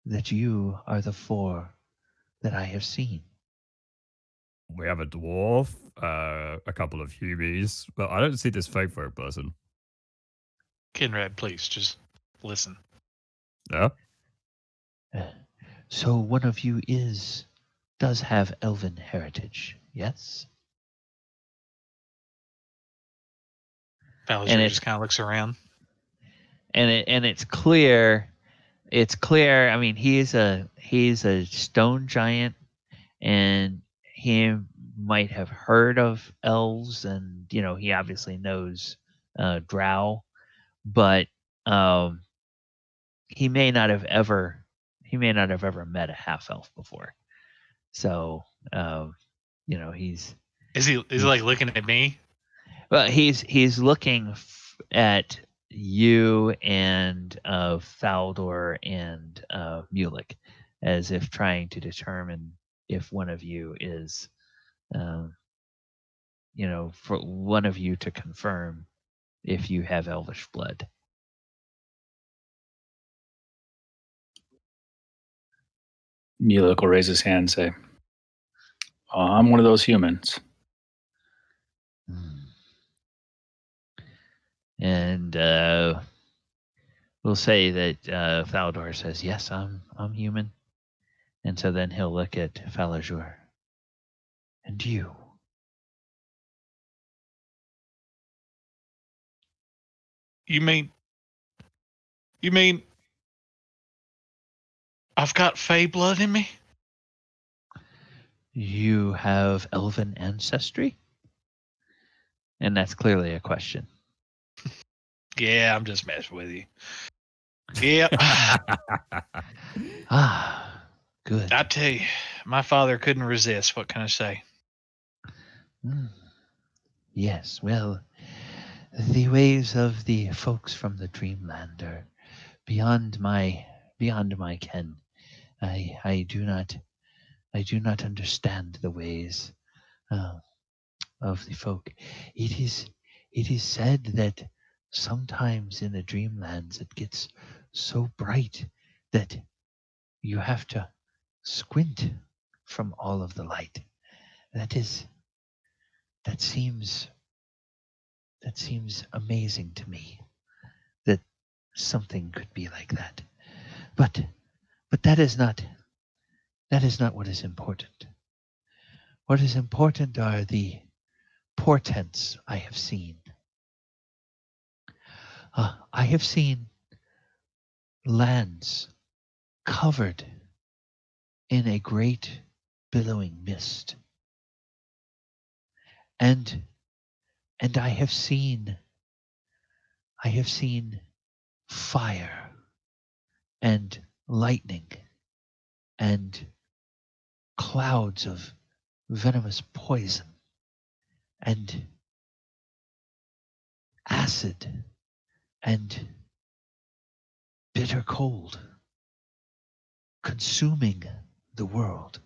that you are the 4 that I have seen. We have a dwarf, a couple of humies, but I don't see this folk person. Kinrad, please just listen. Yeah. So one of you does have elven heritage, yes? Ballinger just kind of looks around. And it's clear. I mean, he's a stone giant, and he might have heard of elves, and he obviously knows drow, but he may not have ever met a half elf before. So he's like looking at me. Well, he's looking at you and Faldor and Mulek, as if trying to determine if one of you is, for one of you to confirm if you have elvish blood. Mulek will raise his hand and say, I'm one of those humans. And we'll say that Faldor says, yes, I'm human. And so then he'll look at Falajur. And you? You mean I've got Fey blood in me? You have elven ancestry? And that's clearly a question. Yeah, I'm just messing with you. Yeah. Good. I tell you, my father couldn't resist. What can I say? Yes, well, the ways of the folks from the Dreamland are beyond my ken. I do not understand the ways of the folk. It It is said that sometimes in the dreamlands it gets so bright that you have to squint from all of the light. That seems amazing to me, that something could be like that. But that is not what is important. What is important are the portents I have seen. I have seen lands covered in a great billowing mist. And I have seen fire and lightning and clouds of venomous poison and acid and bitter cold consuming the world.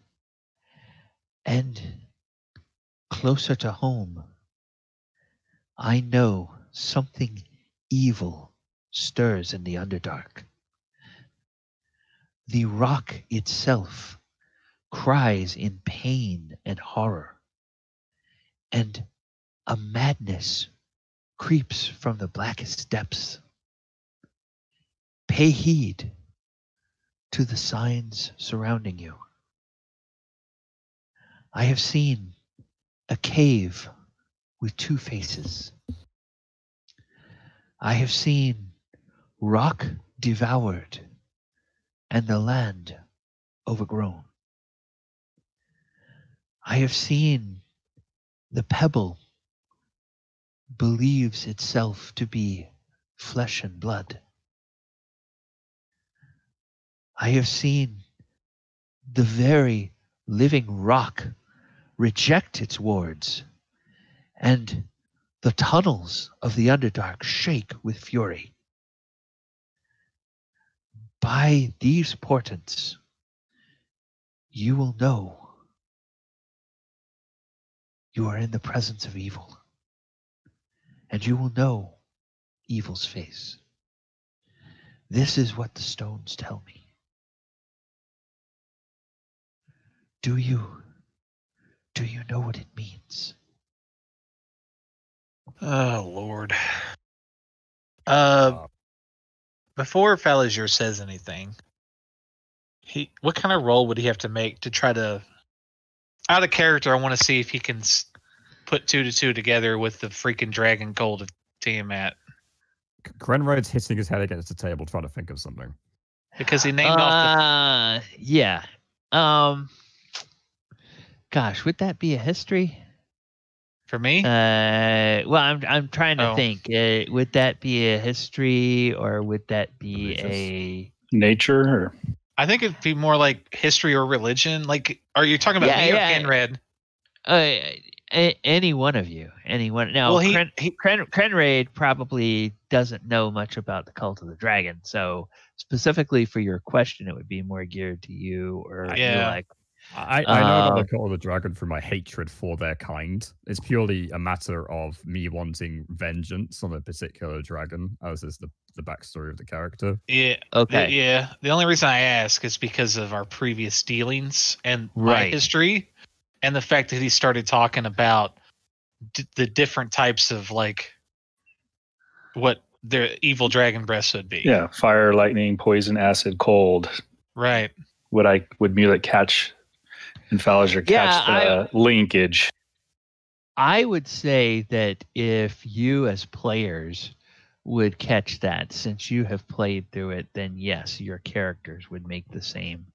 And closer to home, I know something evil stirs in the Underdark. The rock itself cries in pain and horror, and a madness creeps from the blackest depths. Pay heed to the signs surrounding you. I have seen a cave with two faces. I have seen rock devoured and the land overgrown. I have seen the pebble believes itself to be flesh and blood. I have seen the very living rock reject its wards, and the tunnels of the Underdark shake with fury. By these portents, you will know you are in the presence of evil, and you will know evil's face. This is what the stones tell me. Do you know what it means? Oh, Lord. Before Falazir says anything, what kind of roll would he have to make to try to... Out of character, I want to see if he can put 2 to 2 together with the freaking Dragon Gold of Tiamat. Grenroyd's hitting his head against the table trying to think of something. Because he named off the... Yeah. Gosh, would that be a history? For me? Well, I'm trying to think. Would that be a history, or would that be a nature? Or... I think it'd be more like history or religion. Like, are you talking about me or Kenred? Any one of you. Anyone. Now, well, Kenred probably doesn't know much about the Cult of the Dragon, so specifically for your question, it would be more geared to you or like. I know about the Cult of the Dragon from my hatred for their kind. It's purely a matter of me wanting vengeance on a particular dragon, as is the backstory of the character. Yeah. Okay. The only reason I ask is because of our previous dealings and my history, and the fact that he started talking about the different types of like what their evil dragon breaths would be. Yeah, fire, lightning, poison, acid, cold. Right. Would Mulek catch and Falazir catch the linkage? I would say that if you as players would catch that, since you have played through it, then yes, your characters would make the same.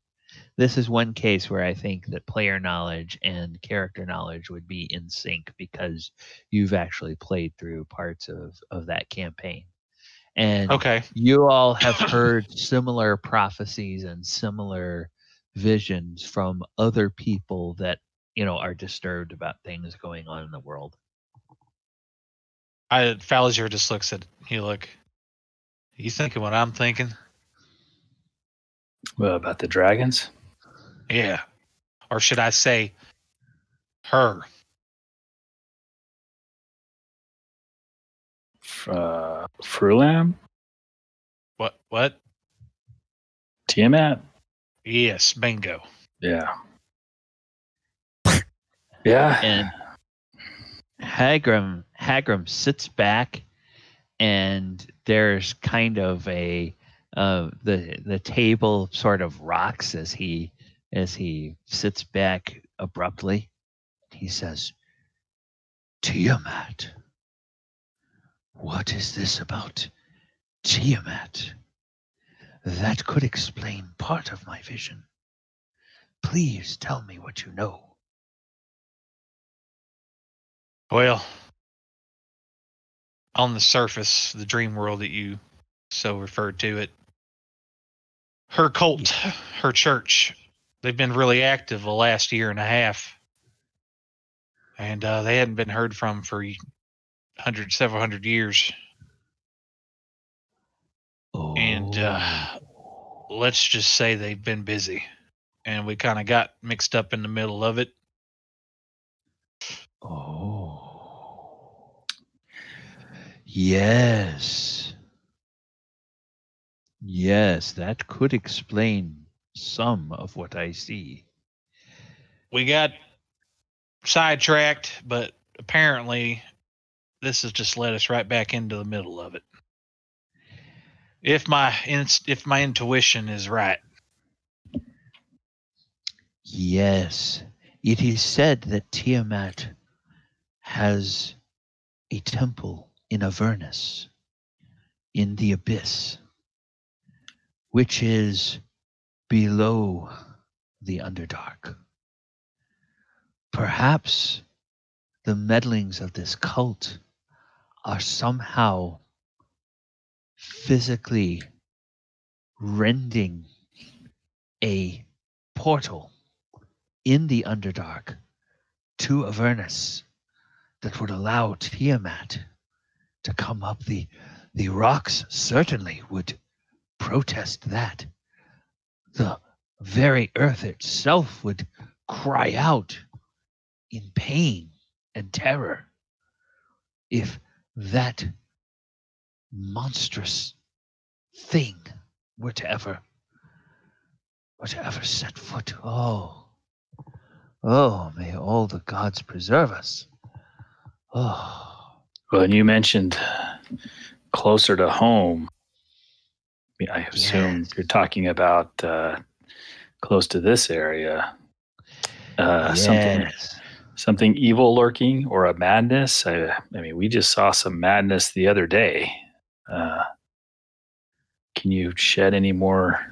This is one case where I think that player knowledge and character knowledge would be in sync because you've actually played through parts of that campaign. And you all have heard similar prophecies and similar visions from other people that, are disturbed about things going on in the world. Falazir just looks at Mulek. You thinking what I'm thinking? Well, about the dragons? Yeah. Or should I say her? Frulam? What? Tiamat? Yes, bingo. Yeah. Yeah. And Hagram sits back, and there's kind of a the table sort of rocks as he sits back abruptly. He says, "Tiamat, what is this about Tiamat? That could explain part of my vision. Please tell me what you know." Well, on the surface, the dream world that you so referred to it, her cult, her church, they've been really active the last year and a half. And they hadn't been heard from for several hundred years. Oh. And let's just say they've been busy. And we kind of got mixed up in the middle of it. Oh. Yes. Yes, that could explain some of what I see. We got sidetracked, but apparently this has just led us right back into the middle of it. If my intuition is right. Yes, it is said that Tiamat has a temple in Avernus, in the abyss, which is below the Underdark. Perhaps the meddlings of this cult are somehow physically rending a portal in the Underdark to Avernus that would allow Tiamat to come up. The rocks certainly would protest that. The very earth itself would cry out in pain and terror if that monstrous thing were to ever set foot. Oh, may all the gods preserve us. Oh. Well, and you mentioned closer to home. I assume you're talking about close to this area. Something evil lurking, or a madness. I mean, we just saw some madness the other day. Can you shed any more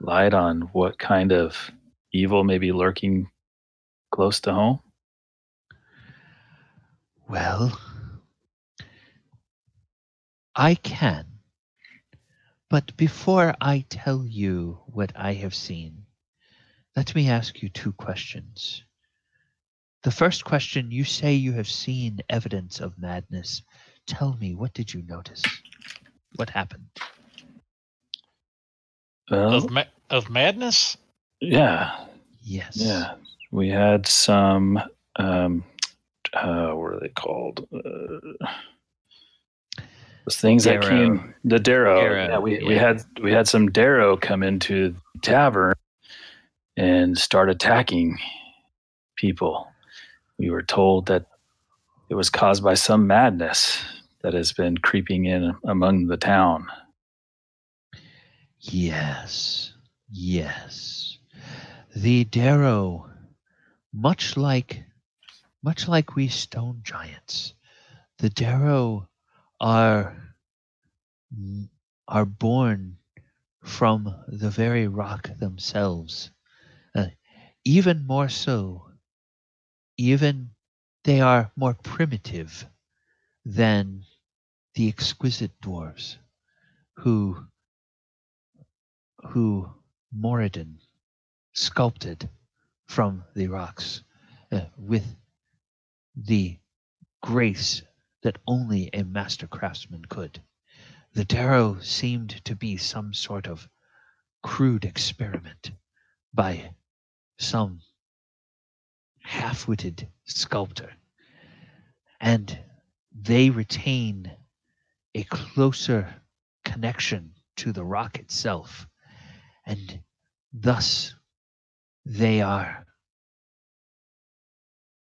light on what kind of evil may be lurking close to home? Well, I can. But before I tell you what I have seen, let me ask you two questions. The first question, you say you have seen evidence of madness. Tell me, what did you notice? What happened? Well, Of madness? Yeah. Yes. Yeah. We had some, what are they called? Those things Darrow. that came, the Darrow. Darrow, Yeah, we had some Darrow come into the tavern and start attacking people. We were told that it was caused by some madness that has been creeping in among the town. Yes. The Darrow, much like we stone giants, the Darrow are born from the very rock themselves. Even more so, they are more primitive than the exquisite dwarves who Moradin sculpted from the rocks with the grace that only a master craftsman could. The Darrow seemed to be some sort of crude experiment by some half-witted sculptor, and they retain a closer connection to the rock itself, and thus they are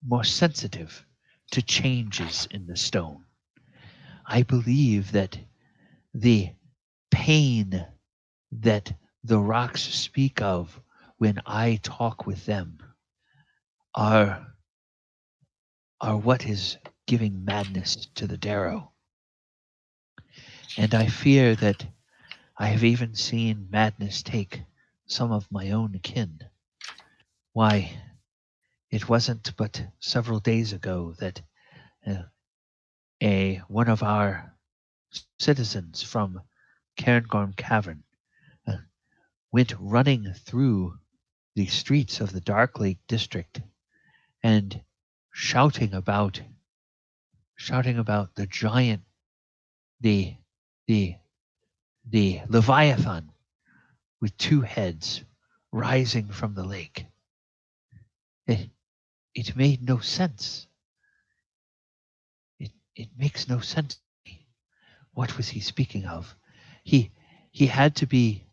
more sensitive to changes in the stone. I believe that the pain that the rocks speak of when I talk with them are what is giving madness to the Darrow. And I fear that I have even seen madness take some of my own kin. Why, it wasn't but several days ago that one of our citizens from Cairngorm Cavern went running through the streets of the Dark Lake District and shouting about the giant, the Leviathan with two heads rising from the lake. It made no sense. It makes no sense to me. What was he speaking of? He had to be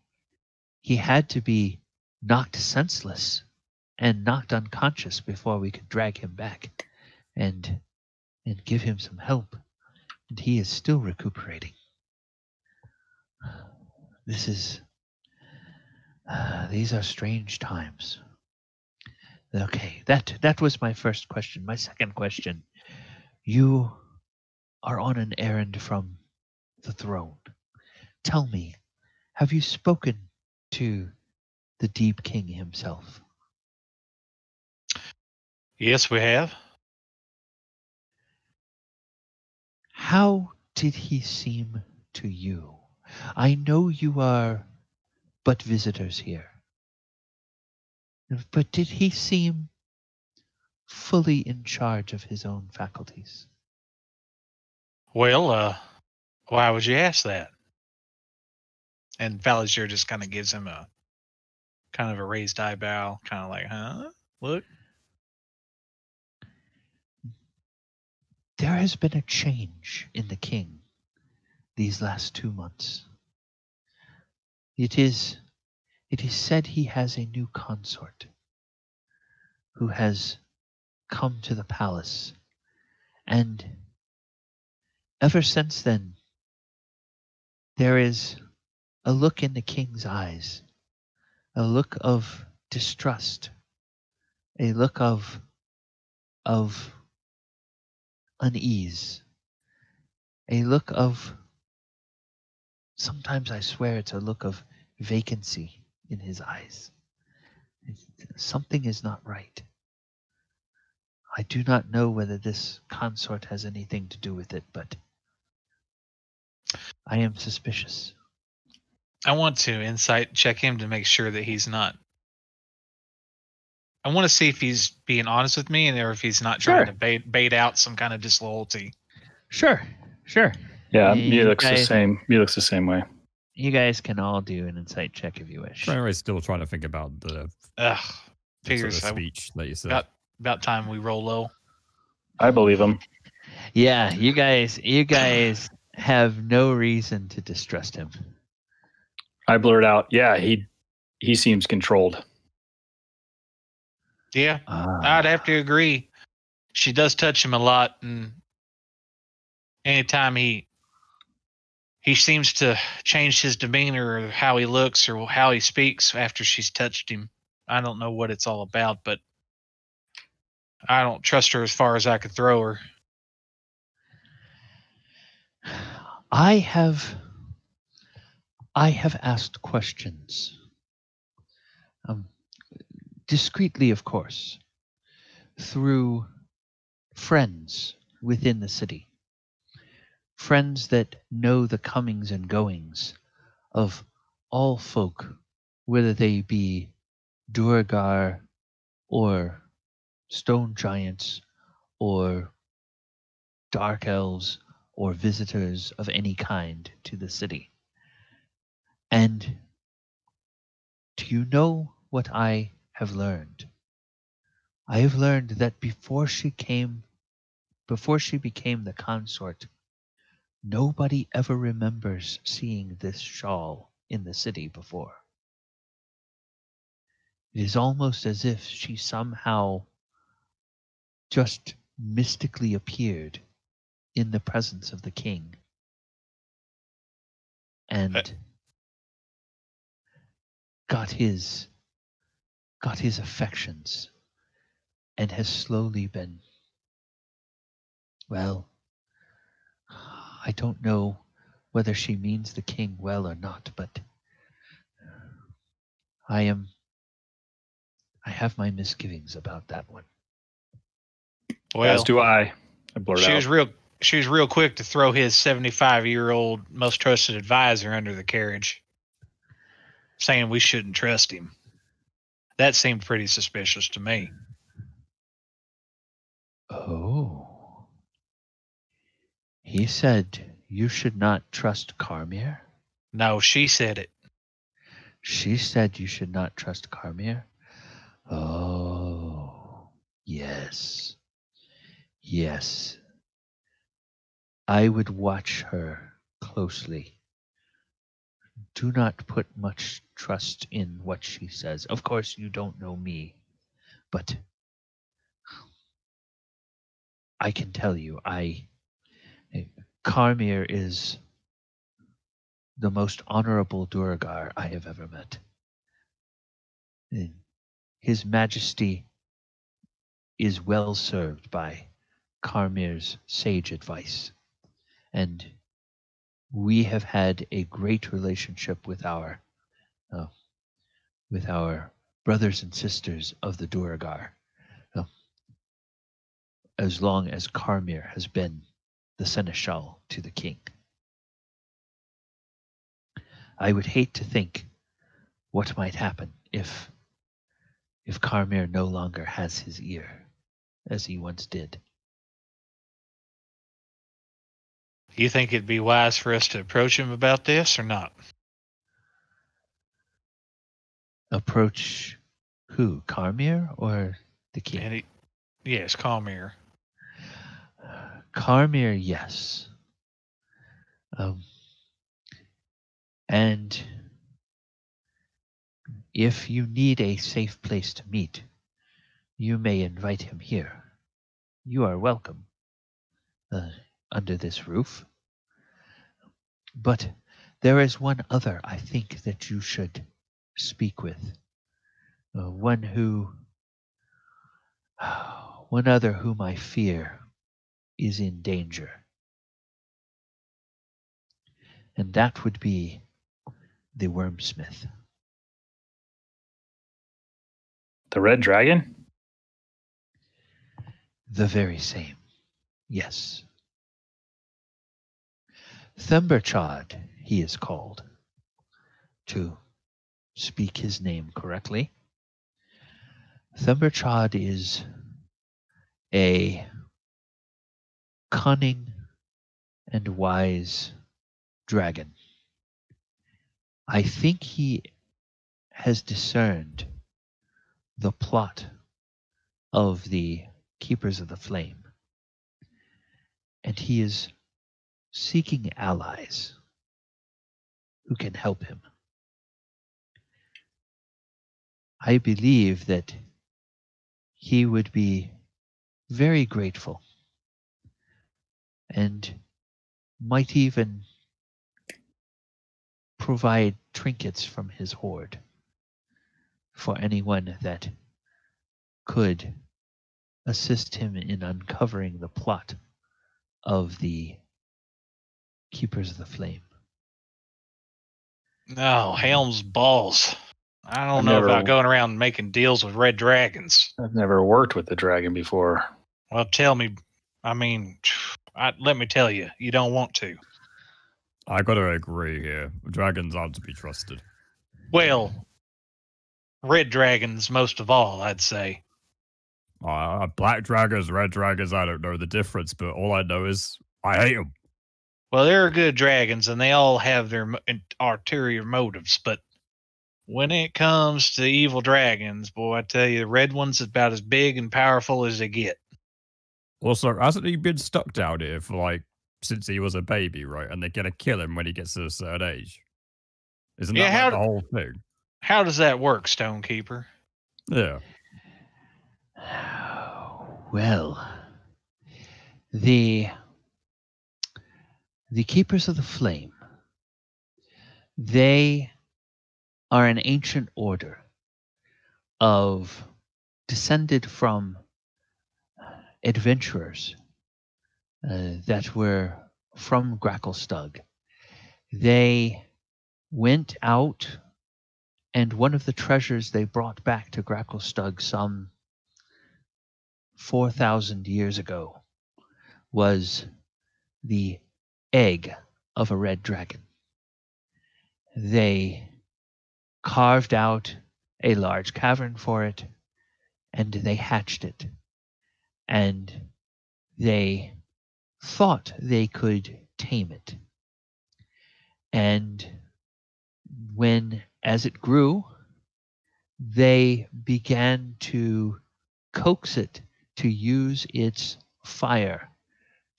knocked senseless and knocked unconscious before we could drag him back and give him some help. And he is still recuperating. These are strange times. Okay, that was my first question. My second question: you are on an errand from the throne. Tell me, have you spoken to the Deepking himself? Yes, we have. How did he seem to you? I know you are but visitors here, but did he seem fully in charge of his own faculties? Well, why would you ask that? And Valisure just kind of gives him a kind of a raised eyebrow, kind of like, huh? Look. There has been a change in the king these last 2 months. It is said he has a new consort who has come to the palace, and ever since then, there is a look in the king's eyes, a look of distrust, a look of unease, a look of, sometimes I swear it's a look of vacancy in his eyes. Something is not right. I do not know whether this consort has anything to do with it, but I am suspicious. I want to insight check him to make sure that he's not. I want to see if he's being honest with me, and or if he's not trying to bait out some kind of disloyalty. Sure. Yeah, he looks the same. He looks the same way. You guys can all do an insight check if you wish. I'm still trying to think about the figures sort of speech that you said. About time we roll low. I believe him. Yeah, you guys have no reason to distrust him. I blurt out, yeah, he seems controlled. Yeah, I'd have to agree. She does touch him a lot, and anytime he seems to change his demeanor or how he looks or how he speaks after she's touched him. I don't know what it's all about, but I don't trust her as far as I could throw her. I have asked questions. Discreetly, of course, through friends within the city. Friends that know the comings and goings of all folk, whether they be duergar or stone giants or dark elves or visitors of any kind to the city. And do you know what I have learned? I have learned that before she became the consort Nobody ever remembers seeing this shawl in the city before. It is almost as if she somehow just mystically appeared in the presence of the king and got his affections and has slowly been, well, I don't know whether she means the king well or not, but I have my misgivings about that one. Well, as do I blurted out. She was real quick to throw his 75-year-old most trusted advisor under the carriage, saying we shouldn't trust him. That seemed pretty suspicious to me. Oh. He said you should not trust Carmir? No, she said it. She said you should not trust Carmir? Oh, yes. Yes. I would watch her closely. Do not put much trust in what she says. Of course, you don't know me, but I can tell you, Carmir is the most honorable duergar I have ever met. His Majesty is well served by Carmir's sage advice, and we have had a great relationship with our brothers and sisters of the duergar, as long as Carmir has been the seneschal to the king. I would hate to think what might happen if Carmir no longer has his ear, as he once did. You think it'd be wise for us to approach him about this or not? Approach who? Carmir or the king? Yes, Carmir. Carmir, yes. And if you need a safe place to meet, you may invite him here. You are welcome under this roof. But there is one other I think that you should speak with. One other whom I fear is in danger. And that would be the Wormsmith. The Red Dragon? The very same, yes. Themberchad, he is called, to speak his name correctly. Themberchad is a cunning and wise dragon. I think he has discerned the plot of the Keepers of the Flame, and he is seeking allies who can help him. I believe that he would be very grateful and might even provide trinkets from his hoard for anyone that could assist him in uncovering the plot of the Keepers of the Flame. No, Helm's balls. I don't I've know never- about going around making deals with red dragons. I've never worked with the dragon before. Well, tell me. I mean, let me tell you, you don't want to. I gotta agree here. Dragons aren't to be trusted. Well, red dragons most of all, I'd say. Black dragons, red dragons, I don't know the difference, but all I know is I hate them. Well, they're good dragons, and they all have their ulterior motives. But when it comes to evil dragons, boy, I tell you, the red one's about as big and powerful as they get. Also, hasn't he been stuck down here for like since he was a baby, right? And they're going to kill him when he gets to a certain age. Isn't Yeah, that like the whole thing? How does that work, Stonekeeper? Yeah. Well, the Keepers of the Flame, they are an ancient order of descended from adventurers that were from Gracklestug. They went out, and one of the treasures they brought back to Gracklestug some 4,000 years ago was the egg of a red dragon. They carved out a large cavern for it, and they hatched it. And they thought they could tame it. And as it grew, they began to coax it to use its fire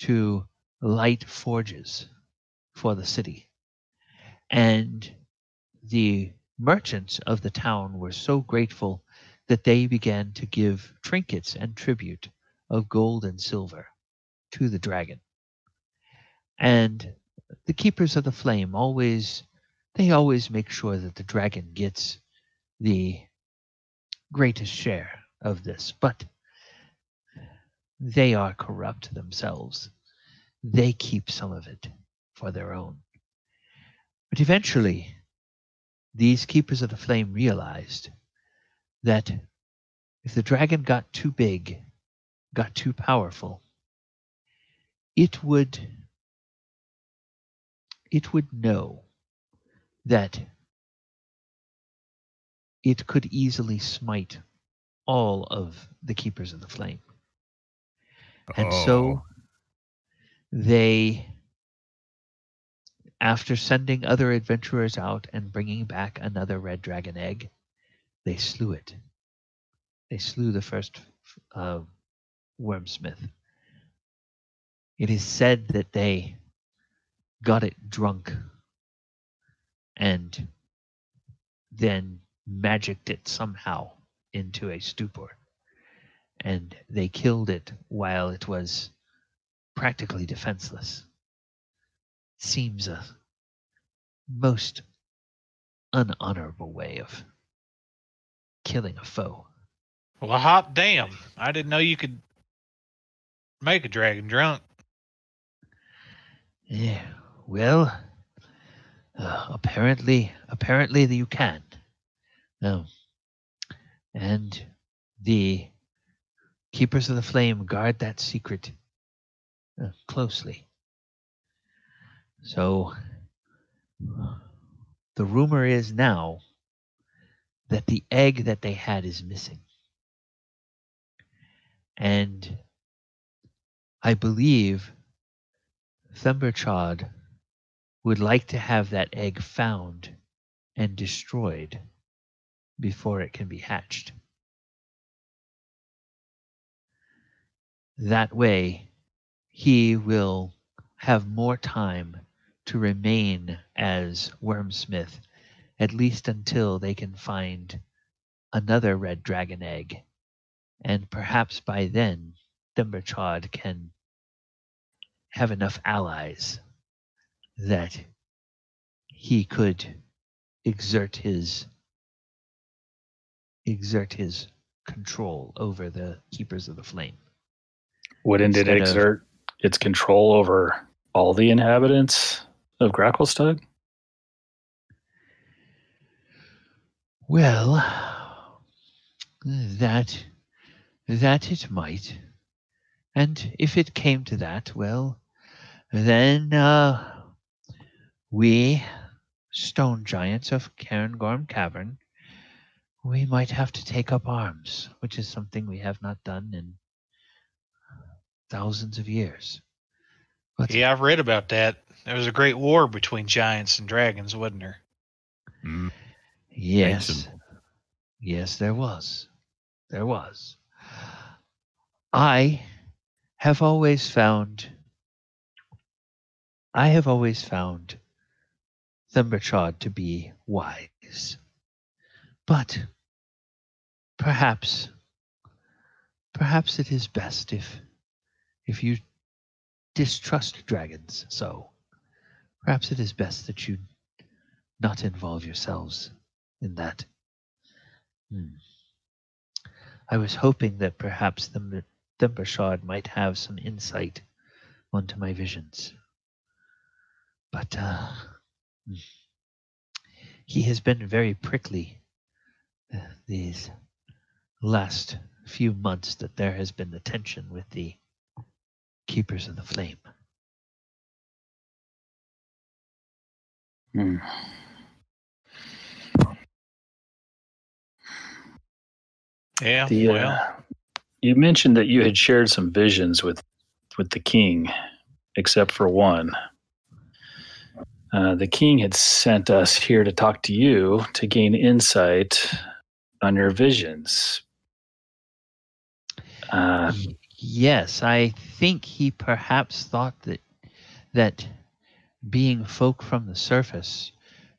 to light forges for the city. And the merchants of the town were so grateful that they began to give trinkets and tribute of gold and silver to the dragon. And the Keepers of the Flame always make sure that the dragon gets the greatest share of this, but they are corrupt themselves. They keep some of it for their own. But eventually, these Keepers of the Flame realized that if the dragon got too big, got too powerful, it would know that it could easily smite all of the Keepers of the Flame. And so they, after sending other adventurers out and bringing back another red dragon egg, they slew it. They slew the first wormsmith. It is said that they got it drunk and then magicked it somehow into a stupor. And they killed it while it was practically defenseless. Seems a most unhonorable way of killing a foe. Well, hot damn. I didn't know you could make a dragon drunk. Yeah, well, apparently you can. And the Keepers of the Flame guard that secret closely. So the rumor is now that the egg that they had is missing. And I believe Thumberchod would like to have that egg found and destroyed before it can be hatched. That way, he will have more time to remain as Wormsmith, at least until they can find another red dragon egg. And perhaps by then, Thumberchod can have enough allies that he could exert his control over the Keepers of the Flame. Wouldn't it exert its control over all the inhabitants of Gracklestug? Well, that it might. And if it came to that, well, then we stone giants of Cairngorm Cavern, we might have to take up arms, which is something we have not done in thousands of years. But yeah, I've read about that. There was a great war between giants and dragons, wasn't there? Yes. Ancient. Yes, there was. There was. I have always found I have always found Thumberchod to be wise. But perhaps it is best if you distrust dragons so. Perhaps it is best that you not involve yourselves in that. I was hoping that perhaps Thumberchod might have some insight onto my visions. But he has been very prickly these last few months that there has been the tension with the Keepers of the Flame. Yeah, You mentioned that you had shared some visions with the king, except for one. The king had sent us here to talk to you to gain insight on your visions. Yes, I think he perhaps thought that being folk from the surface,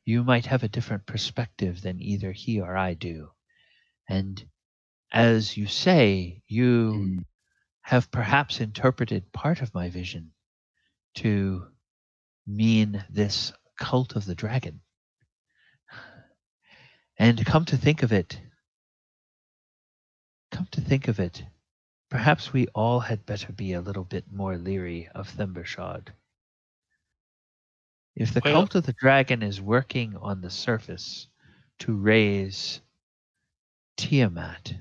you might have a different perspective than either he or I do. And as you say, you have perhaps interpreted part of my vision to mean this cult of the dragon. And come to think of it, perhaps we all had better be a little bit more leery of Thumberchod. If the cult of the dragon is working on the surface to raise Tiamat,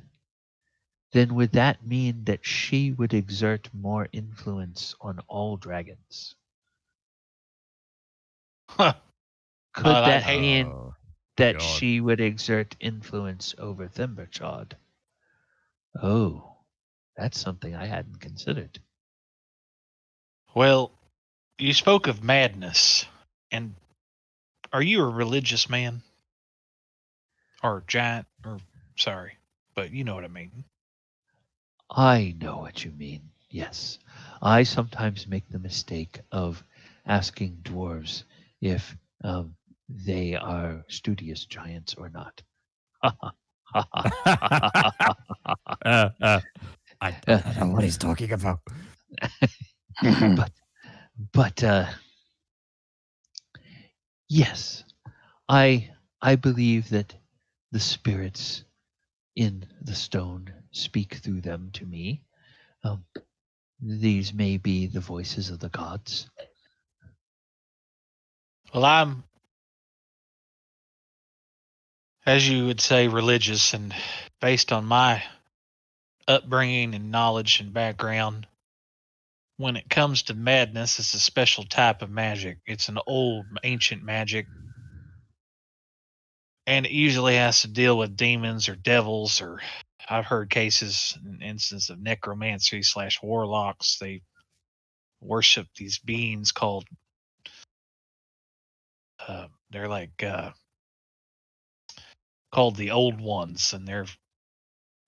then would that mean that she would exert more influence on all dragons? Could that mean that she would exert influence over Thumberchod? Oh, that's something I hadn't considered. Well, you spoke of madness, and are you a religious man? Or giant, or sorry, but you know what I mean. I know what you mean, yes. I sometimes make the mistake of asking dwarves if they are studious giants or not. I don't know what he's talking about. but yes, I believe that the spirits in the stone speak through them to me. These may be the voices of the gods. Well, I'm, as you would say, religious, and based on my upbringing and knowledge and background, when it comes to madness, it's a special type of magic. It's an old, ancient magic. And it usually has to deal with demons or devils, or I've heard cases and instances of necromancy / warlocks. They worship these beings called, they're like called the Old Ones, and they're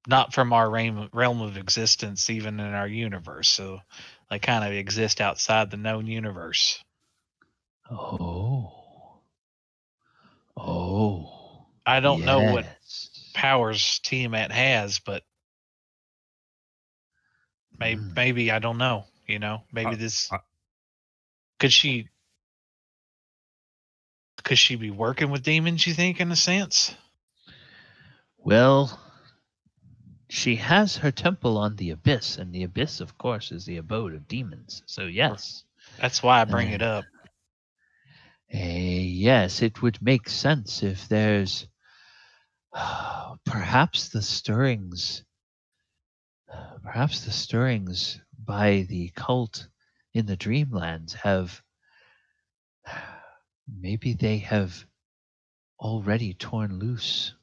not from our realm of existence, even in our universe. So they kind of exist outside the known universe. Oh. I don't know what powers Tiamat has, but maybe I don't know. You know, maybe this could she be working with demons? You think, in a sense? Well, she has her temple on the Abyss, and the Abyss, of course, is the abode of demons. So yes, that's why I bring it up. Yes, it would make sense if there's perhaps the stirrings by the cult in the Dreamlands have, maybe they have already torn loose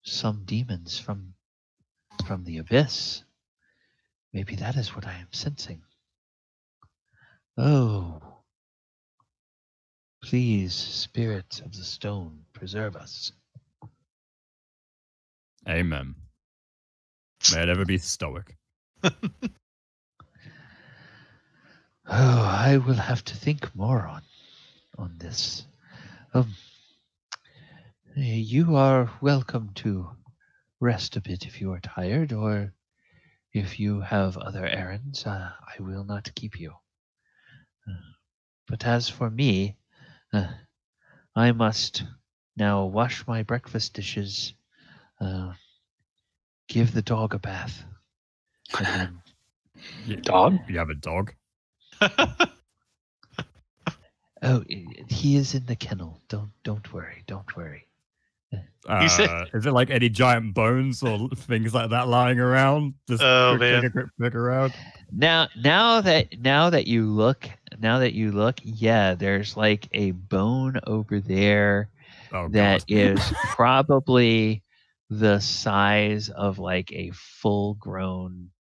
some demons from the Abyss. Maybe that is what I am sensing. Oh, please, spirits of the stone, preserve us. Amen. May it ever be stoic. Oh, I will have to think more on this. You are welcome to rest a bit if you are tired, or if you have other errands, I will not keep you. But as for me, I must now wash my breakfast dishes, give the dog a bath, and then Dog? You have a dog? oh, he is in the kennel. Don't worry. Don't worry. He said, Is there like any giant bones or things like that lying around? Just Oh, take a man. quick look around. Now that you look, yeah, there's like a bone over there Oh that god. is probably the size of like a full-grown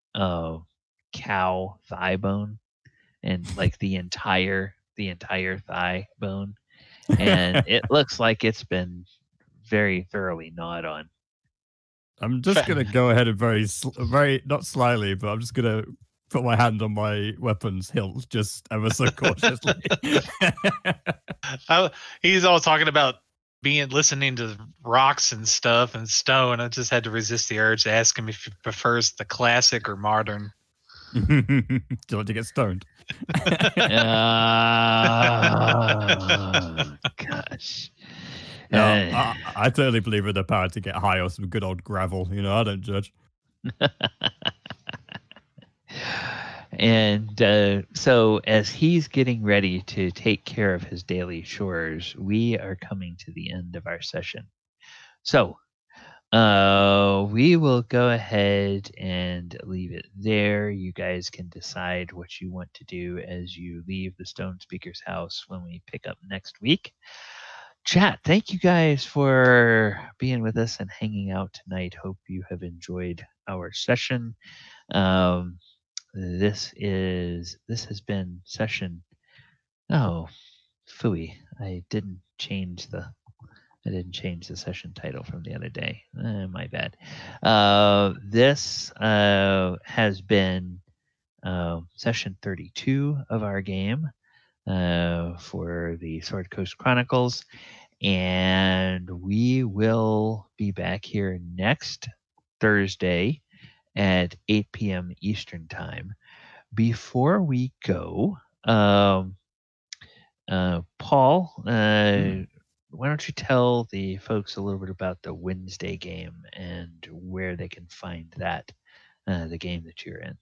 cow thigh bone, and like the entire thigh bone, and it looks like it's been very thoroughly gnawed on. I'm just gonna go ahead and very not slyly, but I'm just gonna put my hand on my weapon's hilt just ever so cautiously. He's all talking about listening to rocks and stuff and stone. I just had to resist the urge to ask him if he prefers the classic or modern. Do you want to get stoned? Gosh. No, I totally believe in the power to get high or some good old gravel. You know, I don't judge. And so, as he's getting ready to take care of his daily chores, we are coming to the end of our session. So, we will go ahead and leave it there. You guys can decide what you want to do as you leave the Stonespeaker's house when we pick up next week. Chat, thank you guys for being with us and hanging out tonight. Hope you have enjoyed our session. This has been session. Oh, phooey! I didn't change the session title from the other day. My bad. This has been session 32 of our game for the Sword Coast Chronicles, and we will be back here next Thursday at 8 p.m. Eastern Time. Before we go, Paul, why don't you tell the folks a little bit about the Wednesday game and where they can find that, the game that you're in?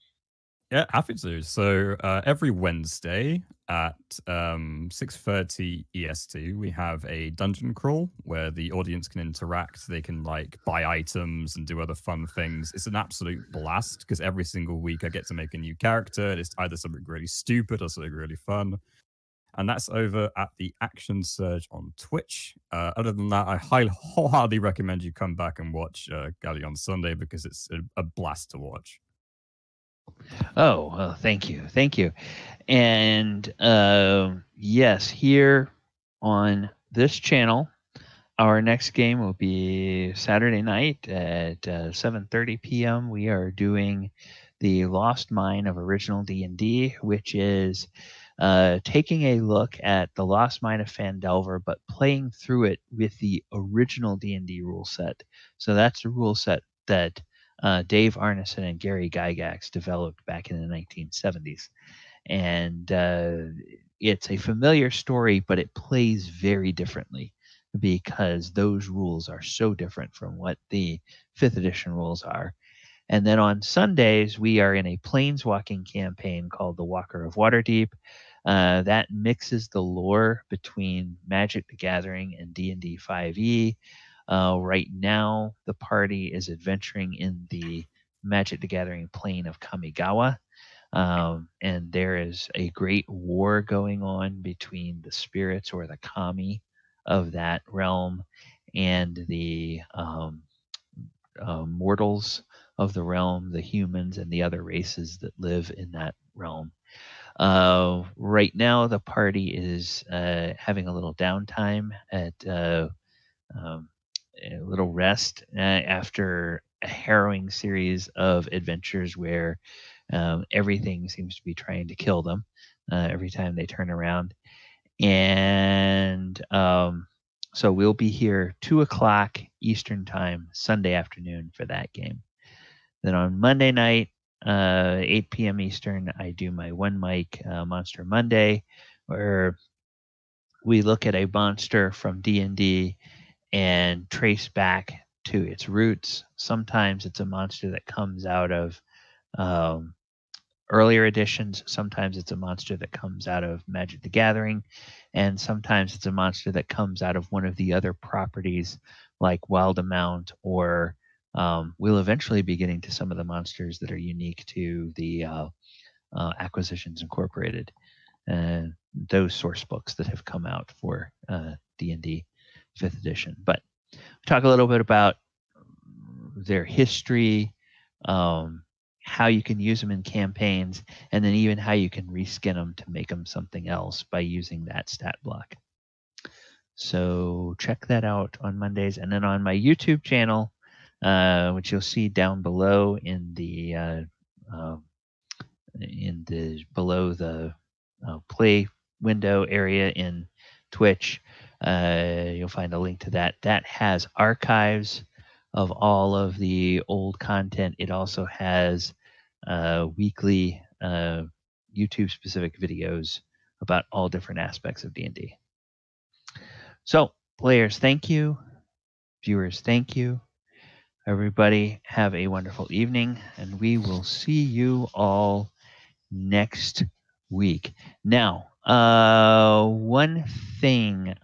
Yeah, happy to. So every Wednesday at 6:30 EST, we have a dungeon crawl where the audience can interact. They can like buy items and do other fun things. It's an absolute blast because every single week I get to make a new character. It's either something really stupid or something really fun. And that's over at the Action Surge on Twitch. Other than that, I wholeheartedly recommend you come back and watch Galley on Sunday because it's a blast to watch. Oh, well, thank you. And yes, here on this channel, our next game will be Saturday night at 7:30 p.m. We are doing the Lost Mine of Original D&D, which is taking a look at the Lost Mine of Phandelver, but playing through it with the original D&D rule set. So that's the rule set that Dave Arneson and Gary Gygax developed back in the 1970s. And it's a familiar story, but it plays very differently because those rules are so different from what the 5th edition rules are. And then on Sundays, we are in a planeswalking campaign called The Walker of Waterdeep. That mixes the lore between Magic the Gathering and D&D 5e. Right now, the party is adventuring in the Magic the Gathering plane of Kamigawa. And there is a great war going on between the spirits or the kami of that realm and the mortals of the realm, the humans and the other races that live in that realm. Right now, the party is having a little downtime at a little rest after a harrowing series of adventures where everything seems to be trying to kill them. every time they turn around. And so we'll be here 2:00 Eastern time, Sunday afternoon for that game. Then on Monday night, 8 p.m. Eastern, I do my one mic Monster Monday, where we look at a monster from D&D and trace back to its roots. Sometimes it's a monster that comes out of earlier editions. Sometimes it's a monster that comes out of Magic the Gathering. And sometimes it's a monster that comes out of one of the other properties like Wild Amount, or we'll eventually be getting to some of the monsters that are unique to the Acquisitions Incorporated. And those source books that have come out for D&D 5th edition. But talk a little bit about their history, how you can use them in campaigns, and then even how you can reskin them to make them something else by using that stat block. So check that out on Mondays. And then on my YouTube channel, which you'll see down below in the below the play window area in Twitch, you'll find a link to that. That has archives of all of the old content. It also has weekly YouTube specific videos about all different aspects of D&D. So players, thank you. Viewers, thank you. Everybody have a wonderful evening, and we will see you all next week. Now, one thing,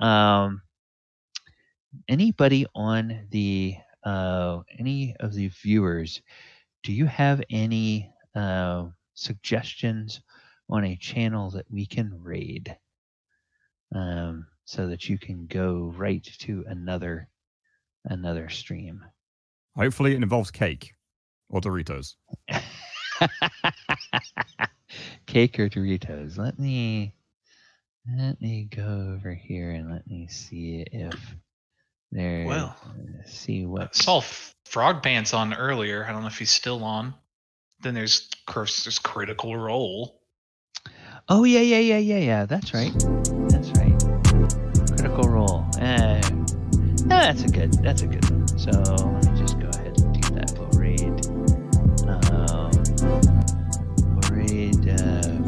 anybody on the any of the viewers, do you have any suggestions on a channel that we can raid, so that you can go right to another stream? Hopefully it involves cake or Doritos. Cake or Doritos? Let me go over here and let me see if there. Well, see what. I saw Frog Pants on earlier. I don't know if he's still on. Then there's Critical Role. Oh yeah. That's right. Critical Role. No, that's a good one. So let me just go ahead and do that. We'll raid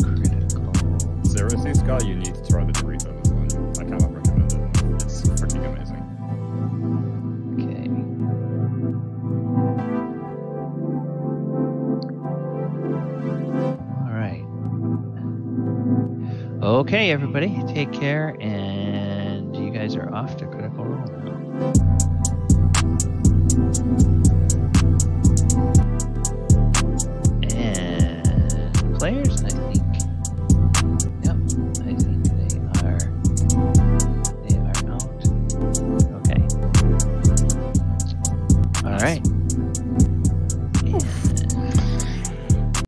Critical. Seriously, Scott, you need to try the Doritos one. I cannot recommend it. It's freaking amazing. Okay. All right. Okay, everybody, take care, and you guys are off to Critical Role now. And players, I think